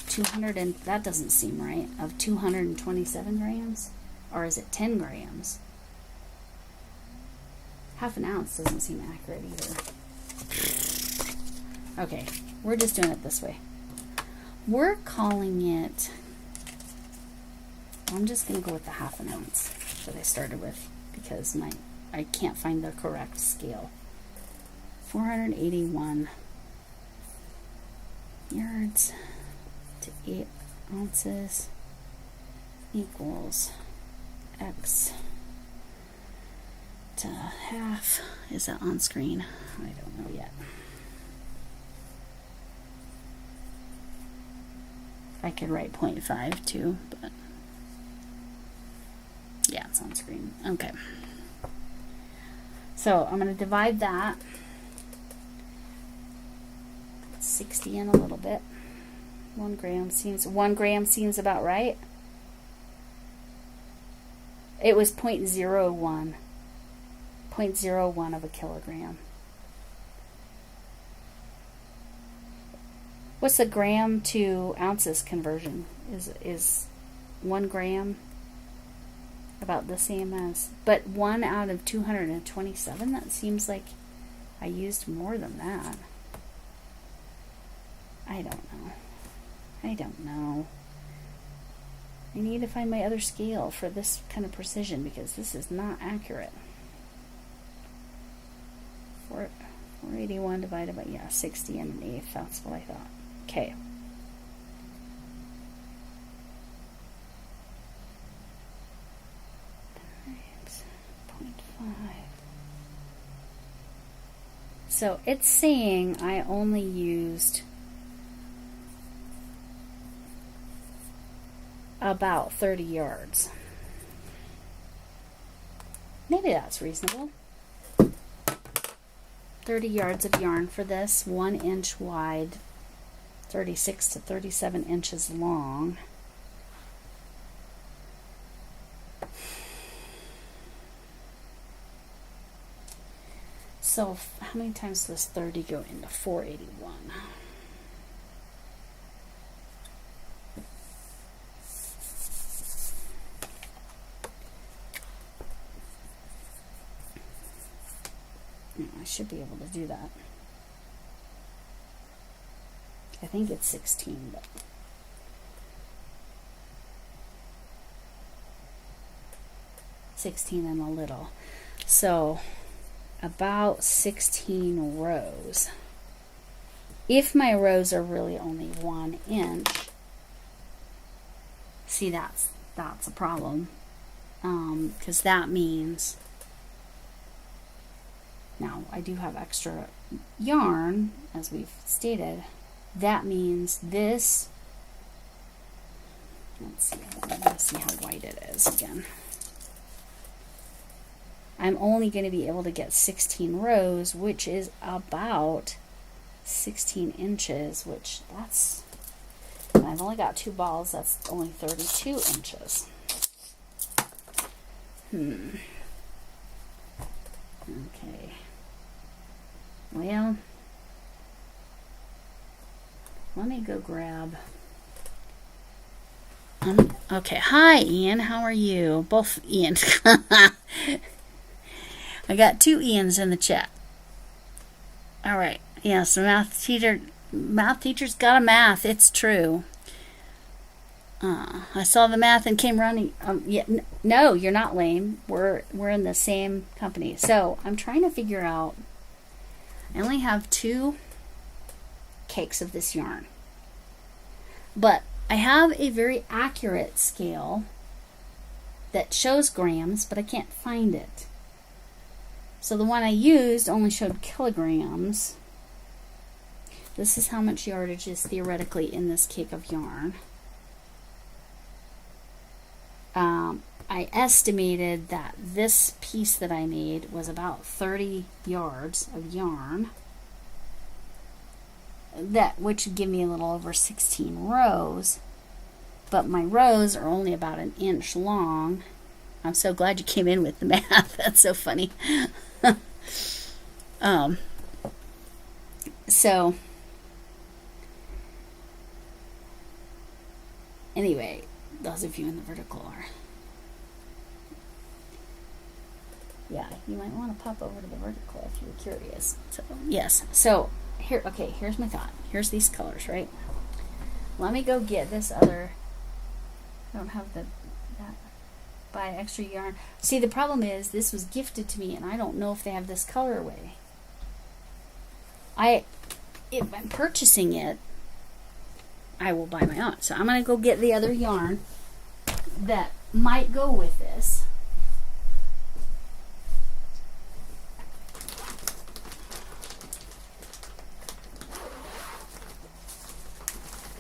200, and that doesn't seem right, of 227 grams, or is it 10 grams? Half an ounce doesn't seem accurate either. Okay, we're just doing it this way. We're calling it, I'm just going to go with the half an ounce that I started with because I can't find the correct scale. 481 yards to 8 ounces equals X to half. Is that on screen? I don't know yet. I could write 0.5 too, but yeah, it's on screen. Okay. So I'm going to divide that. 60 in a little bit. 1 gram seems about right. It was 0.01 of a kilogram. What's the gram to ounces conversion? Is 1 gram about the same as, but 1 out of 227? That seems like I used more than that. I don't know. I need to find my other scale for this kind of precision because this is not accurate. 481 divided by, 60 and 1/8. That's what I thought. Okay. Times 0.5. So it's saying I only used about 30 yards. Maybe that's reasonable. 30 yards of yarn for this, 1 inch wide, 36 to 37 inches long. So how many times does 30 go into 481? I should be able to do that. I think it's 16, but $16 and a little. So about 16 rows. If my rows are really only 1 inch, see, that's a problem, because that means, now I do have extra yarn, as we've stated. That means this, let's see how wide it is again. I'm only going to be able to get 16 rows, which is about 16 inches, which that's, I've only got 2 balls, that's only 32 inches. Okay. Well, let me go grab. Okay. Hi, Ian. How are you? Both Ian. I got 2 Ians in the chat. All right. Yes, the math teacher's got a math. It's true. I saw the math and came running. No, you're not lame. We're in the same company. So I'm trying to figure out. I only have 2 cakes of this yarn, but I have a very accurate scale that shows grams, but I can't find it. So the one I used only showed kilograms. This is how much yardage is theoretically in this cake of yarn. I estimated that this piece that I made was about 30 yards of yarn, which would give me a little over 16 rows, but my rows are only about an inch long. I'm so glad you came in with the math. That's so funny. So anyway, those of you in the vertical are, yeah, you might want to pop over to the vertical if you're curious. So yes, so here, okay, here's my thought. Here's these colors, right? Let me go get this other, I don't have that buy extra yarn. See, the problem is this was gifted to me and I don't know if they have this colorway. If I'm purchasing it, I will buy my own. So I'm going to go get the other yarn that might go with this.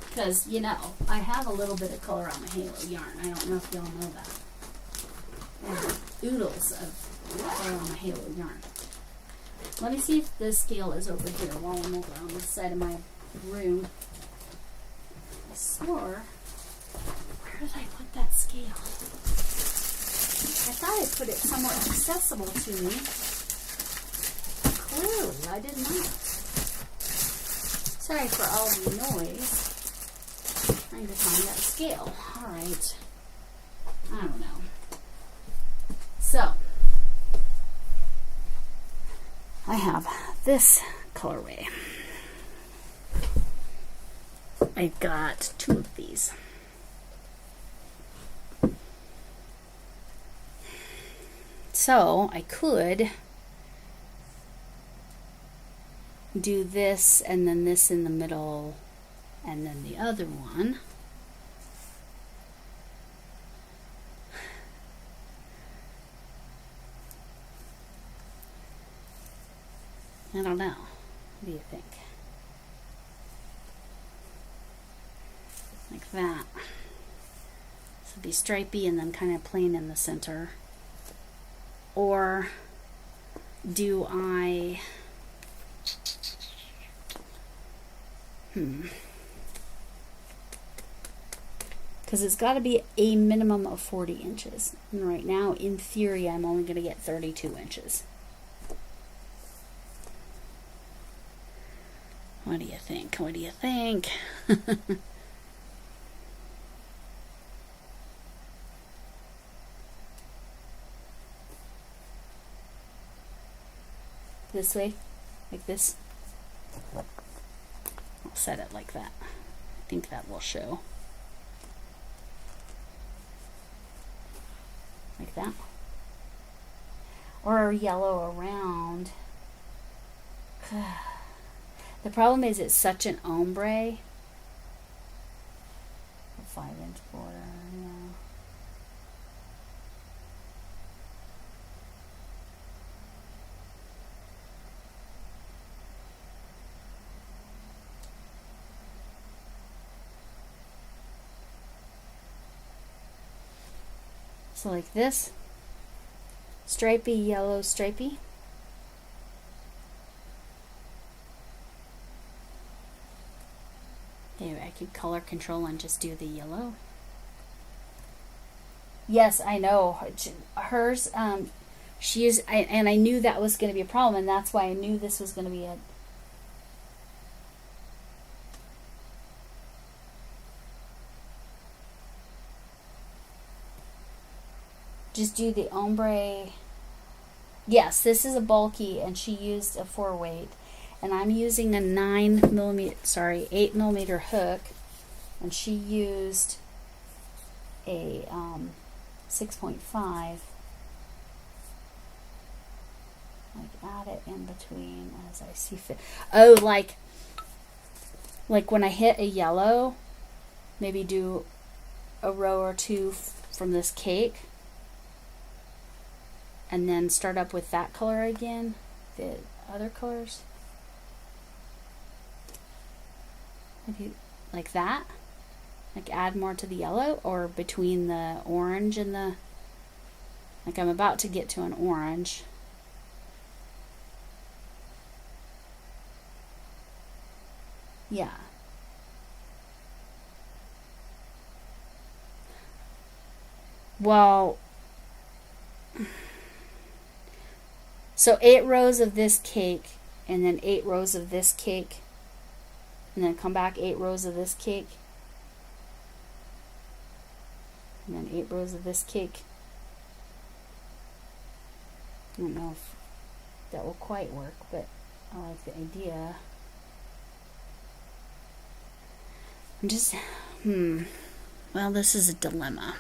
Because, you know, I have a little bit of color on my halo yarn. I don't know if y'all know that. I have oodles of color on my halo yarn. Let me see if the scale is over here while I'm over on this side of my room. I swore, where did I put that scale? I thought I put it somewhere accessible to me. Clearly, I did not. Sorry for all the noise. Trying to find that scale. Alright. I don't know. So, I have this colorway. I've got 2 of these. So I could do this and then this in the middle and then the other one. I don't know. What do you think? Like that. So it'd be stripey and then kind of plain in the center. Or do I... Because it's got to be a minimum of 40 inches. And right now, in theory, I'm only going to get 32 inches. What do you think? What do you think? This way? Like this? I'll set it like that. I think that will show. Like that. Or yellow around. The problem is it's such an ombre. A 5-inch border, yeah. So like this, stripey, yellow, stripey. Anyway, I could color control and just do the yellow. Yes, I know. Hers, she is, and I knew that was going to be a problem, and that's why I knew this was going to be a... Just do the ombre. Yes, this is a bulky, and she used a 4-weight. And I'm using a 8 millimeter hook, and she used a 6.5. Like add it in between as I see fit. Oh, like when I hit a yellow, maybe do a row or two from this cake, and then start up with that color again, the other colors. Like that. Like add more to the yellow, or between the orange and the, like I'm about to get to an orange. Yeah. Well, so 8 rows of this cake, and then 8 rows of this cake, and then come back 8 rows of this cake, and then 8 rows of this cake. I don't know if that will quite work, but I like the idea. I'm just, well, this is a dilemma.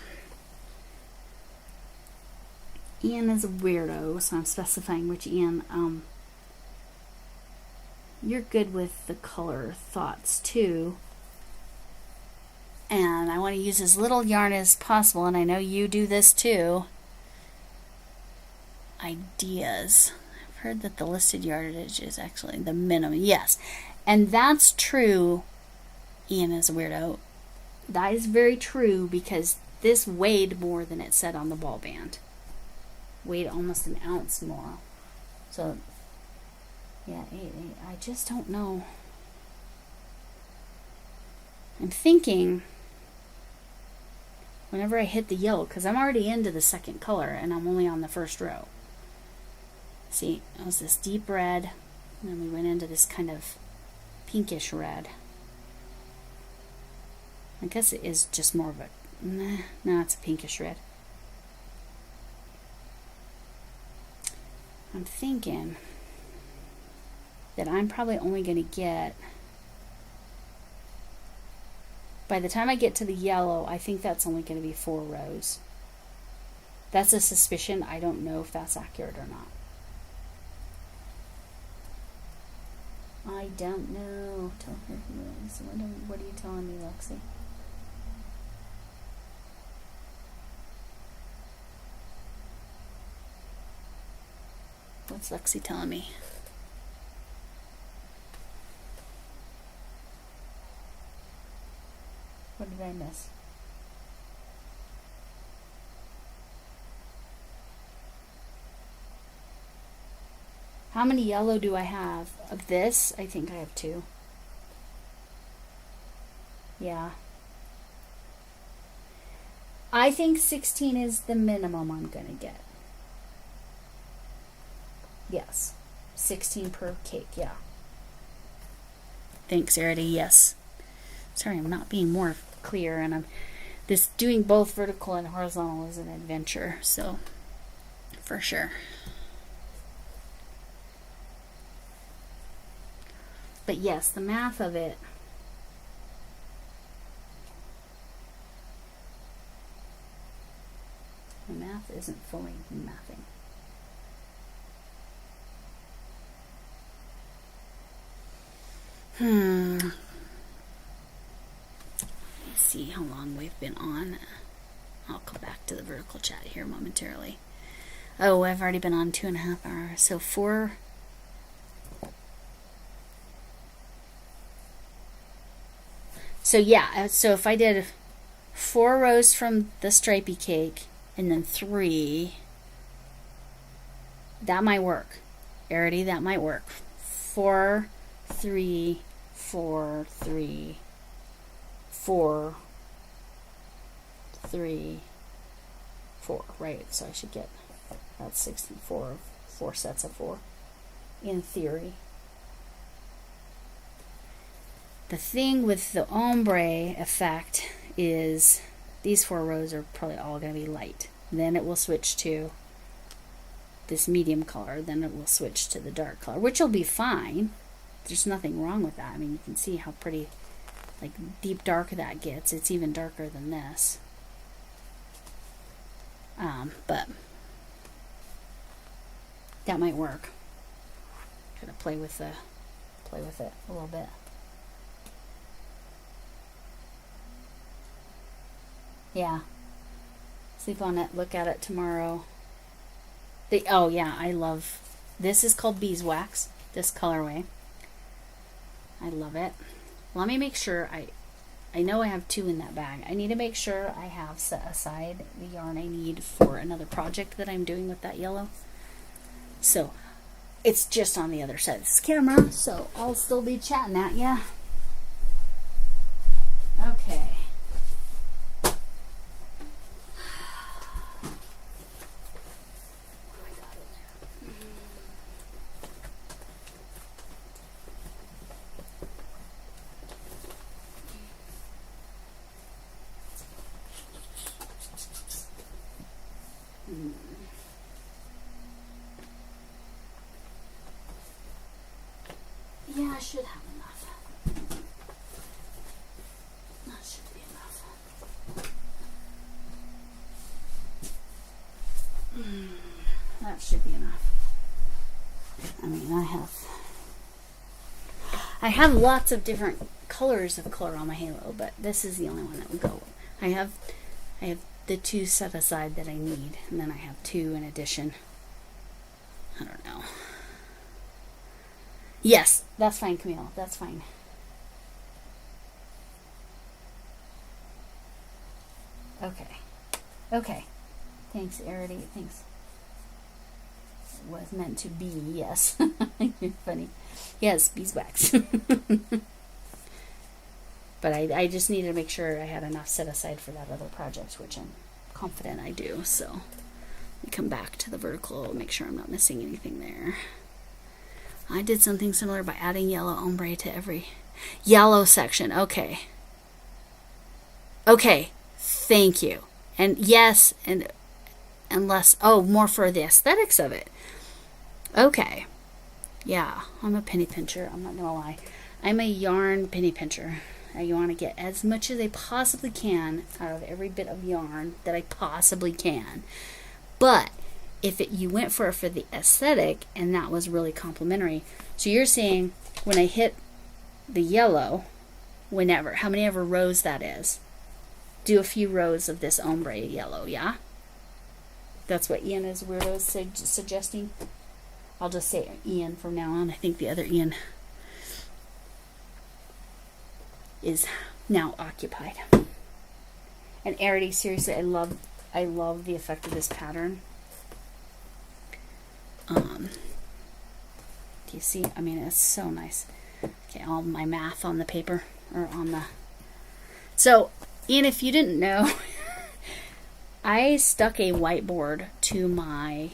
Ian is a weirdo, so I'm specifying which Ian. You're good with the color thoughts too. And I want to use as little yarn as possible, and I know you do this too. Ideas. I've heard that the listed yardage is actually the minimum. Yes. And that's true. Ian is a weirdo. That is very true, because this weighed more than it said on the ball band. Weighed almost an ounce more. So, yeah, 8. I just don't know. I'm thinking, whenever I hit the yellow, because I'm already into the second color and I'm only on the first row. See, it was this deep red, and then we went into this kind of pinkish red. I guess it is just more of a, no, it's a pinkish red. I'm thinking that I'm probably only going to get, by the time I get to the yellow, I think that's only going to be 4 rows. That's a suspicion. I don't know if that's accurate or not. I don't know. Tell her who it is. What are you telling me, Lexi? What's Lexi telling me? What did I miss? How many yellow do I have? Of this, I think I have 2. Yeah. I think 16 is the minimum I'm going to get. Yes. 16 per cake, yeah. Thanks, Arity. Yes. Sorry, I'm not being more clear, and I'm this doing both vertical and horizontal is an adventure, so for sure. But yes, the math of it, the math isn't fully mathing. Let's see how long we've been on. I'll come back to the vertical chat here momentarily. Oh, I've already been on 2.5 hours. So 4. So yeah, so if I did 4 rows from the stripy cake and then 3, that might work. Arity, that might work. 4, 3, 4, 3, 4, 3, 4, right? So I should get, that's 64, 4 sets of 4 in theory. The thing with the ombre effect is these 4 rows are probably all going to be light. Then it will switch to this medium color. Then it will switch to the dark color, which will be fine. There's nothing wrong with that. I mean, you can see how pretty, like, deep dark that gets. It's even darker than this. But that might work. Gotta play with it a little bit. Yeah. Sleep on it. Look at it tomorrow. Oh yeah, I love. This is called beeswax. This colorway. I love it. Let me make sure I know I have 2 in that bag. I need to make sure I have set aside the yarn I need for another project that I'm doing with that yellow. So it's just on the other side of this camera, so I'll still be chatting at ya. Okay. Yeah, I should have enough. That should be enough. That should be enough. I mean, I have lots of different colors of color on my halo, but this is the only one that would go. I have the 2 set aside that I need, and then I have 2 in addition. I don't know. Yes, that's fine, Camille. That's fine. Okay. Okay. Thanks, Arity. Thanks. It was meant to be, yes. You're funny. Yes, beeswax. But I just needed to make sure I had enough set aside for that other project, which I'm confident I do. So let me come back to the vertical, make sure I'm not missing anything there. I did something similar by adding yellow ombre to every yellow section. Okay. Okay. Thank you. And yes, and less, oh, more for the aesthetics of it. Okay. Yeah, I'm a penny pincher. I'm not gonna lie. I'm a yarn penny pincher. I want to get as much as I possibly can out of every bit of yarn that I possibly can. But if you went for the aesthetic, and that was really complimentary. So you're saying when I hit the yellow, whenever, how many ever rows that is, do a few rows of this ombre yellow, yeah? That's what Ian is weirdo suggesting. I'll just say Ian from now on. I think the other Ian is now occupied. And Arity, seriously, I love the effect of this pattern. Do you see? I mean, it's so nice. Okay, all my math on the paper, or on the... So, Ian, if you didn't know, I stuck a whiteboard to my,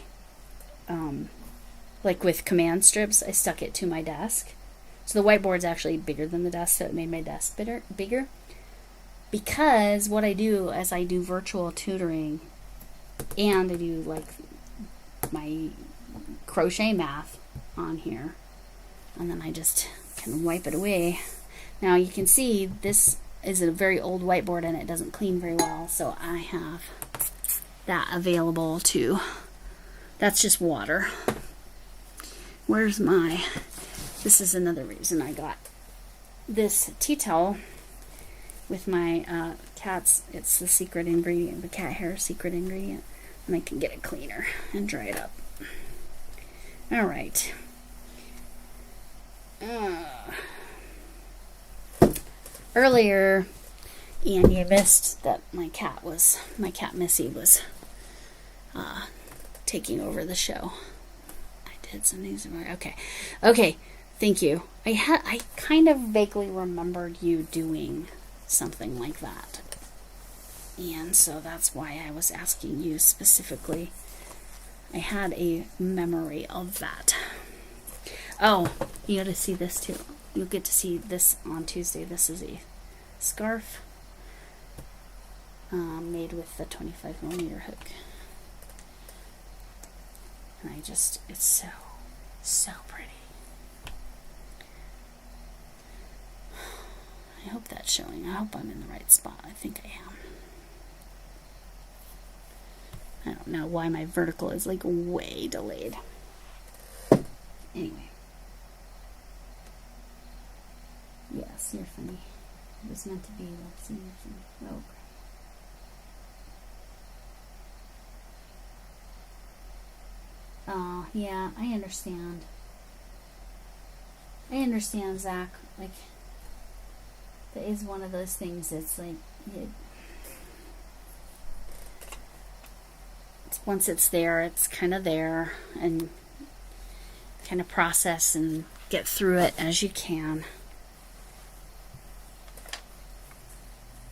like with command strips, I stuck it to my desk. So the whiteboard's actually bigger than the desk, so it made my desk bigger. Because what I do is I do virtual tutoring, and I do like my crochet math on here, and then I just can wipe it away. Now you can see this is a very old whiteboard and it doesn't clean very well, so I have that available too. That's just water. Where's my... This is another reason I got this tea towel with my cat's... It's the secret ingredient, the cat hair secret ingredient, and I can get it cleaner and dry it up. Alright. Earlier, and you missed that my cat Missy was taking over the show. I did something similar. Okay, thank you. I kind of vaguely remembered you doing something like that, and so that's why I was asking you specifically. I had a memory of that. Oh, you got to see this too. You'll get to see this on Tuesday. This is a scarf made with the 25mm hook. And it's so pretty. I hope that's showing. I hope I'm in the right spot. I think I am. I don't know why my vertical is like way delayed. Anyway. Yes, you're funny. It was meant to be. Let's see. Oh, oh, yeah, I understand. I understand, Zach. Like, is one of those things that's like, once it's there, it's kind of there, and kind of process and get through it as you can.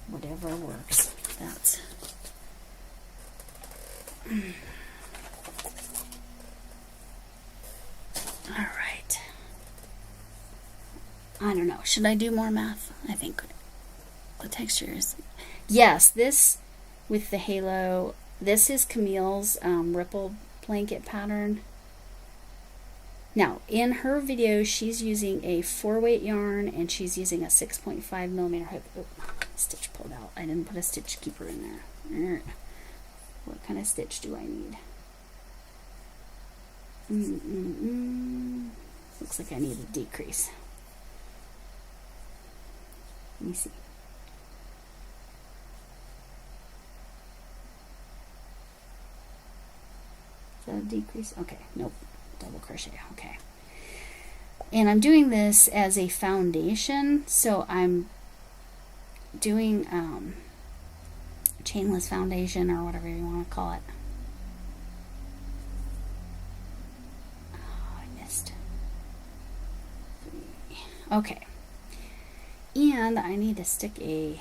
Whatever works. That's all right. I don't know. Should I do more math? I think the texture is, yes, this with the halo, this is Camille's ripple blanket pattern. Now, in her video, she's using a 4-weight yarn, and she's using a 6.5 millimeter hook. Oh, stitch pulled out. I didn't put a stitch keeper in there. What kind of stitch do I need? Looks like I need a decrease. Let me see. Is that a decrease? Okay, nope. Double crochet. Okay. And I'm doing this as a foundation, so I'm doing chainless foundation, or whatever you want to call it. Oh, I missed 3. Okay. And I need to stick an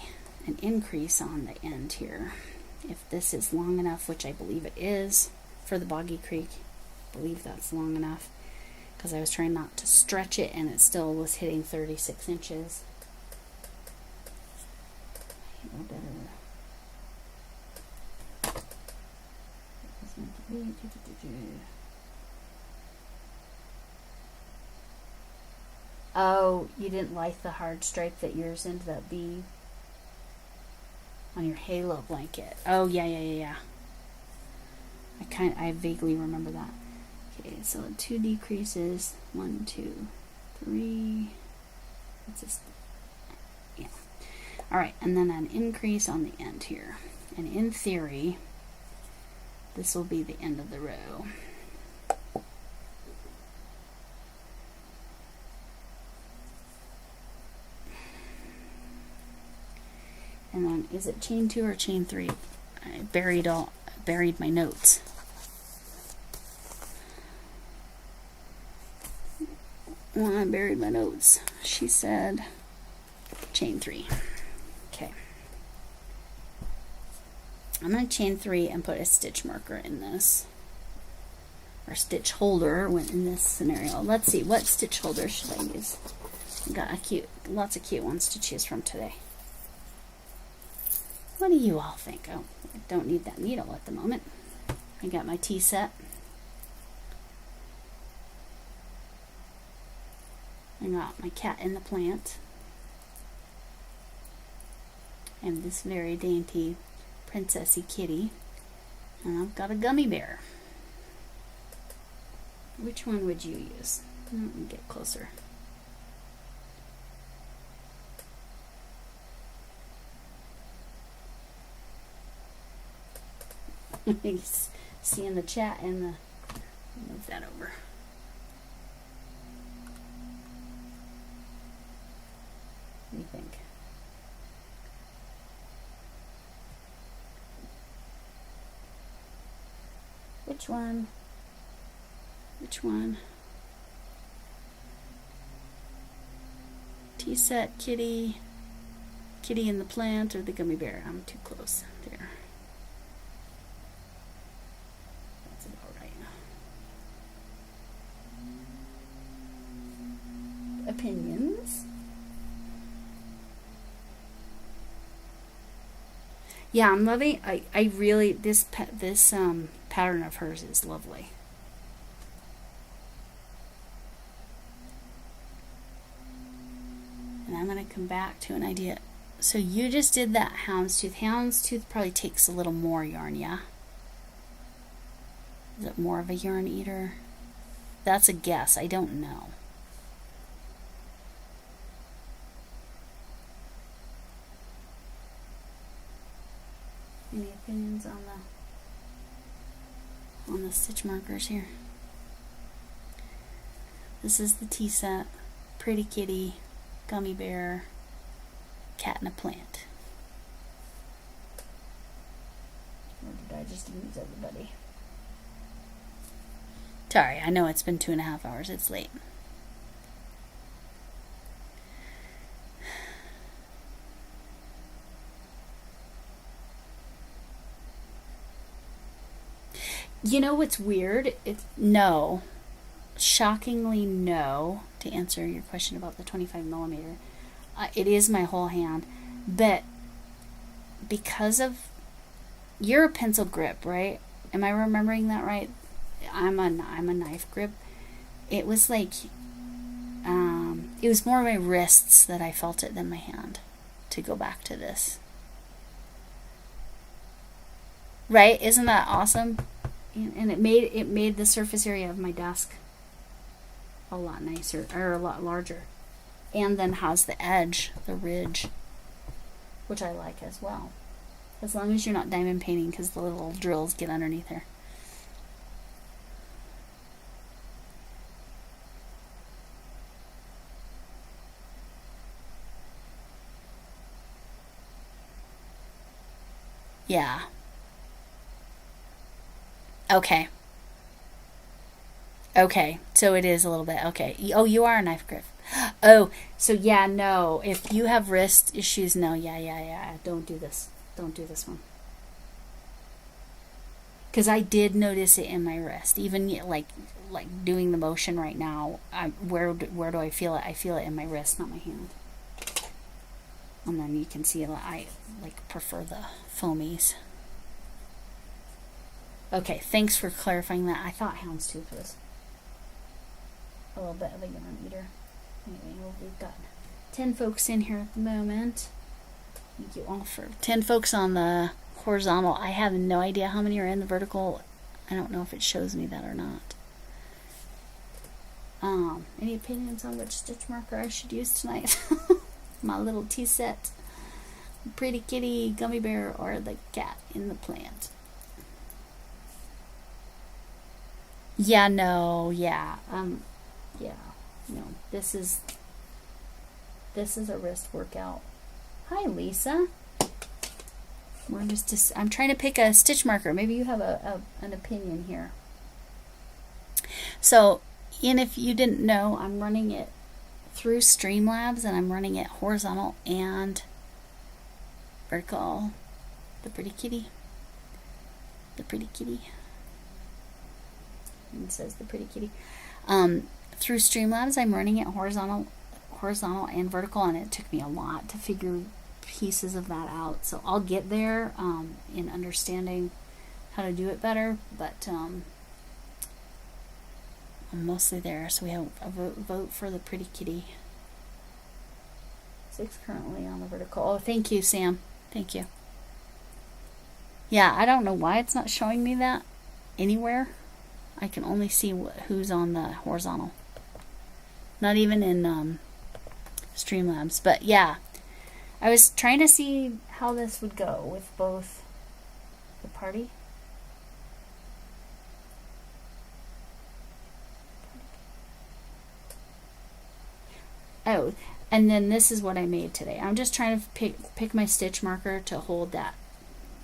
increase on the end here. If this is long enough, which I believe it is for the Boggy Creek. I believe that's long enough, because I was trying not to stretch it and it still was hitting 36 inches. Oh, you didn't like the hard stripe that yours ended up being on your halo blanket. Oh, yeah. I vaguely remember that. Okay, so 2 decreases. 1, 2, 3. That's just, yeah. All right, and then an increase on the end here. And in theory, this will be the end of the row. And then, is it chain 2 or chain 3? I buried my notes. When I buried my notes, she said chain 3. Okay. I'm going to chain 3 and put a stitch marker in this, or stitch holder when in this scenario. Let's see, what stitch holder should I use? I've got lots of cute ones to choose from today. What do you all think? Oh, I don't need that needle at the moment. I got my tea set. I got my cat in the plant. And this very dainty princessy kitty. And I've got a gummy bear. Which one would you use? Let me get closer. See in the chat and the, move that over. What do you think? Which one? Which one? Tea set, kitty, kitty in the plant, or the gummy bear? I'm too close there. That's about right. Opinions? Yeah, I'm loving. I really this pattern of hers is lovely. And I'm going to come back to an idea. So you just did that houndstooth. Houndstooth probably takes a little more yarn, yeah? Is it more of a yarn eater? That's a guess. I don't know. Any opinions on the stitch markers here? This is the tea set, pretty kitty, gummy bear, cat in a plant. Or did I just lose everybody? Sorry, I know it's been 2.5 hours. It's late. You know what's weird? No. Shockingly, no. To answer your question about the 25 millimeter, it is my whole hand, but because of you're a pencil grip, right? Am I remembering that right? I'm a knife grip. It was like it was more my wrists that I felt it than my hand. To go back to this, right? Isn't that awesome? And it made the surface area of my desk a lot nicer, or a lot larger, and then has the edge, the ridge, which I like as well, as long as you're not diamond painting, because the little drills get underneath there. Yeah. Okay. Okay, so it is a little bit. Okay. Oh, you are a knife grip. Oh, so yeah, no. If you have wrist issues, no. Yeah. Don't do this. Don't do this one. Because I did notice it in my wrist. Even like doing the motion right now. Where do I feel it? I feel it in my wrist, not my hand. And then you can see I prefer the foamies. Okay, thanks for clarifying that. I thought houndstooth was a little bit of a yarn eater. Anyway, we've got 10 folks in here at the moment. Thank you all for 10 folks on the horizontal. I have no idea how many are in the vertical. I don't know if it shows me that or not. Any opinions on which stitch marker I should use tonight? My little tea set, pretty kitty, gummy bear, or the cat in the plant? Yeah, no, yeah, no, this is a wrist workout. Hi, Lisa. I'm trying to pick a stitch marker. Maybe you have an opinion here. So, and if you didn't know, I'm running it through Streamlabs, and I'm running it horizontal and vertical. The pretty kitty. And it says the pretty kitty. Through Streamlabs, I'm running it horizontal and vertical, and it took me a lot to figure pieces of that out. So I'll get there in understanding how to do it better, but I'm mostly there. So we have a vote for the pretty kitty. 6 currently on the vertical. Oh, thank you, Sam. Thank you. Yeah, I don't know why it's not showing me that anywhere. I can only see who's on the horizontal. Not even in Streamlabs. But yeah, I was trying to see how this would go with both the party. Oh, and then this is what I made today. I'm just trying to pick my stitch marker to hold that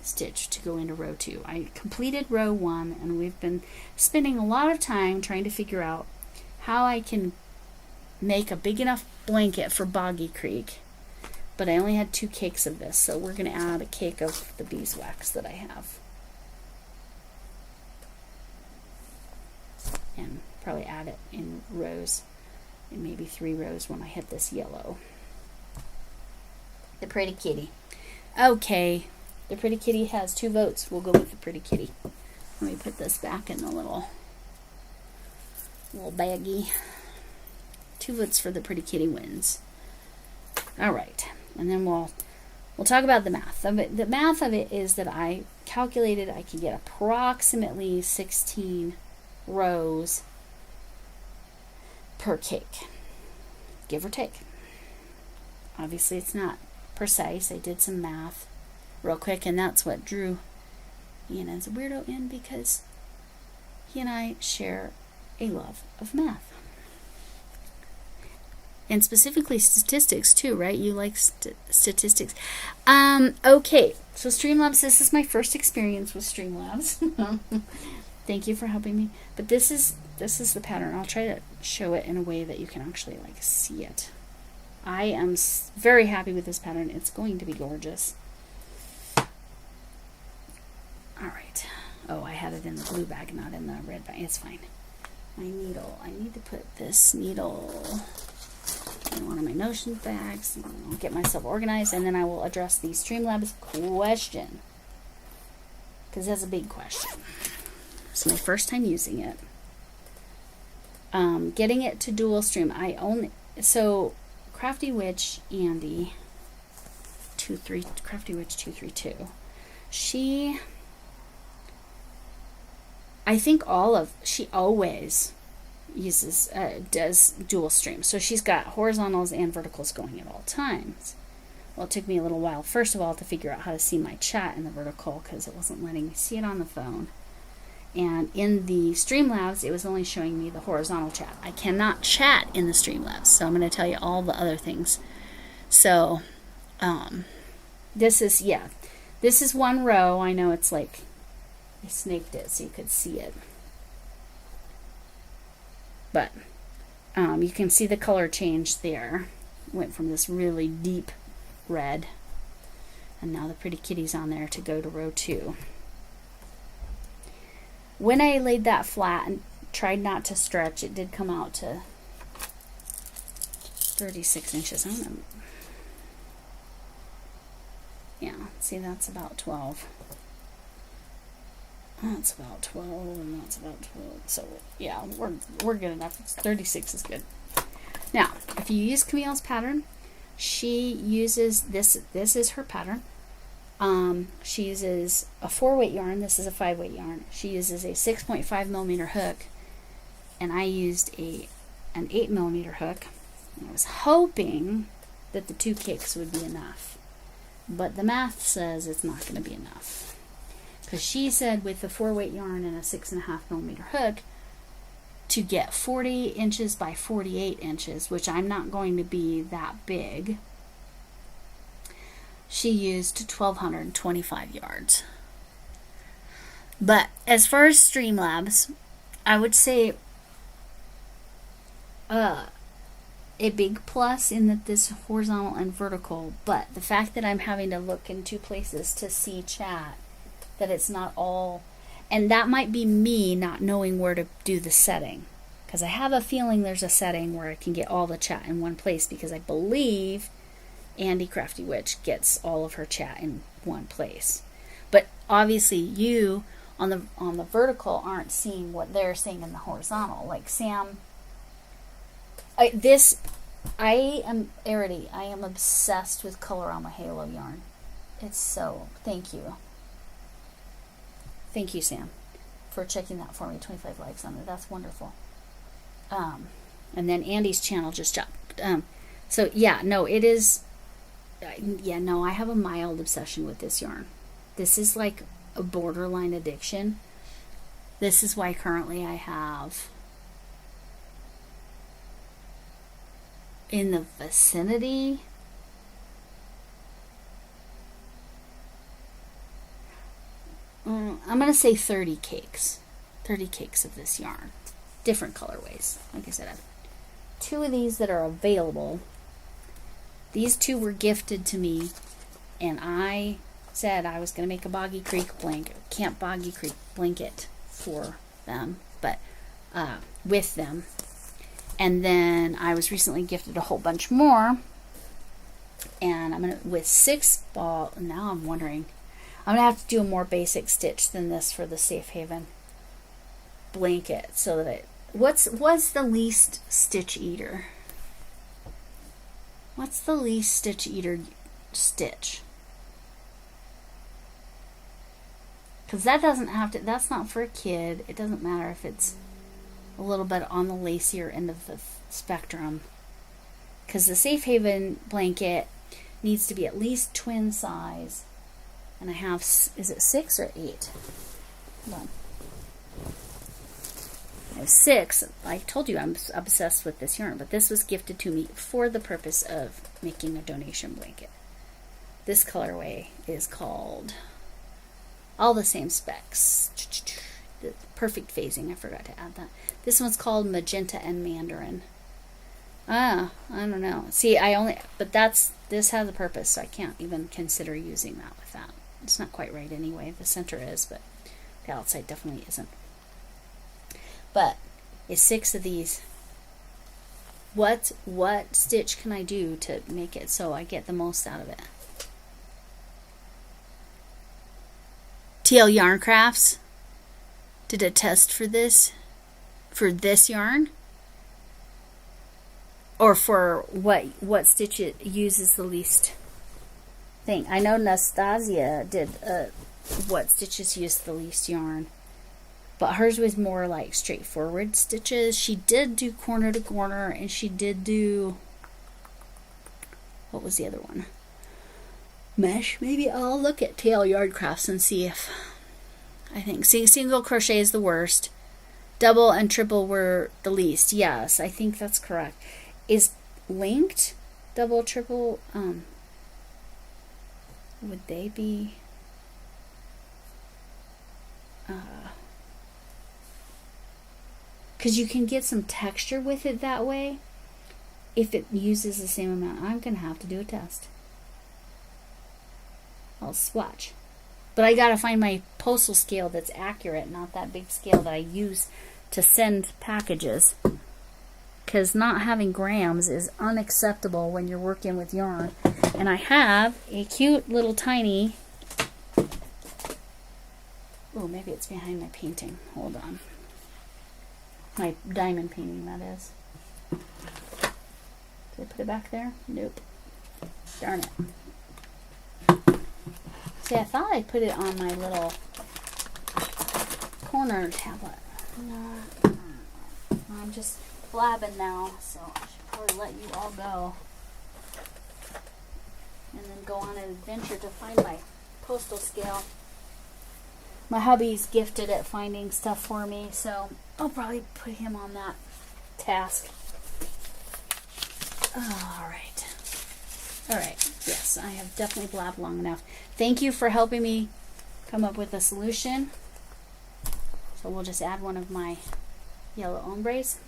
stitch to go into row 2. I completed row 1, and we've been spending a lot of time trying to figure out how I can make a big enough blanket for Boggy Creek, but I only had 2 cakes of this, so we're going to add a cake of the beeswax that I have, and probably add it in rows, in maybe 3 rows when I hit this yellow. The pretty kitty. Okay. The pretty kitty has 2 votes. We'll go with the pretty kitty. Let me put this back in the little baggie. 2 votes for the pretty kitty wins. All right, and then we'll talk about the math. The math of it is that I calculated I could get approximately 16 rows per cake, give or take. Obviously, it's not precise. I did some math real quick, and that's what drew Ian as a weirdo in, because he and I share a love of math. And specifically statistics too, right? You like statistics. Okay, so Streamlabs, this is my first experience with Streamlabs. Thank you for helping me. But this is the pattern. I'll try to show it in a way that you can actually like see it. I am very happy with this pattern. It's going to be gorgeous. All right. Oh, I had it in the blue bag, not in the red bag. It's fine. My needle. I need to put this needle in one of my notion bags. I'll get myself organized, and then I will address the Streamlabs question, because that's a big question. It's my first time using it. Getting it to dual stream. So Crafty Witch Andy 23 Crafty Witch 232. She always uses does dual stream. So she's got horizontals and verticals going at all times. Well, it took me a little while, first of all, to figure out how to see my chat in the vertical, because it wasn't letting me see it on the phone. And in the Streamlabs, it was only showing me the horizontal chat. I cannot chat in the Streamlabs, so I'm going to tell you all the other things. So, this is one row. I know it's like, I snaked it so you could see it. But, you can see the color change there. Went from this really deep red, and now the pretty kitty's on there to go to row 2. When I laid that flat and tried not to stretch, it did come out to 36 inches. I don't know. Yeah, see, that's about 12. That's about 12, and that's about 12. So, yeah, we're good enough. 36 is good. Now, if you use Camille's pattern, she uses this. This is her pattern. She uses a 4-weight yarn. This is a 5-weight yarn. She uses a 6.5 millimeter hook, and I used an 8 millimeter hook. And I was hoping that the 2 kicks would be enough, but the math says it's not going to be enough, because she said with the 4-weight yarn and a 6.5 millimeter hook to get 40 inches by 48 inches, which I'm not going to be that big. She used 1,225 yards. But as far as Streamlabs, I would say a big plus in that this horizontal and vertical, but the fact that I'm having to look in 2 places to see chat, that it's not all, and that might be me not knowing where to do the setting, because I have a feeling there's a setting where I can get all the chat in one place, because I believe Andy Crafty Witch gets all of her chat in one place. But obviously you on the vertical aren't seeing what they're seeing in the horizontal. Like Sam, I am obsessed with Color on my Halo yarn. It's so, thank you, Sam, for checking that for me. 25 likes on it. That's wonderful. And then Andy's channel just dropped. So yeah, no, it is. Yeah, no, I have a mild obsession with this yarn. This is like a borderline addiction. This is why currently I have in the vicinity I'm going to say 30 cakes. 30 cakes of this yarn. Different colorways. Like I said, I have 2 of these that are available. These 2 were gifted to me, and I said I was going to make a Boggy Creek blanket, Camp Boggy Creek blanket for them, but with them. And then I was recently gifted a whole bunch more, and I'm going to, with 6 ball, now I'm wondering, I'm going to have to do a more basic stitch than this for the Safe Haven blanket, so that it, what's the least stitch eater? What's the least stitch eater stitch? Because that doesn't have to, that's not for a kid. It doesn't matter if it's a little bit on the lacier end of the spectrum. Because the Safe Haven blanket needs to be at least twin size. And I have, is it 6 or 8? Hold on. have 6. I told you I'm obsessed with this yarn, but this was gifted to me for the purpose of making a donation blanket. This colorway is called All the Same Specs. The perfect phasing, I forgot to add that. This one's called Magenta and Mandarin. I don't know. See, this has a purpose, so I can't even consider using that with that. It's not quite right anyway. The center is, but the outside definitely isn't. But it's 6 of these. What stitch can I do to make it so I get the most out of it? TL Yarn Crafts did a test for this yarn, or for what stitch it uses the least thing. I know Nastasia did what stitches use the least yarn, but hers was more like straightforward stitches. She did do corner to corner, and she did do, what was the other one? Mesh, maybe. I'll look at TL Yarn Crafts and see if, I think single crochet is the worst. Double and triple were the least. Yes, I think that's correct. Is linked double, triple, would they be, because you can get some texture with it that way if it uses the same amount. I'm going to have to do a test. I'll swatch. But I got to find my postal scale that's accurate, not that big scale that I use to send packages. Because not having grams is unacceptable when you're working with yarn. And I have a cute little tiny, oh, maybe it's behind my painting. Hold on. My diamond painting, that is. Did I put it back there? Nope. Darn it. See, I thought I put it on my little corner tablet. No, I'm just blabbing now, so I should probably let you all go. And then go on an adventure to find my postal scale. My hubby's gifted at finding stuff for me, so I'll probably put him on that task. Alright. Alright, yes, I have definitely blabbed long enough. Thank you for helping me come up with a solution. So we'll just add one of my yellow ombres.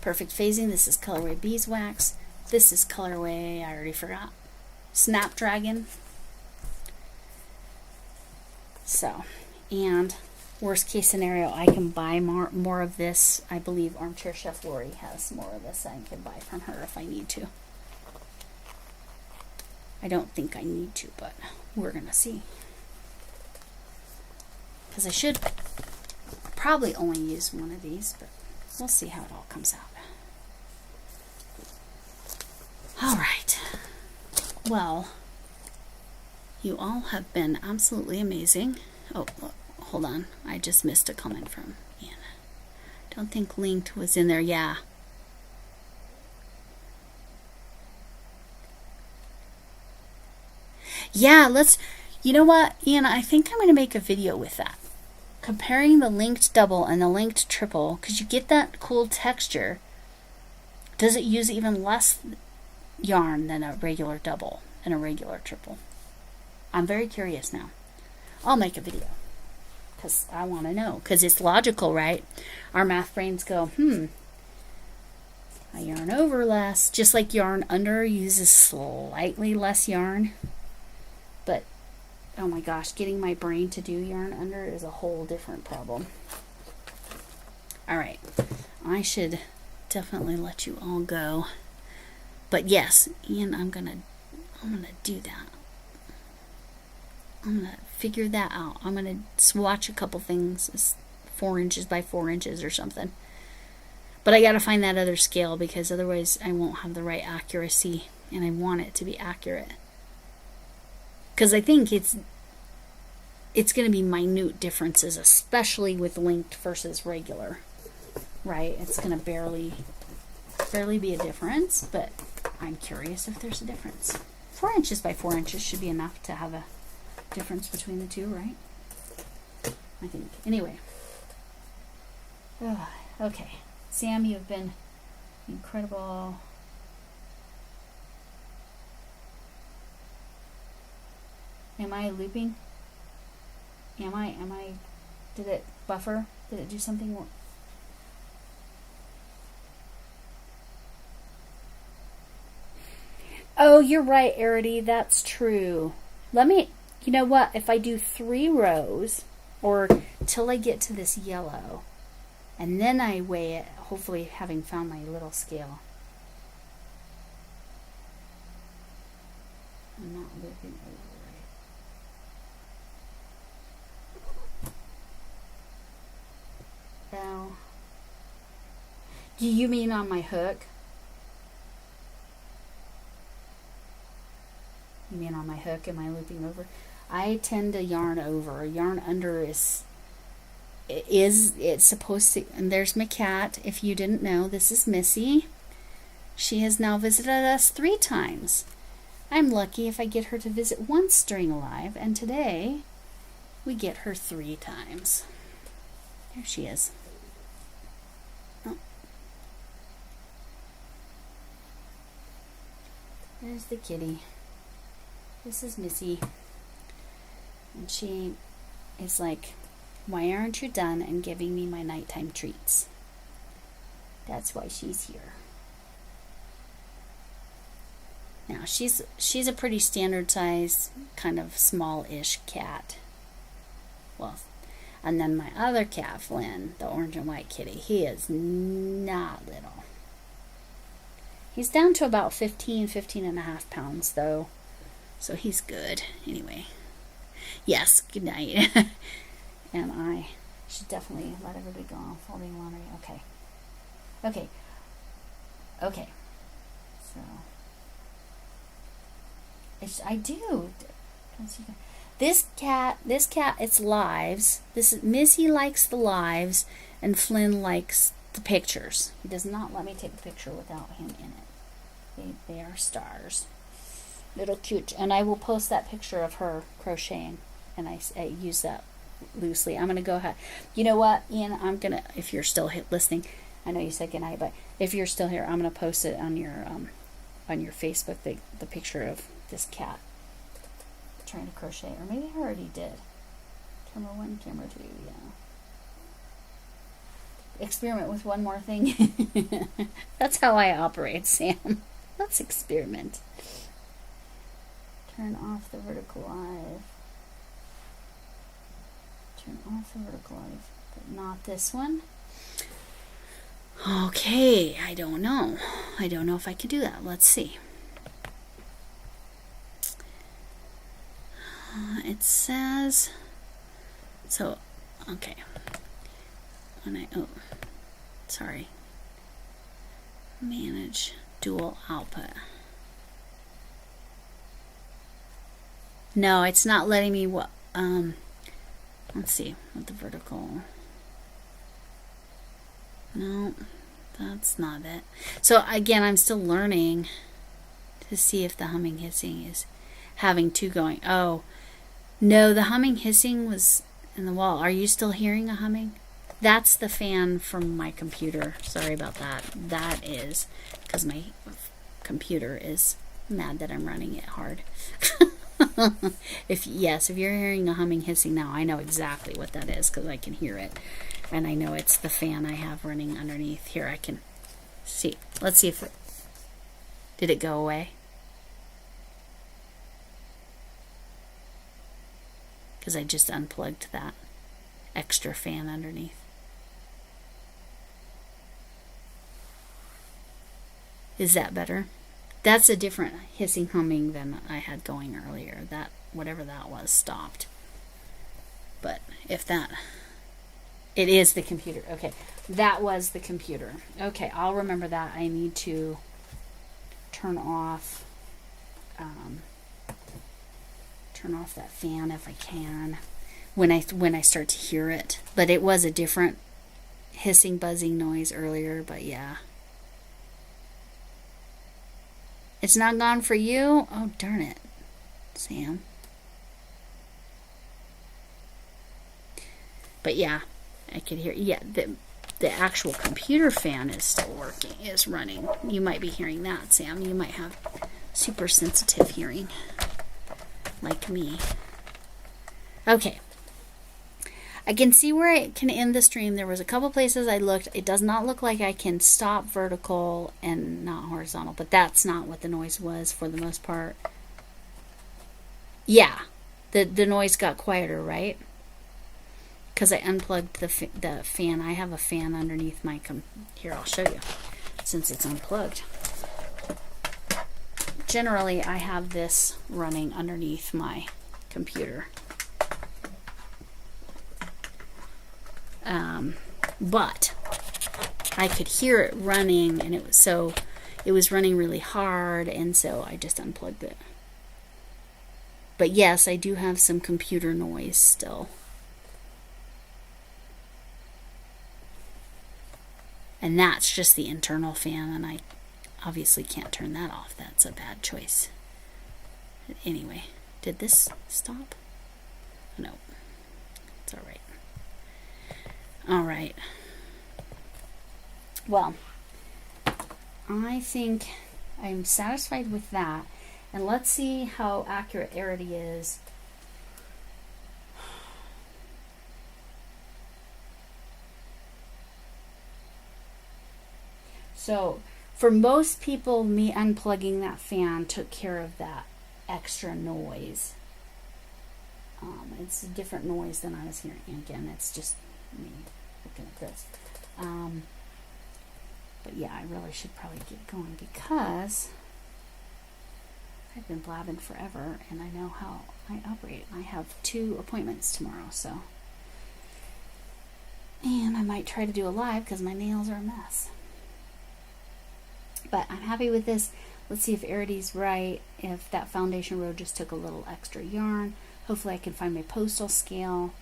Perfect phasing. This is colorway Beeswax. This is colorway, I already forgot, Snapdragon. So, and worst case scenario, I can buy more of this. I believe Armchair Chef Lori has more of this. I can buy from her if I need to. I don't think I need to, but we're going to see. Because I should probably only use one of these, but we'll see how it all comes out. All right. Well, you all have been absolutely amazing. Oh, hold on. I just missed a comment from Anna. Don't think linked was in there. Yeah. Yeah, you know what, Anna, I think I'm going to make a video with that. Comparing the linked double and the linked triple, because you get that cool texture. Does it use even less yarn than a regular double and a regular triple? I'm very curious now. I'll make a video because I want to know, because it's logical, right? Our math brains go, I yarn over less, just like yarn under uses slightly less yarn. But oh my gosh, getting my brain to do yarn under is a whole different problem. All right, I should definitely let you all go. But yes, Ian, I'm gonna do that. I'm gonna figure that out. I'm gonna swatch a couple things. It's 4 inches by 4 inches or something. But I gotta find that other scale, because otherwise I won't have the right accuracy, and I want it to be accurate. Because I think it's gonna be minute differences, especially with linked versus regular. Right? It's gonna barely be a difference, but I'm curious if there's a difference. 4 inches by 4 inches should be enough to have a difference between the two, right? I think. Anyway, Oh, okay. Sam, you've been incredible. Am I looping? Am I? Did it buffer? Did it do something more? Oh, you're right, Arity. That's true. Let me, you know what? If I do 3 rows, or till I get to this yellow, and then I weigh it, hopefully having found my little scale. I'm not looping over right. Now, do you mean on my hook? You mean on my hook? Am I looping over? I tend to yarn over. Yarn under is it's supposed to. And there's my cat. If you didn't know, this is Missy. She has now visited us 3 times. I'm lucky if I get her to visit once during Alive, and today we get her 3 times. There she is. Oh. There's the kitty. This is Missy. And she is like, why aren't you done and giving me my nighttime treats? That's why she's here. Now, she's a pretty standard size, kind of small-ish cat. Well, and then my other cat, Flynn, the orange and white kitty, he is not little. He's down to about 15 and a half pounds, though. So he's good. Anyway. Yes, good night. And I should definitely let everybody go on folding laundry. Okay. Okay. Okay. So. I do. This cat, it's lives. Missy likes the lives, and Flynn likes the pictures. He does not let me take a picture without him in it. They are stars. Little cute. And I will post that picture of her crocheting, and I use that loosely. I'm going to go ahead. You know what, Ian? I'm going to, if you're still listening, I know you said goodnight, but if you're still here, I'm going to post it on your Facebook, the picture of this cat trying to crochet. Or maybe I already did. Camera 1, camera 2, yeah. Experiment with one more thing. That's how I operate, Sam. Let's experiment. Turn off the vertical live. Turn off the vertical live, but not this one. Okay, I don't know. I don't know if I could do that. Let's see. It says, so, okay. Sorry. Manage dual output. No, it's not letting me, let's see, with the vertical. No, that's not it. So again, I'm still learning to see if the humming hissing is having 2 going. Oh, no, the humming hissing was in the wall. Are you still hearing a humming? That's the fan from my computer. Sorry about that. That is because my computer is mad that I'm running it hard. If you're hearing a humming hissing now, I know exactly what that is because I can hear it. And I know it's the fan I have running underneath. Here, I can see. Let's see if it... Did it go away? Because I just unplugged that extra fan underneath. Is that better? That's a different hissing humming than I had going earlier. That, whatever that was, stopped. But if that... It is the computer. Okay, that was the computer. Okay, I'll remember that. I need to turn off that fan if I can when I start to hear it. But it was a different hissing, buzzing noise earlier. But yeah, it's not gone for you. Oh darn it, Sam. But yeah. I could hear, yeah, the actual computer fan is still working, is running. You might be hearing that, Sam. You might have super sensitive hearing, like me. Okay. I can see where I can end the stream. There was a couple places I looked. It does not look like I can stop vertical and not horizontal, but that's not what the noise was for the most part. Yeah, the noise got quieter, right? Because I unplugged the fan. I have a fan underneath my here, I'll show you, since it's unplugged. Generally, I have this running underneath my computer. But I could hear it running, and it was running really hard, and so I just unplugged it. But yes, I do have some computer noise still. And that's just the internal fan, and I obviously can't turn that off. That's a bad choice. Anyway, did this stop? No. It's all right. All right. Well, I think I'm satisfied with that. And let's see how accurate Arity is. So, for most people, me unplugging that fan took care of that extra noise. It's a different noise than I was hearing. Again, it's just me looking at this. But yeah, I really should probably get going because I've been blabbing forever and I know how I operate. I have 2 appointments tomorrow, so. And I might try to do a live because my nails are a mess. But I'm happy with this. Let's see if Arity's right. If that foundation row just took a little extra yarn. Hopefully I can find my postal scale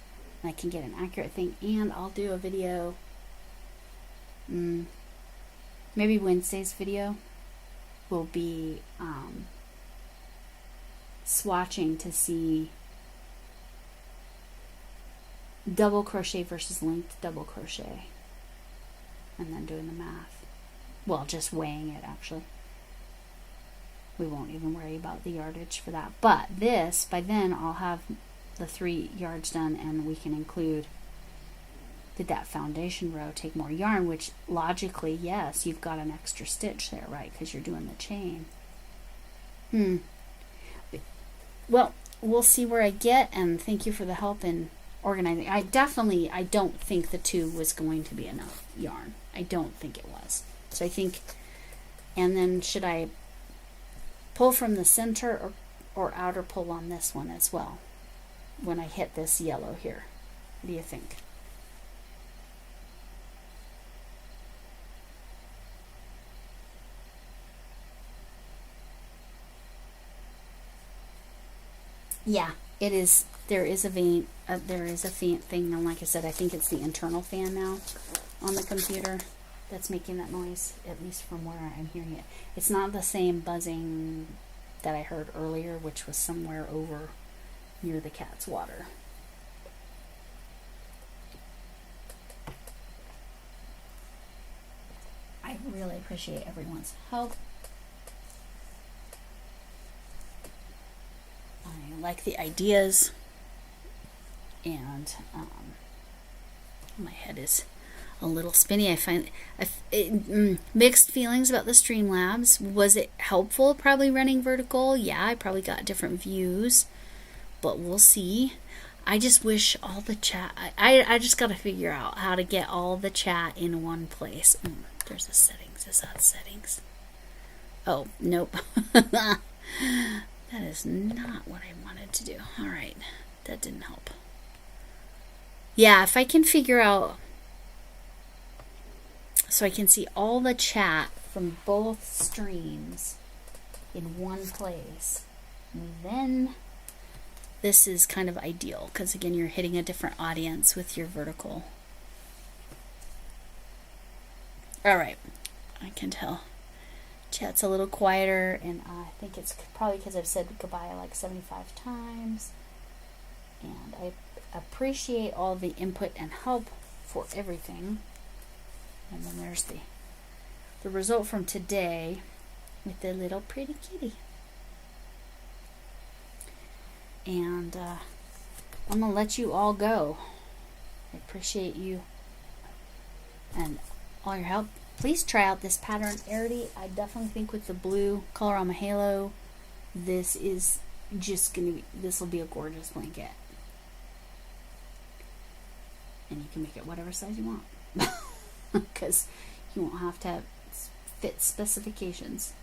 and I can get an accurate thing. And I'll do a video. Maybe Wednesday's video will be swatching to see double crochet versus linked double crochet. And then doing the math. Well, just weighing it, actually. We won't even worry about the yardage for that. But this, by then, I'll have the 3 yards done, and we can include, did that foundation row take more yarn? Which, logically, yes, you've got an extra stitch there, right? Because you're doing the chain. Well, we'll see where I get, and thank you for the help in organizing. I don't think the 2 was going to be enough yarn. I don't think it was. So I think, and then should I pull from the center or outer pull on this one as well when I hit this yellow here? What do you think? Yeah, it is. There is a vein. There is a faint thing, and like I said, I think it's the internal fan now on the computer that's making that noise, at least from where I'm hearing it. It's not the same buzzing that I heard earlier, which was somewhere over near the cat's water. I really appreciate everyone's help. I like the ideas, and my head is a little spinny. I find mixed feelings about the Streamlabs. Was it helpful probably running vertical? Yeah, I probably got different views, but we'll see. I just wish all the chat, I just got to figure out how to get all the chat in one place. There's the settings. Is that settings? Oh, nope. That is not what I wanted to do. All right, that didn't help. Yeah, if I can figure out so I can see all the chat from both streams in one place, and then this is kind of ideal because again you're hitting a different audience with your vertical. Alright, I can tell chat's a little quieter, and I think it's probably because I've said goodbye like 75 times, and I appreciate all the input and help for everything. And then there's the result from today with the little pretty kitty. And I'm going to let you all go. I appreciate you and all your help. Please try out this pattern, Arity. I definitely think with the blue color on my halo, this is just going to be, this will be a gorgeous blanket. And you can make it whatever size you want. Because you won't have to fit specifications.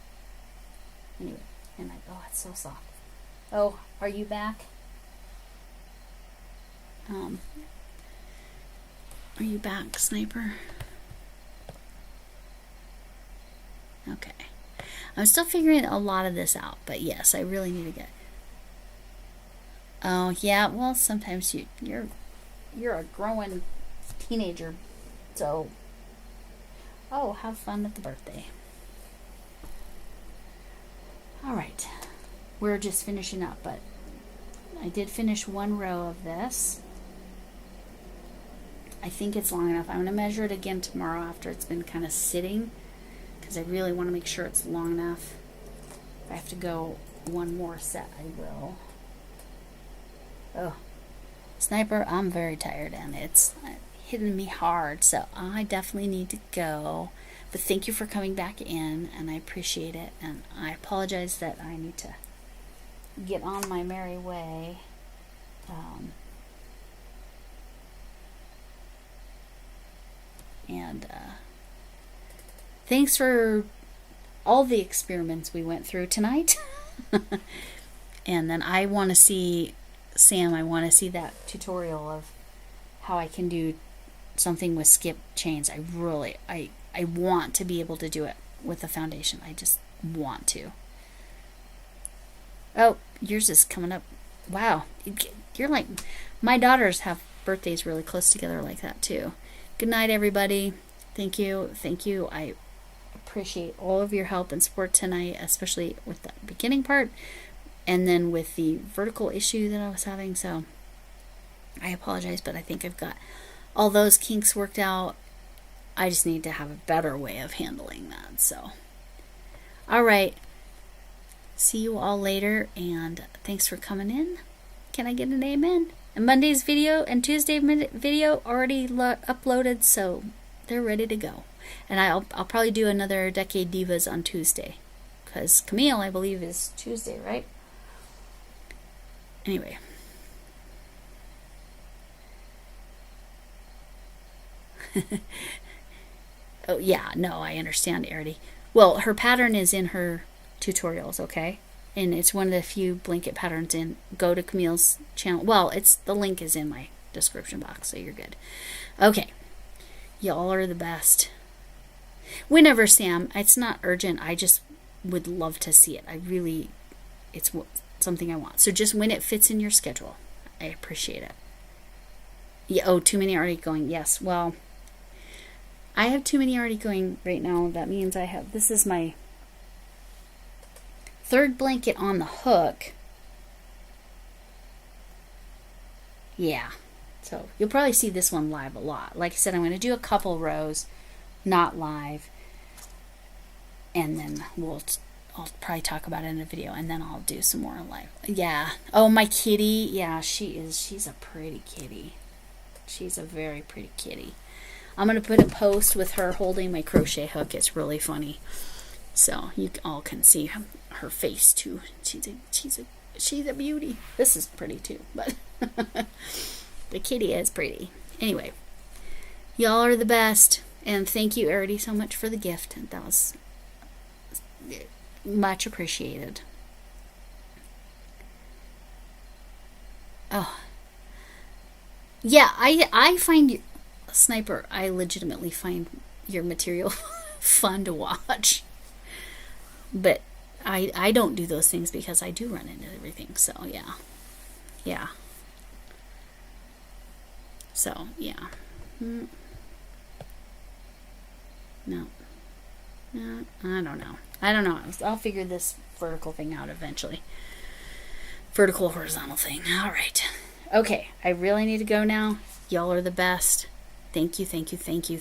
Anyway, and oh, it's so soft. Oh, are you back? Are you back, Sniper? Okay. I'm still figuring a lot of this out, but yes, I really need to get. Oh yeah, well sometimes you're a growing teenager, so. Oh, have fun at the birthday. All right, we're just finishing up, but I did finish one row of this. I think it's long enough. I'm going to measure it again tomorrow after it's been kind of sitting, because I really want to make sure it's long enough. If I have to go one more set, I will. Oh, Sniper, I'm very tired and it's hitting me hard, so I definitely need to go. But thank you for coming back in, and I appreciate it. And I apologize that I need to get on my merry way. Thanks for all the experiments we went through tonight. And then I want to see, Sam, I want to see that tutorial of how I can do something with skip chains. I want to be able to do it with the foundation. I just want to. Oh, yours is coming up. Wow. You're like, my daughters have birthdays really close together like that too. Good night, everybody. Thank you. Thank you. I appreciate all of your help and support tonight, especially with the beginning part and then with the vertical issue that I was having. So I apologize, but I think I've got all those kinks worked out. I just need to have a better way of handling that. So, all right. See you all later, and thanks for coming in. Can I get an amen? And Monday's video and Tuesday video already uploaded, so they're ready to go. And I'll probably do another Decade Divas on Tuesday, because Camille, I believe, is Tuesday, right? Anyway. Oh yeah, no, I understand, Arity. Well, her pattern is in her tutorials, okay? And it's one of the few blanket patterns in. Go to Camille's channel. Well, the link is in my description box, so you're good. Okay. Y'all are the best. Whenever, Sam, it's not urgent. I just would love to see it. It's something I want. So just when it fits in your schedule. I appreciate it. Yeah, oh, too many already going. Yes, well, I have too many already going right now. That means this is my third blanket on the hook. Yeah. So you'll probably see this one live a lot. Like I said, I'm going to do a couple rows, not live. And then I'll probably talk about it in a video, and then I'll do some more live. Yeah. Oh, my kitty. Yeah, she's a pretty kitty. She's a very pretty kitty. I'm going to put a post with her holding my crochet hook. It's really funny. So you all can see her face too. She's a beauty. This is pretty too, but the kitty is pretty. Anyway, y'all are the best, and thank you, Arity, so much for the gift. That was much appreciated. Oh, yeah, I find Sniper, I legitimately find your material fun to watch. But I don't do those things because I do run into everything. So, yeah. Yeah. So, yeah. No. No, I don't know. I'll figure this vertical thing out eventually. Vertical, horizontal thing. All right. Okay. I really need to go now. Y'all are the best. Thank you, thank you, thank you, thank you.